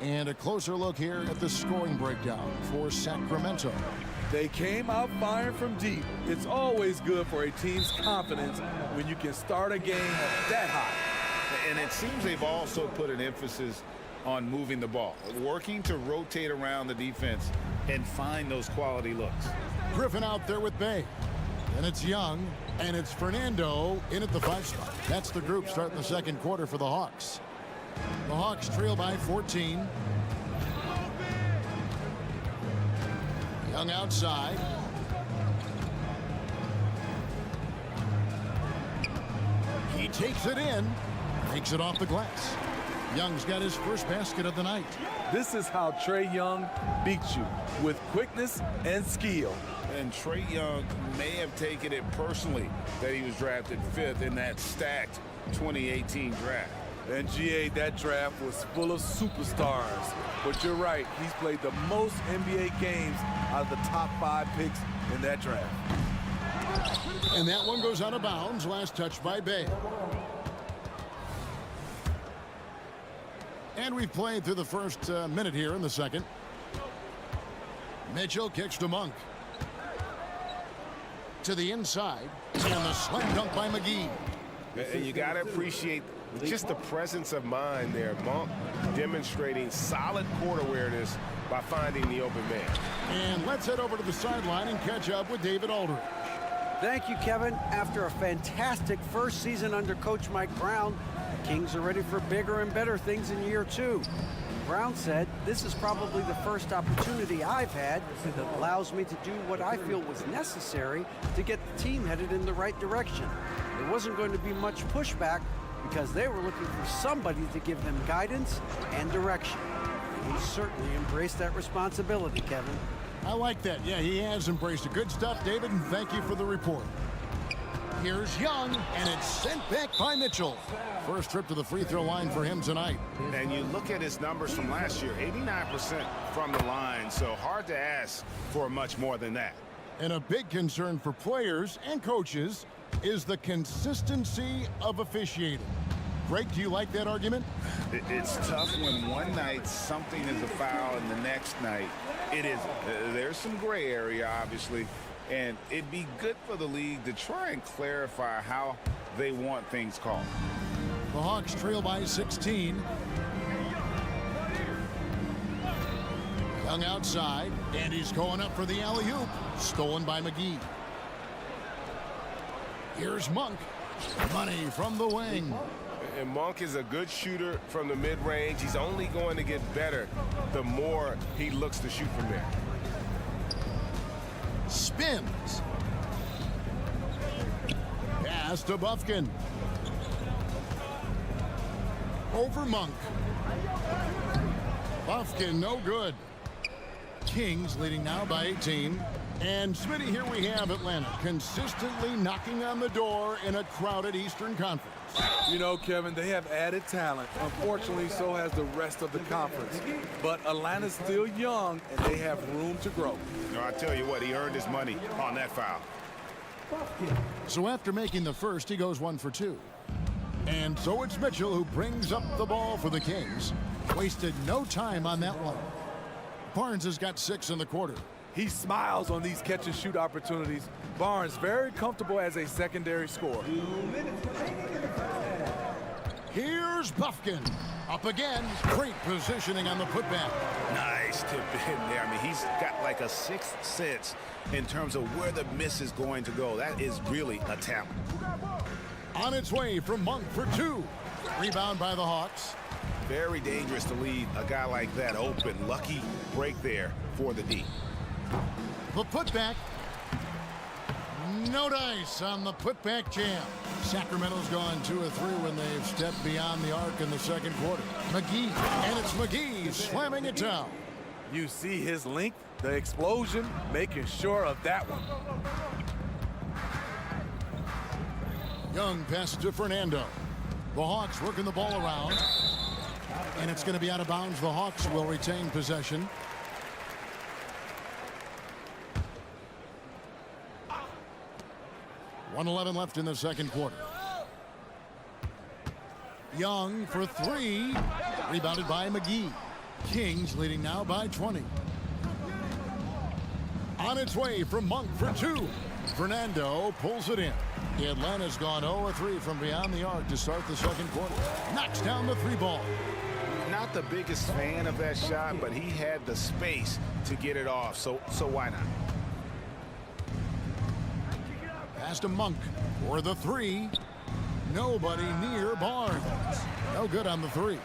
And a closer look here at the scoring breakdown for Sacramento. They came out firing from deep. It's always good for a team's confidence when you can start a game that high. And it seems they've also put an emphasis on moving the ball, working to rotate around the defense and find those quality looks. Griffin out there with Bay. And it's Young, and it's Fernando in at the 5 spot. That's the group starting the second quarter for the Hawks. The Hawks trail by 14. Young outside. He takes it in. Takes it off the glass. Young's got his first basket of the night. This is how Trae Young beats you, with quickness and skill. And Trae Young may have taken it personally that he was drafted 5th in that stacked 2018 draft. And GA, that draft was full of superstars. But you're right, he's played the most NBA games out of the top 5 picks in that draft. And that one goes out of bounds. Last touch by Bay. And we've played through the first minute here in the second. Mitchell kicks to Monk. To the inside. And the slam dunk by McGee. And you got to appreciate just the presence of mind there. Monk demonstrating solid court awareness by finding the open man. And let's head over to the sideline and catch up with David Aldridge. Thank you, Kevin. After a fantastic first season under Coach Mike Brown, the Kings are ready for bigger and better things in year 2. Brown said, "This is probably the first opportunity I've had that allows me to do what I feel was necessary to get the team headed in the right direction. There wasn't going to be much pushback because they were looking for somebody to give them guidance and direction." And he certainly embraced that responsibility, Kevin. I like that. Yeah, he has embraced it. Good stuff, David, and thank you for the report. Here's Young, and it's sent back by Mitchell. First trip to the free throw line for him tonight. And you look at his numbers from last year, 89% from the line, so hard to ask for much more than that. And a big concern for players and coaches is the consistency of officiating. Greg, do you like that argument? It's tough when one night something is a foul and the next night it isn't. There's some gray area, obviously, and it'd be good for the league to try and clarify how they want things called. The Hawks trail by 16. Young outside, and he's going up for the alley-oop. Stolen by McGee. Here's Monk. Money from the wing. And Monk is a good shooter from the mid-range. He's only going to get better the more he looks to shoot from there. Spins. Pass to Bufkin. Over Monk. Bufkin, no good. Kings leading now by 18. And Smitty, here we have Atlanta consistently knocking on the door in a crowded Eastern Conference. You know, Kevin, they have added talent. Unfortunately, so has the rest of the conference. But Atlanta's still young, and they have room to grow. No, I tell you what, he earned his money on that foul. So after making the first, he goes 1 for 2. And so it's Mitchell who brings up the ball for the Kings. Wasted no time on that one. Barnes has got 6 in the quarter. He smiles on these catch-and-shoot opportunities. Barnes very comfortable as a secondary scorer. Here's Bufkin. Up again. Great positioning on the putback. Nice tip in there. I mean, he's got like a sixth sense in terms of where the miss is going to go. That is really a talent. On its way from Monk for 2. Rebound by the Hawks. Very dangerous to leave a guy like that open. Lucky break there for the D. The putback. No dice on the putback jam. Sacramento's gone 2 of 3 when they've stepped beyond the arc in the second quarter. McGee, and it's McGee slamming it down. You see his length, the explosion, making sure of that one. Young pass to Fernando. The Hawks working the ball around. And it's going to be out of bounds. The Hawks will retain possession. .111 left in the second quarter. Young for 3. Rebounded by McGee. Kings leading now by 20. On its way from Monk for 2. Fernando pulls it in. Atlanta's gone 0-3 from beyond the arc to start the second quarter. Knocks down the 3 ball. Not the biggest fan of that shot, but he had the space to get it off, so why not? Pass to Monk for the 3. Nobody near Barnes. No good on the 3.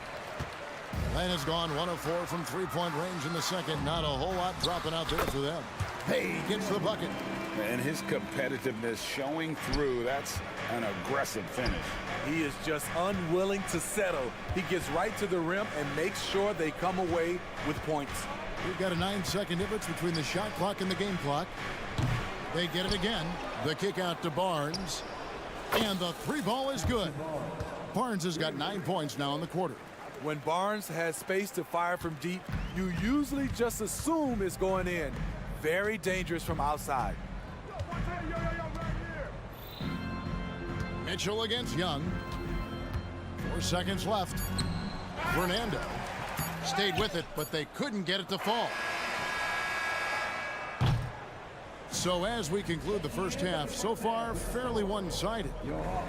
Atlanta's gone 1 of 4 from 3-point range in the second. Not a whole lot dropping out there for them. Hey, gets the bucket. And his competitiveness showing through. That's an aggressive finish. He is just unwilling to settle. He gets right to the rim and makes sure they come away with points. We've got a 9-second difference between the shot clock and the game clock. They get it again. The kick out to Barnes. And the 3 ball is good. Barnes has got 9 points now in the quarter. When Barnes has space to fire from deep, you usually just assume it's going in. Very dangerous from outside. Mitchell against Young. 4 seconds left. Fernando stayed with it, but they couldn't get it to fall. So as we conclude the first half, so far fairly one-sided.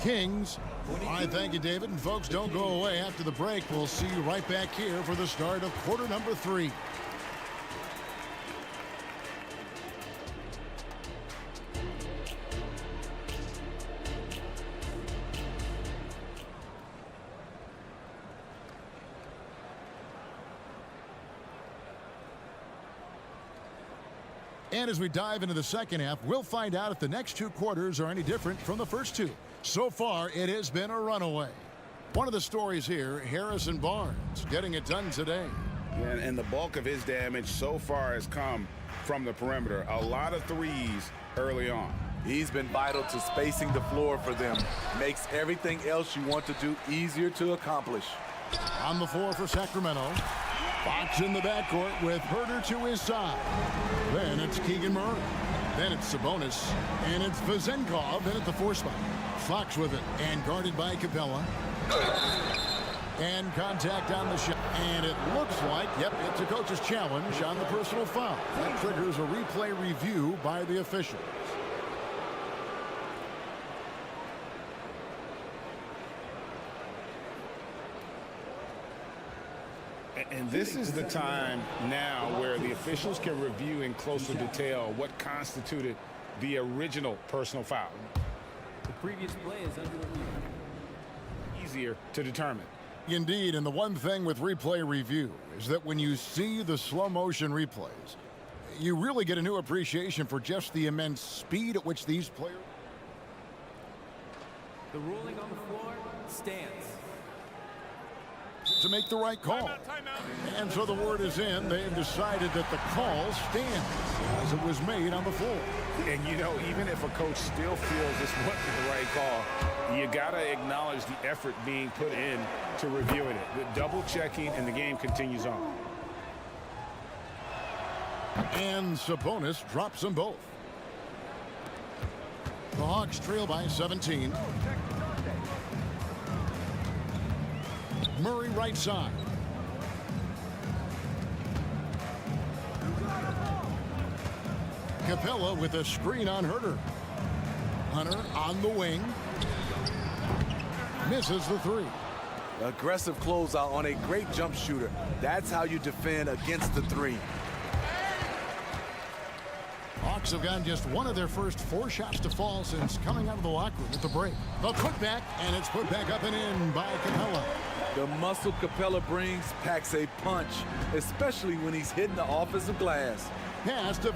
Kings. All right, thank you, David. And folks, don't go away. After the break, we'll see you right back here for the start of quarter number 3. And as we dive into the second half, we'll find out if the next 2 quarters are any different from the first 2. So far, it has been a runaway. One of the stories here, Harrison Barnes getting it done today. And the bulk of his damage so far has come from the perimeter. A lot of threes early on. He's been vital to spacing the floor for them. Makes everything else you want to do easier to accomplish. On the floor for Sacramento. Fox in the backcourt with Herter to his side. Then it's Keegan Murray. Then it's Sabonis. And it's Vezenkov in at the 4 spot. Fox with it. And guarded by Capella. And contact on the shot. And it looks like, yep, it's a coach's challenge on the personal foul. That triggers a replay review by the officials. And this is the time now where the officials can review in closer detail what constituted the original personal foul. The previous play is under review. Easier to determine. Indeed, and the one thing with replay review is that when you see the slow motion replays, you really get a new appreciation for just the immense speed at which these players. The ruling on the floor stands. To make the right call. And so the word is in. They've decided that the call stands as it was made on the floor. And you know, even if a coach still feels this wasn't the right call, you got to acknowledge the effort being put in to reviewing it. The double checking, and the game continues on. And Sabonis drops them both. The Hawks trail by 17. Murray right side. Capella with a screen on Herter. Hunter on the wing. Misses the 3. Aggressive closeout on a great jump shooter. That's how you defend against the 3. Hawks have gotten just one of their first 4 shots to fall since coming out of the locker room at the break. The putback, and it's put back up and in by Capella. The muscle Capella brings packs a punch, especially when he's hitting the offensive glass. Pass to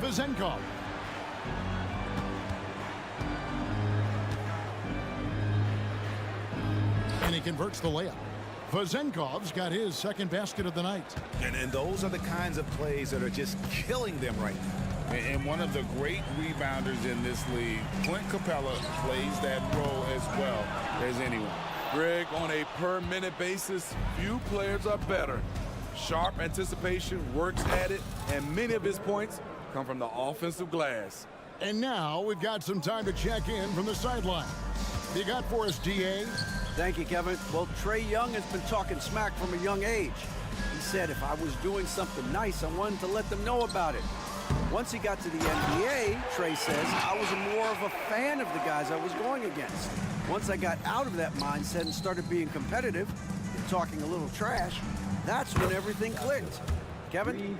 converts the layup. Vazenkov's got his second basket of the night. And those are the kinds of plays that are just killing them right now. And one of the great rebounders in this league, Clint Capella, plays that role as well as anyone. Greg, on a per-minute basis, few players are better. Sharp anticipation, works at it, and many of his points come from the offensive glass. And now we've got some time to check in from the sideline. You got for us, DA? Thank you, Kevin. Well, Trae Young has been talking smack from a young age. He said if I was doing something nice, I wanted to let them know about it. Once he got to the NBA, Trae says, I was more of a fan of the guys I was going against. Once I got out of that mindset and started being competitive and talking a little trash, that's when everything clicked. Kevin?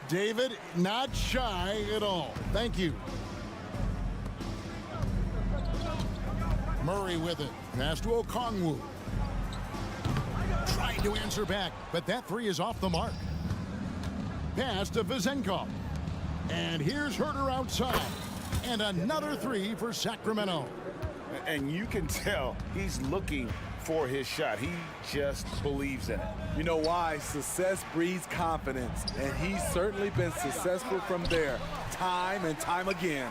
David, not shy at all. Thank you. Murray with it. Pass to Okongwu. Tried to answer back, but that three is off the mark. Pass to Vazenkov. And here's Herter outside. And another three for Sacramento. And you can tell he's looking for his shot. He just believes in it. You know why? Success breeds confidence, and he's certainly been successful from there, time and time again.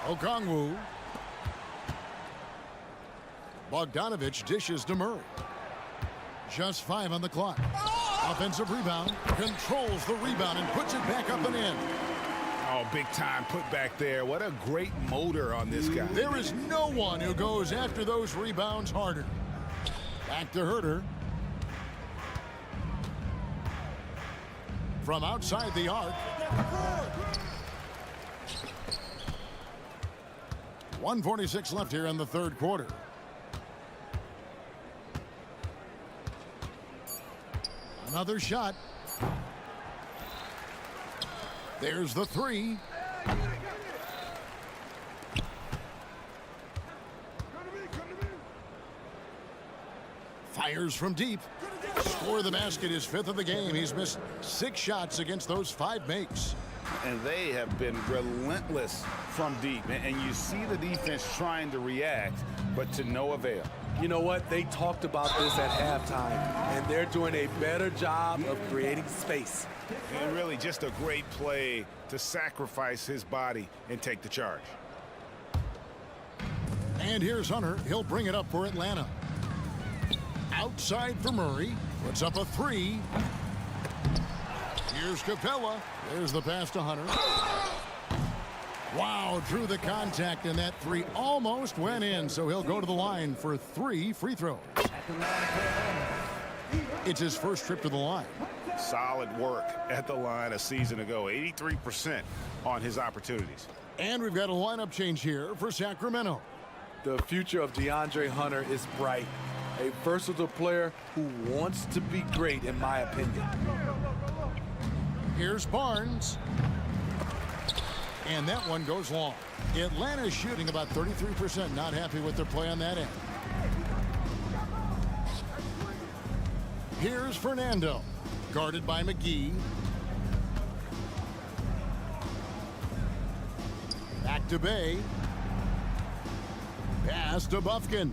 Okongwu. Bogdanovich dishes to Murray. Just 5 on the clock. Offensive rebound. Controls the rebound and puts it back up and in. Oh, big time put back there. What a great motor on this guy. There is no one who goes after those rebounds harder. Back to Herter. From outside the arc. 1:46 left here in the third quarter. Another shot. There's the three. Fires from deep. Score the basket, his 5th of the game. He's missed 6 shots against those 5 makes. And they have been relentless from deep. And you see the defense trying to react, but to no avail. You know what? They talked about this at halftime, and they're doing a better job of creating space. And really just a great play to sacrifice his body and take the charge. And here's Hunter. He'll bring it up for Atlanta. Outside for Murray. Puts up a 3. Here's Capella. There's the pass to Hunter. Wow, through the contact, and that 3 almost went in, so he'll go to the line for 3 free throws. It's his first trip to the line. Solid work at the line a season ago. 83% on his opportunities. And we've got a lineup change here for Sacramento. The future of DeAndre Hunter is bright. A versatile player who wants to be great, in my opinion. Here's Barnes. And that one goes long. Atlanta's shooting about 33%. Not happy with their play on that end. Here's Fernando. Guarded by McGee. Back to Bay. Pass to Bufkin.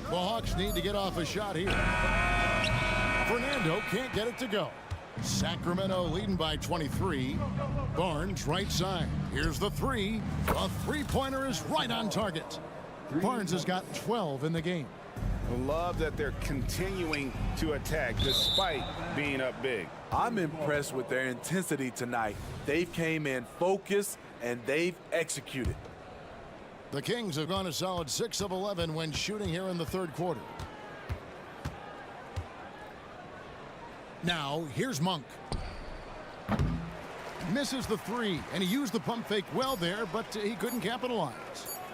The Hawks need to get off a shot here. Fernando can't get it to go. Sacramento leading by 23. Barnes right side. Here's the 3. A three-pointer is right on target. Barnes has got 12 in the game. Love that they're continuing to attack despite being up big. I'm impressed with their intensity tonight. They've came in focused and they've executed. The Kings have gone a solid 6 of 11 when shooting here in the third quarter. Now, here's Monk. Misses the 3, and he used the pump fake well there, but he couldn't capitalize.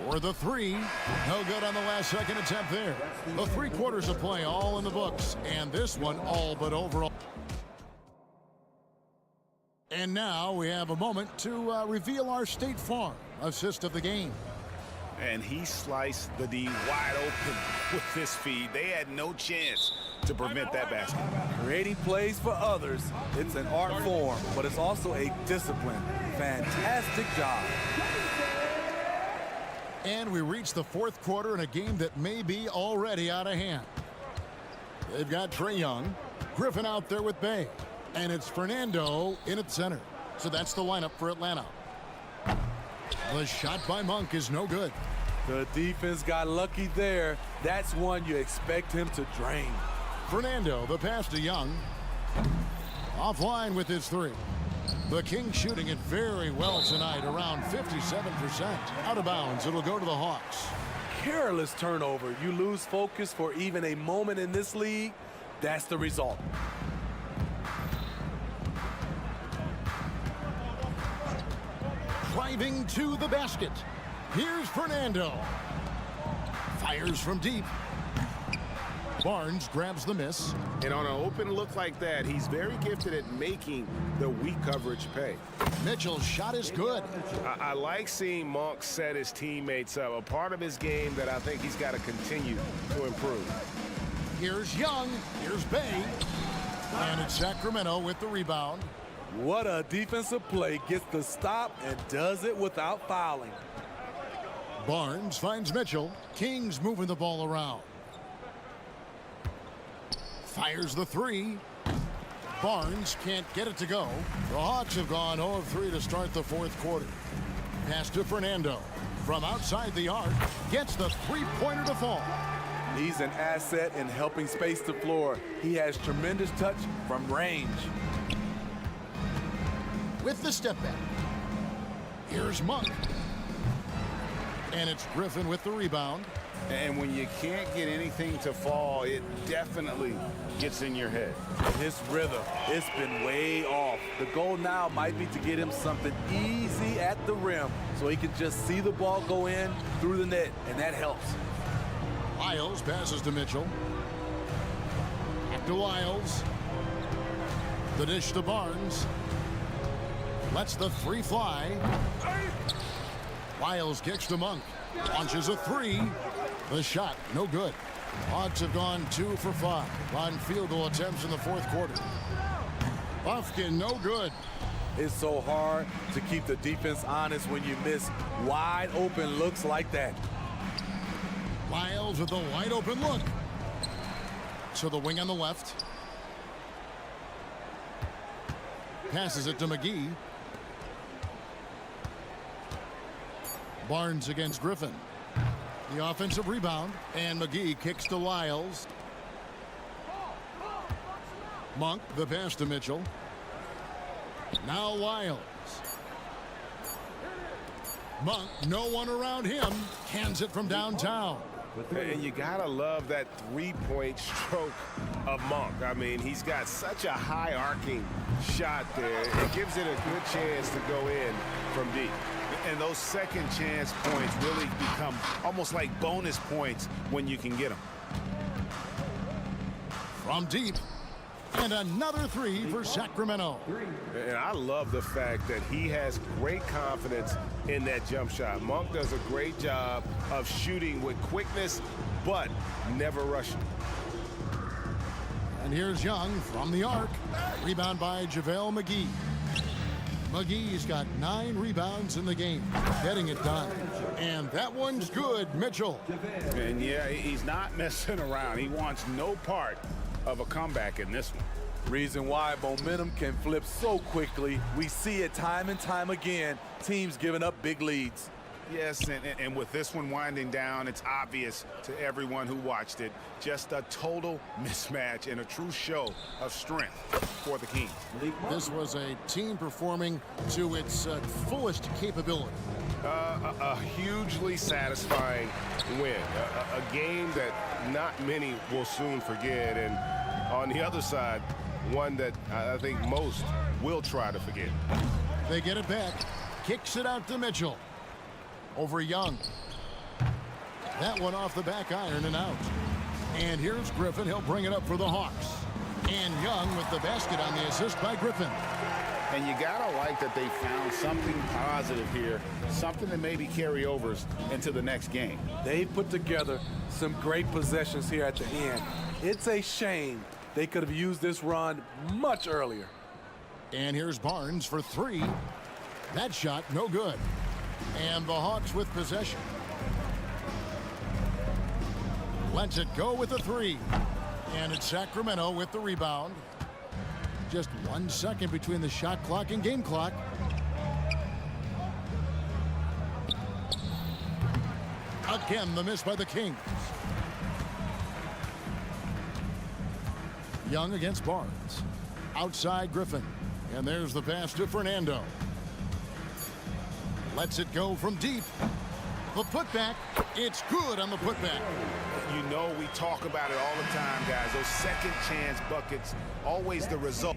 For the 3, no good on the last second attempt there. The 3 quarters of play all in the books, and this one all but overall. And now we have a moment to reveal our State Farm assist of the game. And he sliced the D wide open with this feed. They had no chance to prevent that basket. Creating plays for others, it's an art form, but it's also a discipline. Fantastic job. And we reach the fourth quarter in a game that may be already out of hand. They've got Trae Young, Griffin out there with Bay, and it's Fernando in at center. So that's the lineup for Atlanta. The shot by Monk is no good. The defense got lucky there. That's one you expect him to drain. Fernando, the pass to Young. Offline with his three. The Kings shooting it very well tonight, around 57%. Out of bounds, it'll go to the Hawks. Careless turnover. You lose focus for even a moment in this league. That's the result. Driving to the basket. Here's Fernando. Fires from deep. Barnes grabs the miss. And on an open look like that, he's very gifted at making the weak coverage pay. Mitchell's shot is good. I like seeing Monk set his teammates up. A part of his game that I think he's got to continue to improve. Here's Young. Here's Bay. And it's Sacramento with the rebound. What a defensive play. Gets the stop and does it without fouling. Barnes finds Mitchell. Kings moving the ball around. Fires the three. Barnes can't get it to go. The Hawks have gone 0 of 3 to start the fourth quarter. Pass to Fernando. From outside the arc, gets the three-pointer to fall. He's an asset in helping space the floor. He has tremendous touch from range. With the step back. Here's Monk. And it's Griffin with the rebound. And when you can't get anything to fall, it definitely gets in your head. His rhythm, it's been way off. The goal now might be to get him something easy at the rim so he can just see the ball go in through the net, and that helps. Lyles passes to Mitchell. Back to Lyles. The dish to Barnes. Lets the three fly. Lyles kicks to Monk. Launches a three. The shot, no good. Hawks have gone 2 for 5 on field goal attempts in the fourth quarter. Buffkin, no good. It's so hard to keep the defense honest when you miss wide open looks like that. Lyles with a wide open look. So the wing on the left. Passes it to McGee. Barnes against Griffin. The offensive rebound, and McGee kicks to Lyles. Monk, the pass to Mitchell. Now Lyles. Monk, no one around him, hands it from downtown. And you gotta love that three-point stroke of Monk. I mean, he's got such a high arcing shot there. It gives it a good chance to go in from deep. And those second chance points really become almost like bonus points when you can get them. From deep. And another three for Sacramento. And I love the fact that he has great confidence in that jump shot. Monk does a great job of shooting with quickness, but never rushing. And here's Young from the arc. Rebound by JaVale McGee. McGee's got 9 rebounds in the game, getting it done. And that one's good, Mitchell. And yeah, he's not messing around. He wants no part of a comeback in this one. Reason why momentum can flip so quickly. We see it time and time again. Teams giving up big leads. Yes, and with this one winding down, it's obvious to everyone who watched it. Just a total mismatch and a true show of strength for the Kings. This was a team performing to its fullest capability. A hugely satisfying win. A game that not many will soon forget. And on the other side, one that I think most will try to forget. They get it back. Kicks it out to Mitchell. Over Young. That one off the back iron and out. And here's Griffin. He'll bring it up for the Hawks. And Young with the basket on the assist by Griffin. And you gotta like that they found something positive here, something that maybe carry overs into the next game. They put together some great possessions here at the end. It's a shame they could have used this run much earlier. And here's Barnes for 3. That shot, no good. And the Hawks with possession. lets it go with a three. And it's Sacramento with the rebound. Just 1 second between the shot clock and game clock. Again, the miss by the Kings. Young against Barnes. Outside Griffin. And there's the pass to Fernando. Lets it go from deep. The putback. It's good on the putback. You know, we talk about it all the time, guys. Those second chance buckets, always the result.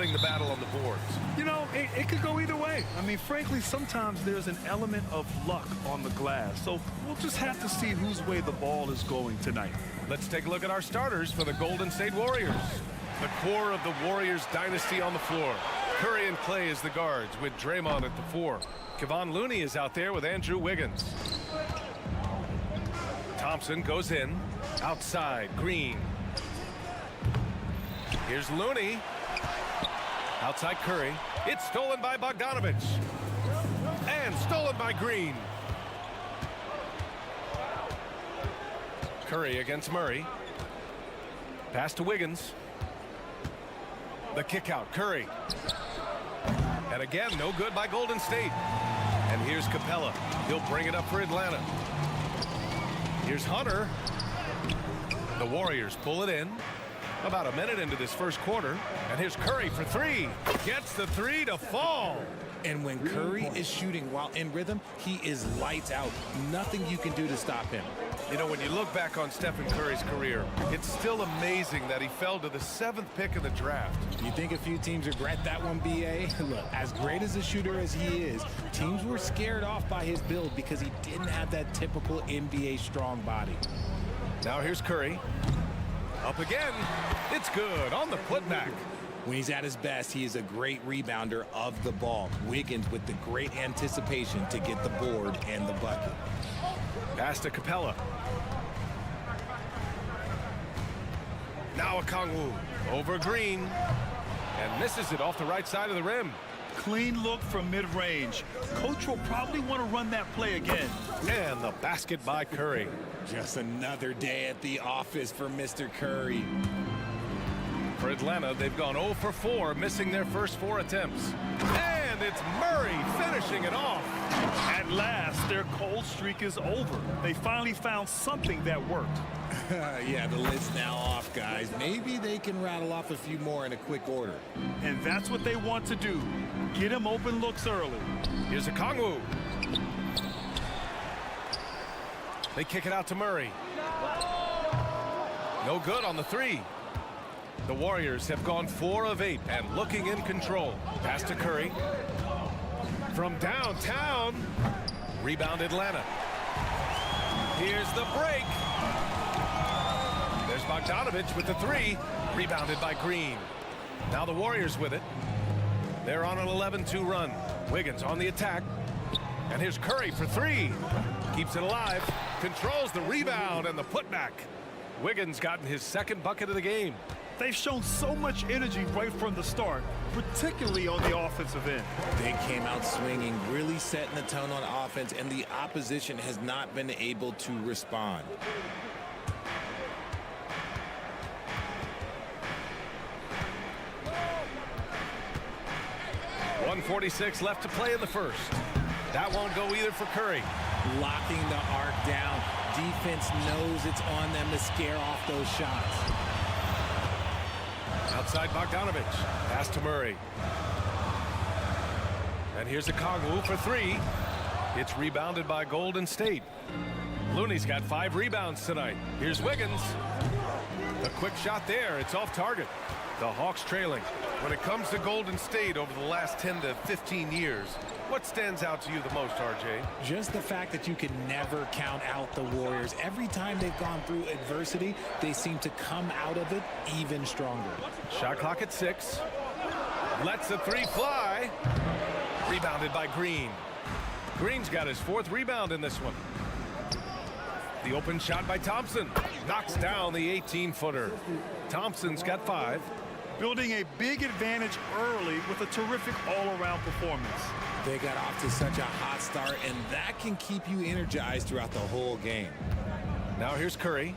winning the battle on the boards? You know, it could go either way. I mean, frankly, sometimes there's an element of luck on the glass. So we'll just have to see whose way the ball is going tonight. Let's take a look at our starters for the Golden State Warriors. The core of the Warriors dynasty on the floor. Curry and Clay as the guards with Draymond at the 4. Kevon Looney is out there with Andrew Wiggins. Thompson goes in. Outside, Green. Here's Looney. Outside Curry. It's stolen by Bogdanovich. And stolen by Green. Curry against Murray. Pass to Wiggins. The kick out, Curry. And again, no good by Golden State. And here's Capella. He'll bring it up for Atlanta. Here's Hunter. The Warriors pull it in. About a minute into this first quarter. And here's Curry for 3. Gets the 3 to fall. And when Curry is shooting while in rhythm, he is lights out. Nothing you can do to stop him. You know, when you look back on Stephen Curry's career, it's still amazing that he fell to the 7th pick in the draft. You think a few teams regret that one, B.A.? Look, as great as a shooter as he is, teams were scared off by his build because he didn't have that typical NBA strong body. Now here's Curry. Up again. It's good on the putback. When he's at his best, he is a great rebounder of the ball. Wiggins with the great anticipation to get the board and the bucket. Pass to Capella. Now Okongwu over Green. And misses it off the right side of the rim. Clean look from mid-range. Coach will probably want to run that play again. And the basket by Curry. Just another day at the office for Mr. Curry. For Atlanta, they've gone 0 for 4, missing their first 4 attempts. And it's Murray finishing it off. At last, their cold streak is over. They finally found something that worked. Yeah, the lid's now off, guys. Maybe they can rattle off a few more in a quick order. And that's what they want to do. Get him open looks early. Here's Okongwu. They kick it out to Murray. No good on the 3. The Warriors have gone 4 of 8 and looking in control. Pass to Curry. From downtown. Rebound Atlanta. Here's the break. There's Bogdanovich with the 3. Rebounded by Green. Now the Warriors with it. They're on an 11-2 run. Wiggins on the attack. And here's Curry for 3. Keeps it alive. Controls the rebound and the putback. Wiggins gotten his 2nd bucket of the game. They've shown so much energy right from the start, particularly on the offensive end. They came out swinging, really setting the tone on offense, and the opposition has not been able to respond. .146 left to play in the first. That won't go either for Curry. Locking the arc down. Defense knows it's on them to scare off those shots. Outside Bogdanovich. Pass to Murray. And here's Okongwu for 3. It's rebounded by Golden State. Looney's got 5 rebounds tonight. Here's Wiggins. A quick shot there. It's off target. The Hawks trailing. When it comes to Golden State over the last 10 to 15 years, what stands out to you the most, RJ? Just the fact that you can never count out the Warriors. Every time they've gone through adversity, they seem to come out of it even stronger. Shot clock at 6. Lets the 3 fly. Rebounded by Green. Green's got his 4th rebound in this one. The open shot by Thompson. Knocks down the 18-footer. Thompson's got 5. Building a big advantage early with a terrific all-around performance. They got off to such a hot start, and that can keep you energized throughout the whole game. Now here's Curry.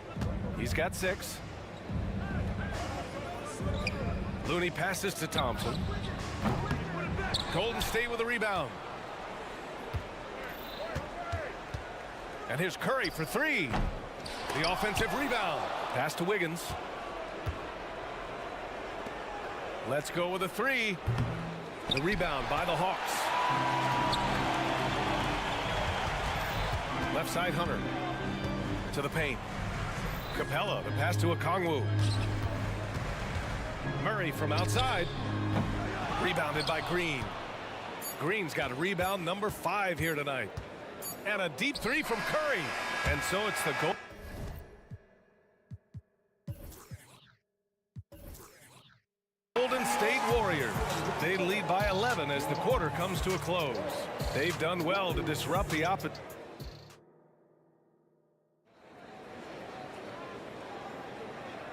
He's got 6. Looney passes to Thompson. Golden State with a rebound. And here's Curry for 3. The offensive rebound. Pass to Wiggins. Let's go with a 3. The rebound by the Hawks. Left side Hunter. To the paint. Capella, the pass to Okongwu. Murray from outside. Rebounded by Green. Green's got a rebound number 5 here tonight. And a deep 3 from Curry. And so it's the goal. Golden State Warriors. They lead by 11 as the quarter comes to a close. They've done well to disrupt the opposite.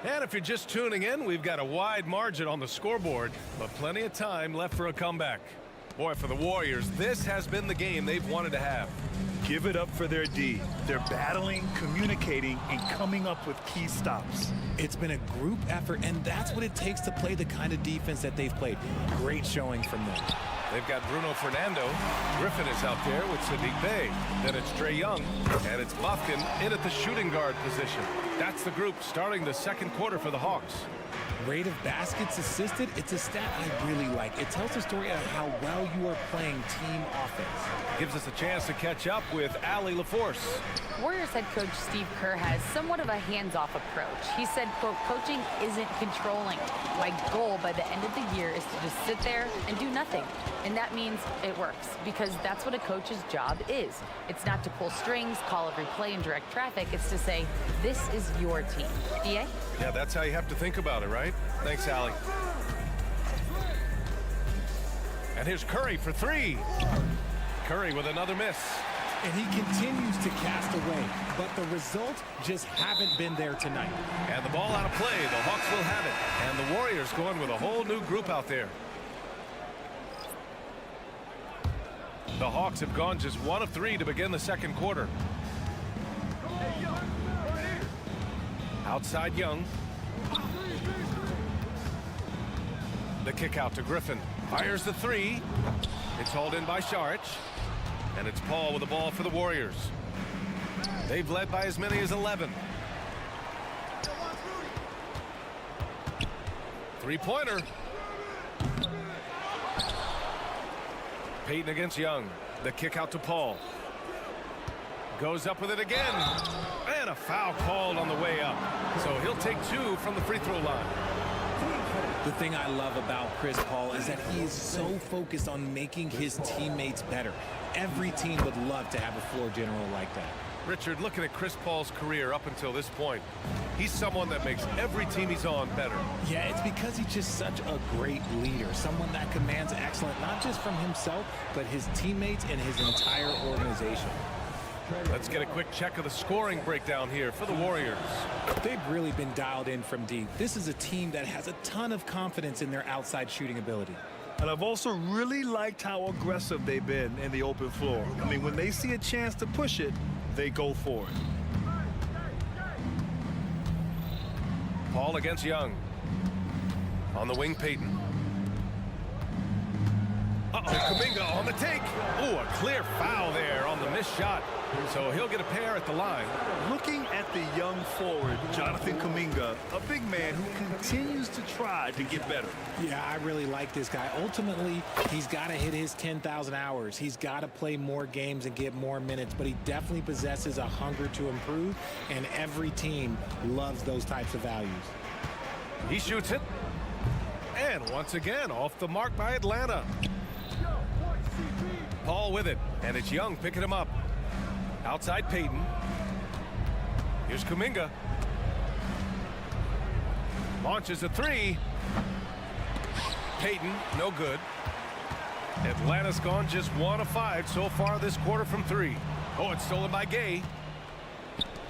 And if you're just tuning in, we've got a wide margin on the scoreboard, but plenty of time left for a comeback. Boy, for the Warriors, this has been the game they've wanted to have. Give it up for their D. They're battling, communicating, and coming up with key stops. It's been a group effort, and that's what it takes to play the kind of defense that they've played. Great showing from them. They've got Bruno Fernando. Griffin is out there with Sadiq Bey. Then it's Trae Young, and it's Bufkin in at the shooting guard position. That's the group starting the second quarter for the Hawks. Rate of baskets assisted, it's a stat I really like. It tells the story of how well you are playing team offense. Gives us a chance to catch up with Allie LaForce. Warriors head coach Steve Kerr has somewhat of a hands-off approach. He said, quote, coaching isn't controlling. My goal by the end of the year is to just sit there and do nothing. And that means it works, because that's what a coach's job is. It's not to pull strings, call every play, and direct traffic. It's to say, this is your team. EA? Yeah, that's how you have to think about it, right? Thanks, Allie. And here's Curry for 3. Curry with another miss. And he continues to cast away, but the results just haven't been there tonight. And the ball out of play. The Hawks will have it. And the Warriors going with a whole new group out there. The Hawks have gone just 1 of 3 to begin the second quarter. Outside Young. The kick out to Griffin. Fires the 3. It's hauled in by Saric. And it's Paul with the ball for the Warriors. They've led by as many as 11. Three-pointer. Payton against Young. The kick out to Paul. Goes up with it again. And a foul called on the way up. So he'll take 2 from the free throw line. The thing I love about Chris Paul is that he is so focused on making his teammates better. Every team would love to have a floor general like that. Richard, looking at Chris Paul's career up until this point, he's someone that makes every team he's on better. Yeah, it's because he's just such a great leader, someone that commands excellence, not just from himself, but his teammates and his entire organization. Let's get a quick check of the scoring breakdown here for the Warriors. They've really been dialed in from deep. This is a team that has a ton of confidence in their outside shooting ability. And I've also really liked how aggressive they've been in the open floor. I mean, when they see a chance to push it, they go for it. Paul against Young. On the wing, Payton. Uh-oh, Kuminga on the take. Oh, a clear foul there on the missed shot. So he'll get a pair at the line. Looking at the young forward, Jonathan Kuminga, a big man who continues to try to get better. Yeah, I really like this guy. Ultimately, he's got to hit his 10,000 hours. He's got to play more games and get more minutes, but he definitely possesses a hunger to improve, and every team loves those types of values. He shoots it. And once again, off the mark by Atlanta. Paul with it, and it's Young picking him up. Outside Payton. Here's Kuminga. Launches a 3. Payton, no good. Atlanta's gone just 1 of 5 so far this quarter from 3. Oh, it's stolen by Gay.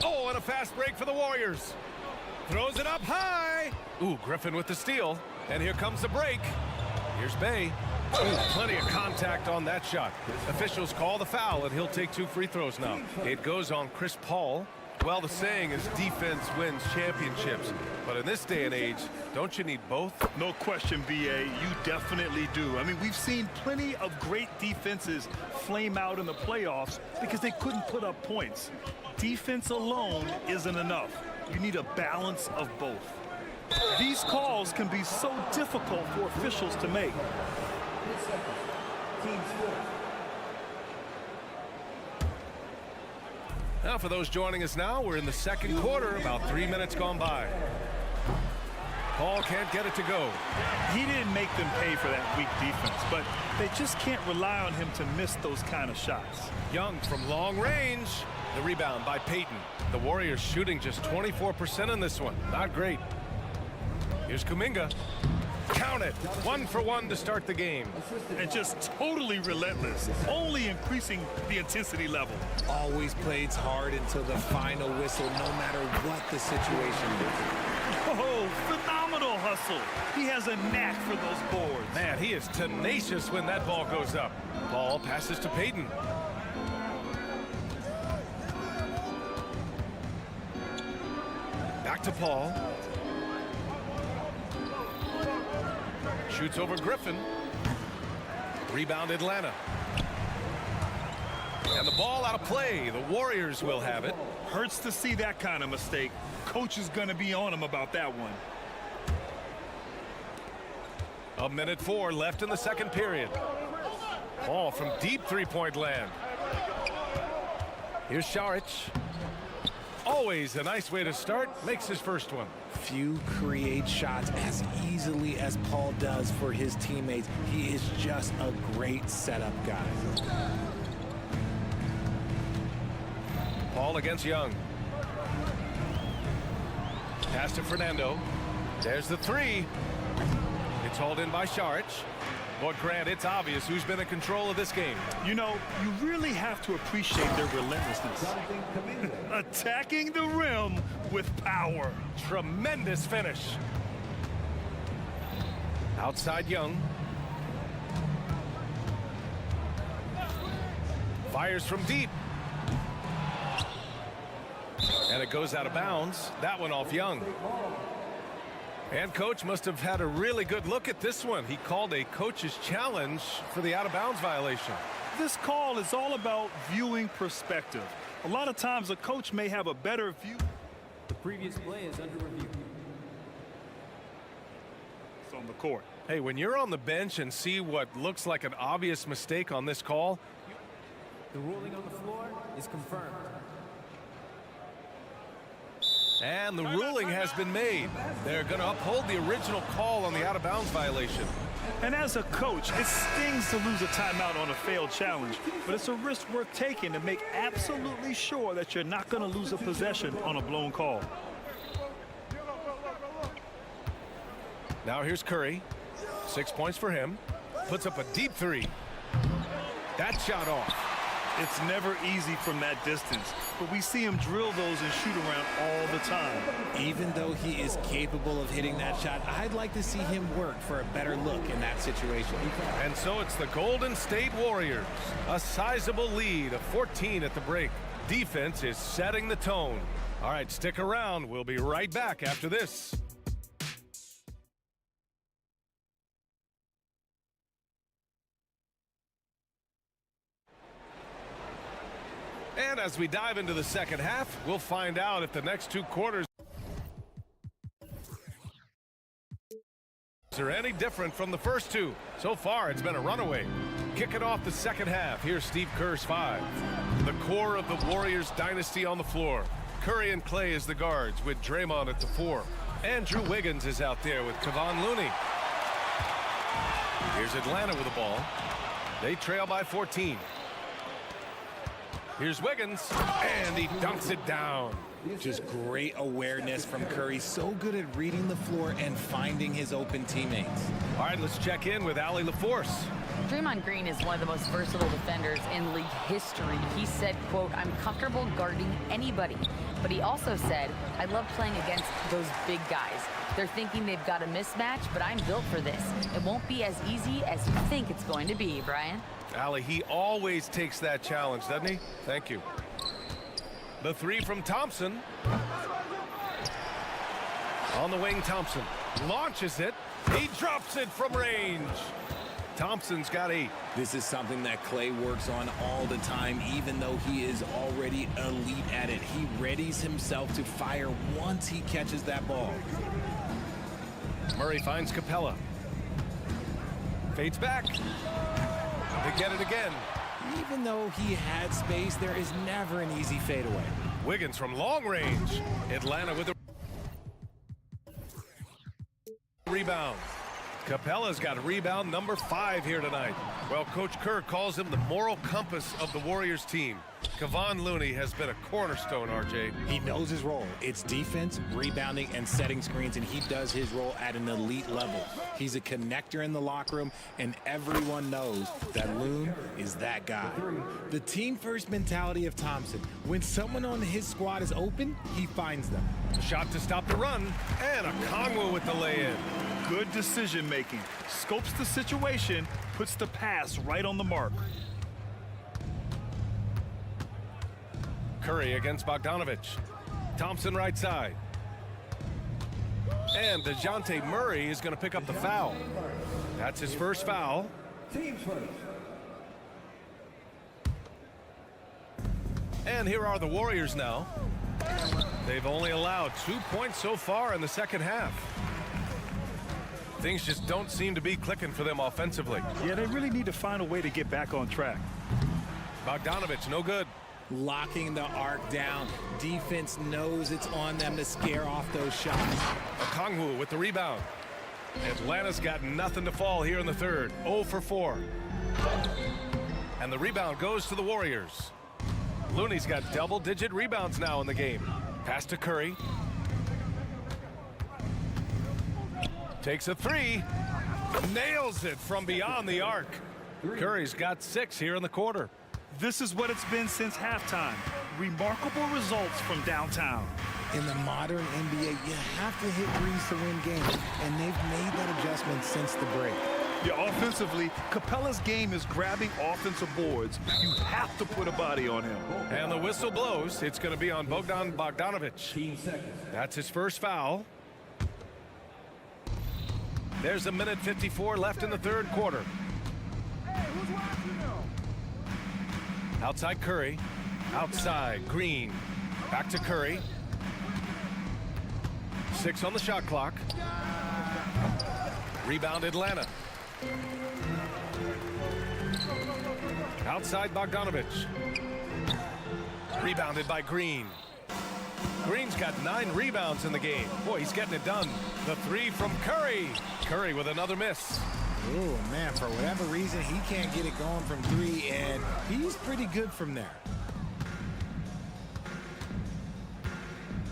Oh, and a fast break for the Warriors. Throws it up high. Ooh, Griffin with the steal. And here comes the break. Here's Bey. Ooh, plenty of contact on that shot. Officials call the foul, and he'll take 2 free throws now. It goes on Chris Paul. Well, the saying is defense wins championships. But in this day and age, don't you need both? No question, B.A. You definitely do. I mean, we've seen plenty of great defenses flame out in the playoffs because they couldn't put up points. Defense alone isn't enough. You need a balance of both. These calls can be so difficult for officials to make. Now, for those joining us now, we're in the second quarter, about 3 minutes gone by. Paul can't get it to go. He didn't make them pay for that weak defense, but they just can't rely on him to miss those kind of shots. Young from long range. The rebound by Payton. The Warriors shooting just 24% in this one. Not great. Here's Kuminga. Count it. 1 for 1 to start the game. And just totally relentless, only increasing the intensity level. Always plays hard until the final whistle, no matter what the situation is. Oh, phenomenal hustle. He has a knack for those boards. Man, he is tenacious when that ball goes up. Ball passes to Payton. Back to Paul. Shoots over Griffin. Rebound Atlanta. And the ball out of play. The Warriors will have it. Hurts to see that kind of mistake. Coach is going to be on him about that one. 1:04 left in the second period. Ball from deep three-point land. Here's Saric. Always a nice way to start. Makes his first one. Few create shots as easily as Paul does for his teammates. He is just a great setup guy. Paul against Young. Pass to Fernando. There's the three. It's hauled in by Saric. But Grant, it's obvious who's been in control of this game. You know, you really have to appreciate their relentlessness. Attacking the rim with power. Tremendous finish. Outside Young. Fires from deep. And it goes out of bounds. That one off Young. And coach must have had a really good look at this one. He called a coach's challenge for the out-of-bounds violation. This call is all about viewing perspective. A lot of times a coach may have a better view. The previous play is under review. It's on the court. Hey, when you're on the bench and see what looks like an obvious mistake on this call. The ruling on the floor is confirmed. And the ruling has been made. They're going to uphold the original call on the out-of-bounds violation. And as a coach, it stings to lose a timeout on a failed challenge, but it's a risk worth taking to make absolutely sure that you're not going to lose a possession on a blown call. Now here's Curry. 6 points for him. Puts up a deep three. That shot off. It's never easy from that distance, but we see him drill those and shoot around all the time. Even though he is capable of hitting that shot, I'd like to see him work for a better look in that situation. And so it's the Golden State Warriors. A sizable lead of 14 at the break. Defense is setting the tone. All right, stick around. We'll be right back after this. And as we dive into the second half, we'll find out if the next 2 quarters are any different from the first 2. So far, it's been a runaway. Kicking off the second half, here's Steve Kerr's 5. The core of the Warriors dynasty on the floor. Curry and Clay as the guards with Draymond at the 4. Andrew Wiggins is out there with Kevon Looney. Here's Atlanta with the ball. They trail by 14. Here's Wiggins, and he dunks it down. Just great awareness from Curry. So good at reading the floor and finding his open teammates. All right, let's check in with Allie LaForce. Draymond Green is one of the most versatile defenders in league history. He said, quote, "I'm comfortable guarding anybody." But he also said, "I love playing against those big guys. They're thinking they've got a mismatch, but I'm built for this. It won't be as easy as you think it's going to be," Brian. Allie, he always takes that challenge, doesn't he? Thank you. The 3 from Thompson. On the wing, Thompson launches it. He drops it from range. Thompson's got 8. This is something that Clay works on all the time, even though he is already elite at it. He readies himself to fire once he catches that ball. Murray finds Capella. Fades back. They get it again. Even though he had space, there is never an easy fadeaway. Wiggins from long range. Atlanta with the... rebound. Capella's got rebound number 5 here tonight. Well, Coach Kerr calls him the moral compass of the Warriors team. Kevon Looney has been a cornerstone, RJ. He knows his role. It's defense, rebounding, and setting screens, and he does his role at an elite level. He's a connector in the locker room, and everyone knows that Loon is that guy. The team-first mentality of Thompson. When someone on his squad is open, he finds them. A shot to stop the run, and Okongwu with the lay-in. Good decision making. Scopes the situation, puts the pass right on the mark. Curry against Bogdanovich. Thompson right side. And DeJounte Murray is going to pick up the foul. That's his first foul. And here are the Warriors now. They've only allowed 2 points so far in the second half. Things just don't seem to be clicking for them offensively. Yeah, they really need to find a way to get back on track. Bogdanovich, no good. Locking the arc down. Defense knows it's on them to scare off those shots. Okongwu with the rebound. Atlanta's got nothing to fall here in the third. 0 for 4. And the rebound goes to the Warriors. Looney's got double-digit rebounds now in the game. Pass to Curry. Takes a 3. Nails it from beyond the arc. Curry's got 6 here in the quarter. This is what it's been since halftime. Remarkable results from downtown. In the modern NBA, you have to hit threes to win games, and they've made that adjustment since the break. Yeah, offensively, Capella's game is grabbing offensive boards. You have to put a body on him. And the whistle blows. It's going to be on Bogdan Bogdanovich. That's his first foul. There's 1:54 left in the third quarter. Outside Curry. Outside Green. Back to Curry. 6 on the shot clock. Rebound Atlanta. Outside Bogdanovich. Rebounded by Green. Green's got 9 rebounds in the game. Boy, he's getting it done. The 3 from Curry. Curry with another miss. Oh, man, for whatever reason, he can't get it going from 3, and he's pretty good from there.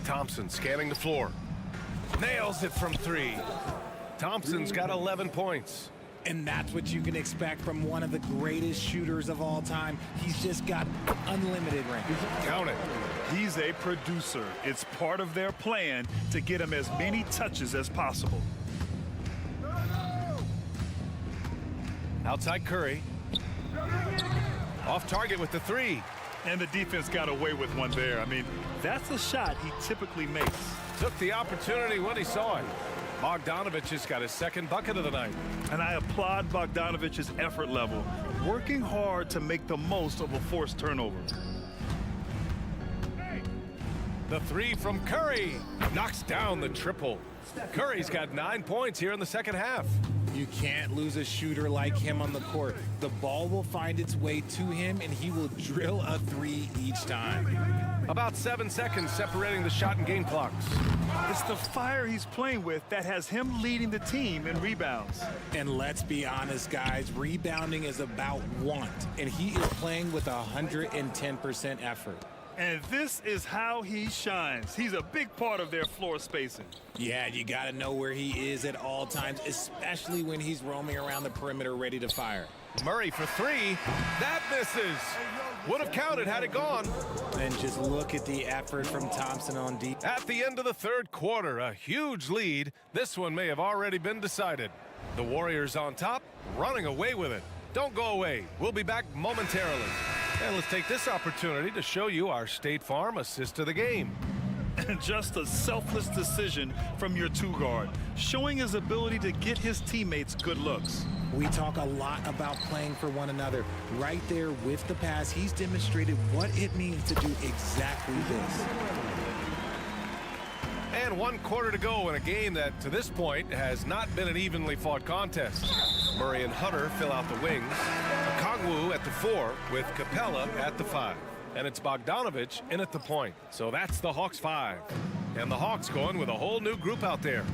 Thompson scanning the floor. Nails it from 3. Thompson's got 11 points. And that's what you can expect from one of the greatest shooters of all time. He's just got unlimited range. Count it. He's a producer. It's part of their plan to get him as many touches as possible. Outside Curry. Off target with the 3. And the defense got away with one there. I mean, that's a shot he typically makes. Took the opportunity when he saw it. Bogdanovich has got his second bucket of the night. And I applaud Bogdanovich's effort level, working hard to make the most of a forced turnover. The 3 from Curry knocks down the triple. Curry's got 9 points here in the second half. You can't lose a shooter like him on the court. The ball will find its way to him, and he will drill a 3 each time. About 7 seconds separating the shot and game clocks. It's the fire he's playing with that has him leading the team in rebounds. And let's be honest, guys, rebounding is about want, and he is playing with 110% effort. And this is how he shines. He's a big part of their floor spacing. Yeah, you got to know where he is at all times, especially when he's roaming around the perimeter ready to fire. Murray for 3. That misses. Would have counted had it gone. And just look at the effort from Thompson on deep. At the end of the third quarter, a huge lead. This one may have already been decided. The Warriors on top, running away with it. Don't go away. We'll be back momentarily. And let's take this opportunity to show you our State Farm assist of the game. And just a selfless decision from your 2-guard, showing his ability to get his teammates good looks. We talk a lot about playing for one another. Right there with the pass, he's demonstrated what it means to do exactly this. And 1 quarter to go in a game that, to this point, has not been an evenly fought contest. Murray and Hunter fill out the wings. Okongwu at the 4 with Capella at the 5. And it's Bogdanovich in at the point. So that's the Hawks 5. And the Hawks going with a whole new group out there.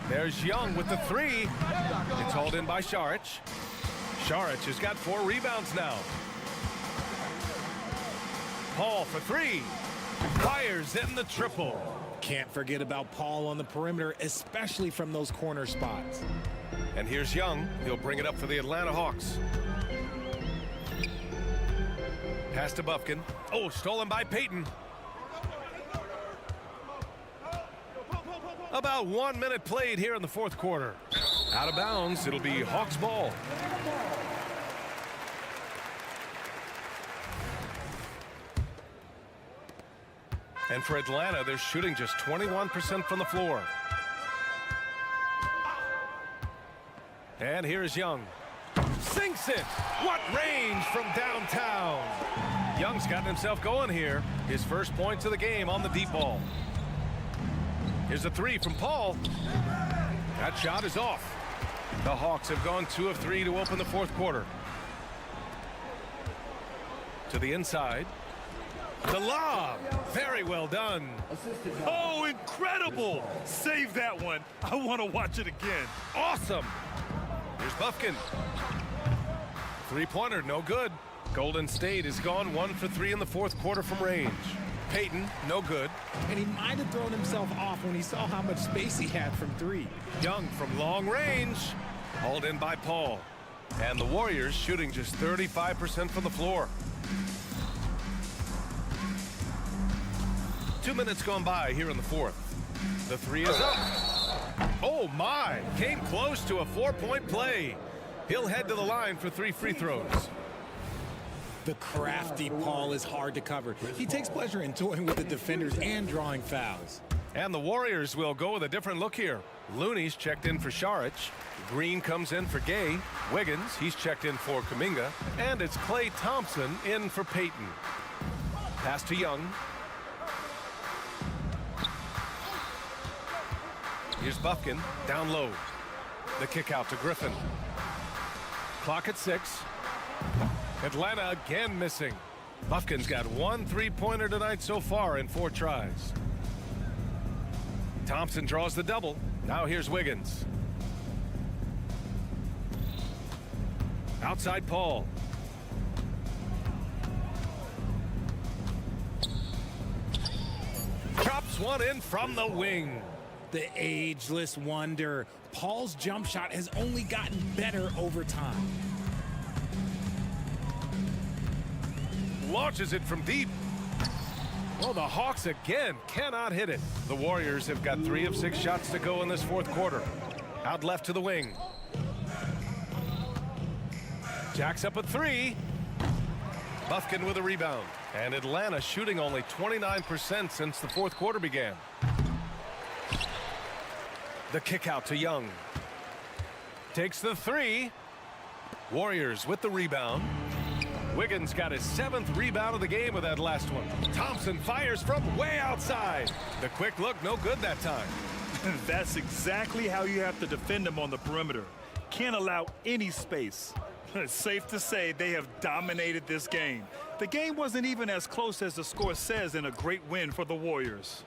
There's Young with the three. It's hauled in by Saric. Saric has got 4 rebounds now. Paul for 3. Fires in the triple. Can't forget about Paul on the perimeter, especially from those corner spots. And here's Young. He'll bring it up for the Atlanta Hawks. Pass to Bufkin. Oh, stolen by Payton. About 1 minute played here in the fourth quarter. Out of bounds. It'll be Hawks ball. And for Atlanta, they're shooting just 21% from the floor. And here's Young. Sinks it! What range from downtown! Young's gotten himself going here. His first points of the game on the deep ball. Here's a 3 from Paul. That shot is off. The Hawks have gone 2 of 3 to open the fourth quarter. To the inside. The lob. Very well done. Oh, incredible. Save that one. I want to watch it again. Awesome. Here's Bufkin. Three-pointer, no good. Golden State has gone 1 for 3 in the fourth quarter from range. Payton, no good. And he might have thrown himself off when he saw how much space he had from 3. Young from long range. Hauled in by Paul. And the Warriors shooting just 35% from the floor. 2 minutes gone by here in the fourth. The 3 is up. Oh my, came close to a 4-point play. He'll head to the line for 3 free throws. The crafty Paul is hard to cover. He takes pleasure in toying with the defenders and drawing fouls. And the Warriors will go with a different look here. Looney's checked in for Saric. Green comes in for Gay. Wiggins, he's checked in for Kuminga. And it's Klay Thompson in for Payton. Pass to Young. Here's Bufkin, down low. The kick out to Griffin. Clock at 6. Atlanta again missing. Bufkin's got 1 3-pointer tonight so far in 4 tries. Thompson draws the double. Now here's Wiggins. Outside Paul. Drops one in from the wing. The ageless wonder. Paul's jump shot has only gotten better over time. Launches it from deep. Well, the Hawks again cannot hit it. The Warriors have got 3 of 6 shots to go in this fourth quarter. Out left to the wing. Jacks up a 3. Bufkin with a rebound. And Atlanta shooting only 29% since the fourth quarter began. The kick out to Young. Takes the 3. Warriors with the rebound. Wiggins got his 7th rebound of the game with that last one. Thompson fires from way outside. The quick look, no good that time. That's exactly how you have to defend them on the perimeter. Can't allow any space. It's safe to say they have dominated this game. The game wasn't even as close as the score says in a great win for the Warriors.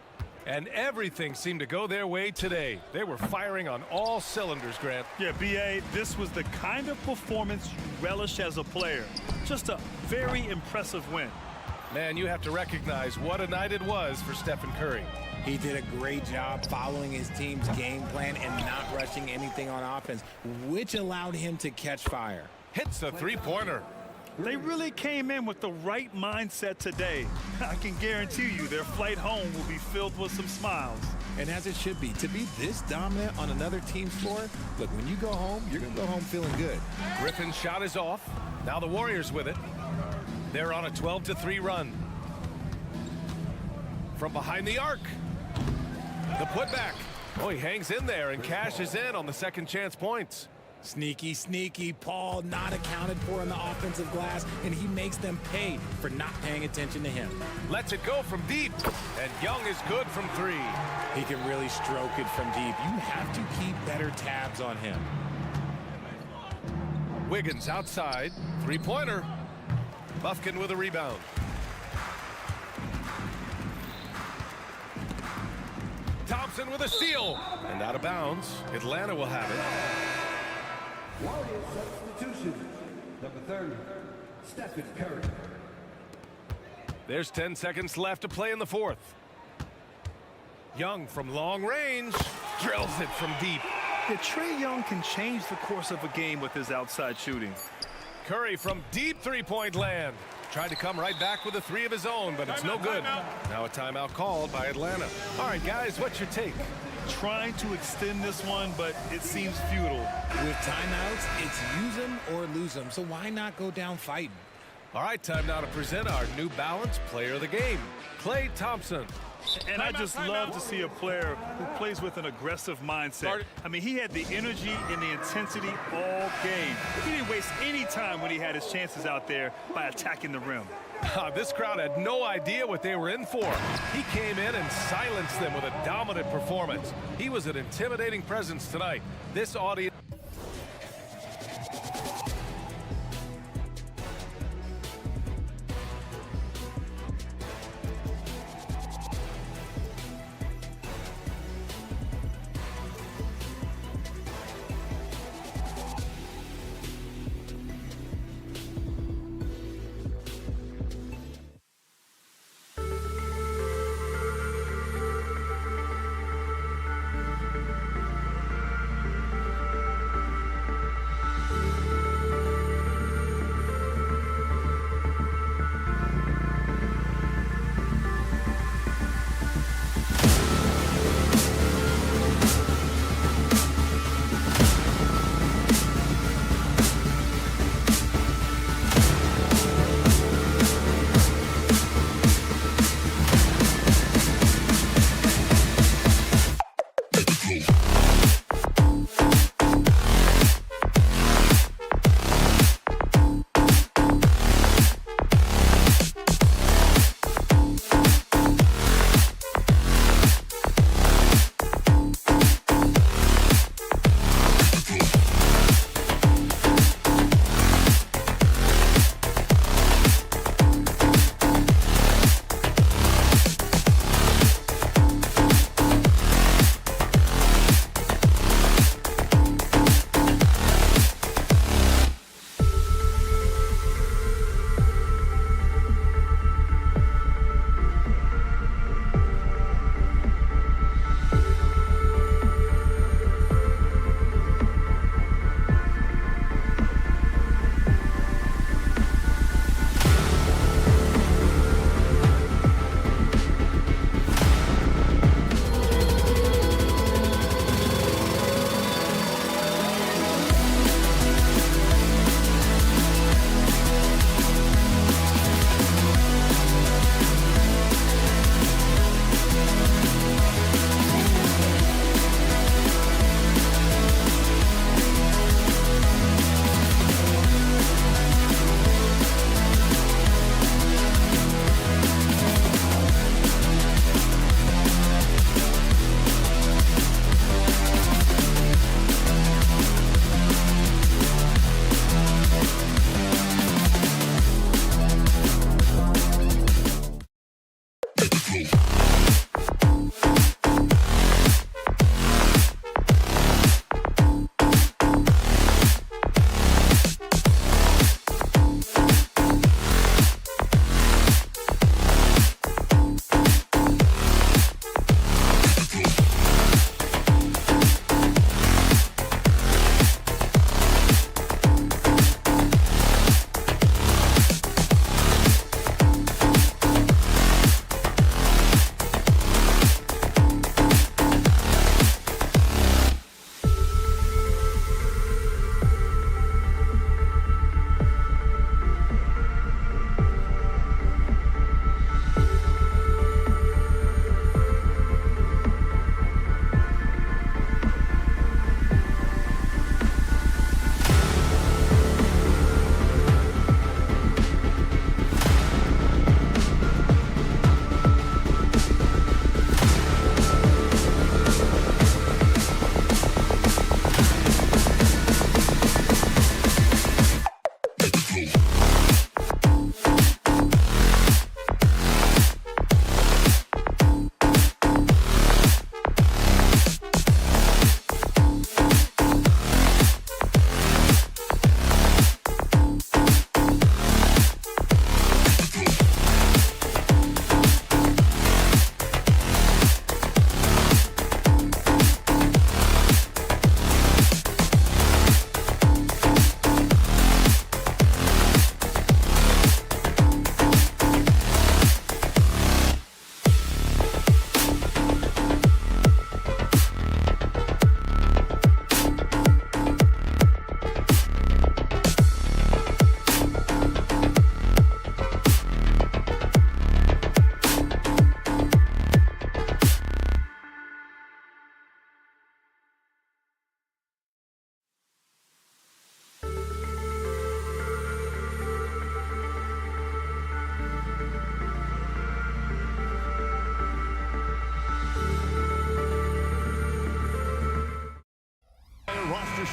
And everything seemed to go their way today. They were firing on all cylinders, Grant. Yeah, B.A., this was the kind of performance you relish as a player. Just a very impressive win. Man, you have to recognize what a night it was for Stephen Curry. He did a great job following his team's game plan and not rushing anything on offense, which allowed him to catch fire. Hits a 3-pointer. They really came in with the right mindset today. I can guarantee you their flight home will be filled with some smiles. And as it should be, to be this dominant on another team's floor, look, when you go home, you're going to go home feeling good. Griffin's shot is off. Now the Warriors with it. They're on a 12-3 run. From behind the arc. The putback. Oh, he hangs in there and cashes in on the second chance points. Sneaky, sneaky. Paul not accounted for in the offensive glass, and he makes them pay for not paying attention to him. Lets it go from deep, and Young is good from 3. He can really stroke it from deep. You have to keep better tabs on him. Wiggins outside. 3-pointer. Bufkin with a rebound. Thompson with a steal. And out of bounds. Atlanta will have it. Warriors substitution. Number 30, Stephen Curry. There's 10 seconds left to play in the fourth. Young from long range drills it from deep. Yeah, Trae Young can change the course of a game with his outside shooting. Curry from deep three-point land. Tried to come right back with a three of his own, but it's no good. Now a timeout called by Atlanta. All right, guys, what's your take? Trying to extend this one, but it seems futile. With timeouts, it's use them or lose them. So why not go down fighting? All right, time now to present our New Balance Player of the Game, Klay Thompson. And I just love to see a player who plays with an aggressive mindset. I mean, he had the energy and the intensity all game. He didn't waste any time when he had his chances out there by attacking the rim. This crowd had no idea what they were in for. He came in and silenced them with a dominant performance. He was an intimidating presence tonight. This audience...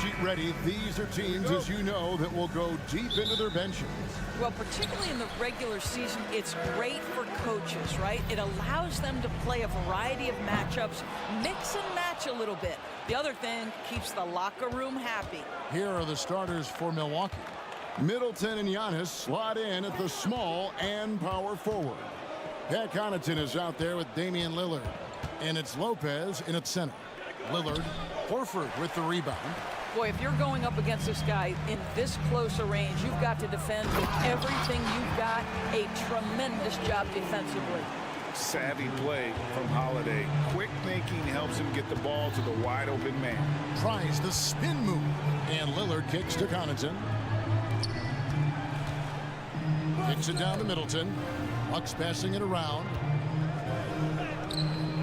sheet ready. These are teams, as you know, that will go deep into their benches. Well, particularly in the regular season, it's great for coaches, right? It allows them to play a variety of matchups, mix and match a little bit. The other thing keeps the locker room happy. Here are the starters for Milwaukee. Middleton and Giannis slot in at the small and power forward. Pat Connaughton is out there with Damian Lillard. And it's Lopez in at center. Lillard, Horford with the rebound. Boy, if you're going up against this guy in this close a range, you've got to defend with everything you've got. A tremendous job defensively. Savvy play from Holiday. Quick thinking helps him get the ball to the wide open man. Tries the spin move. And Lillard kicks to Connaughton. Kicks it down to Middleton. Bucks passing it around.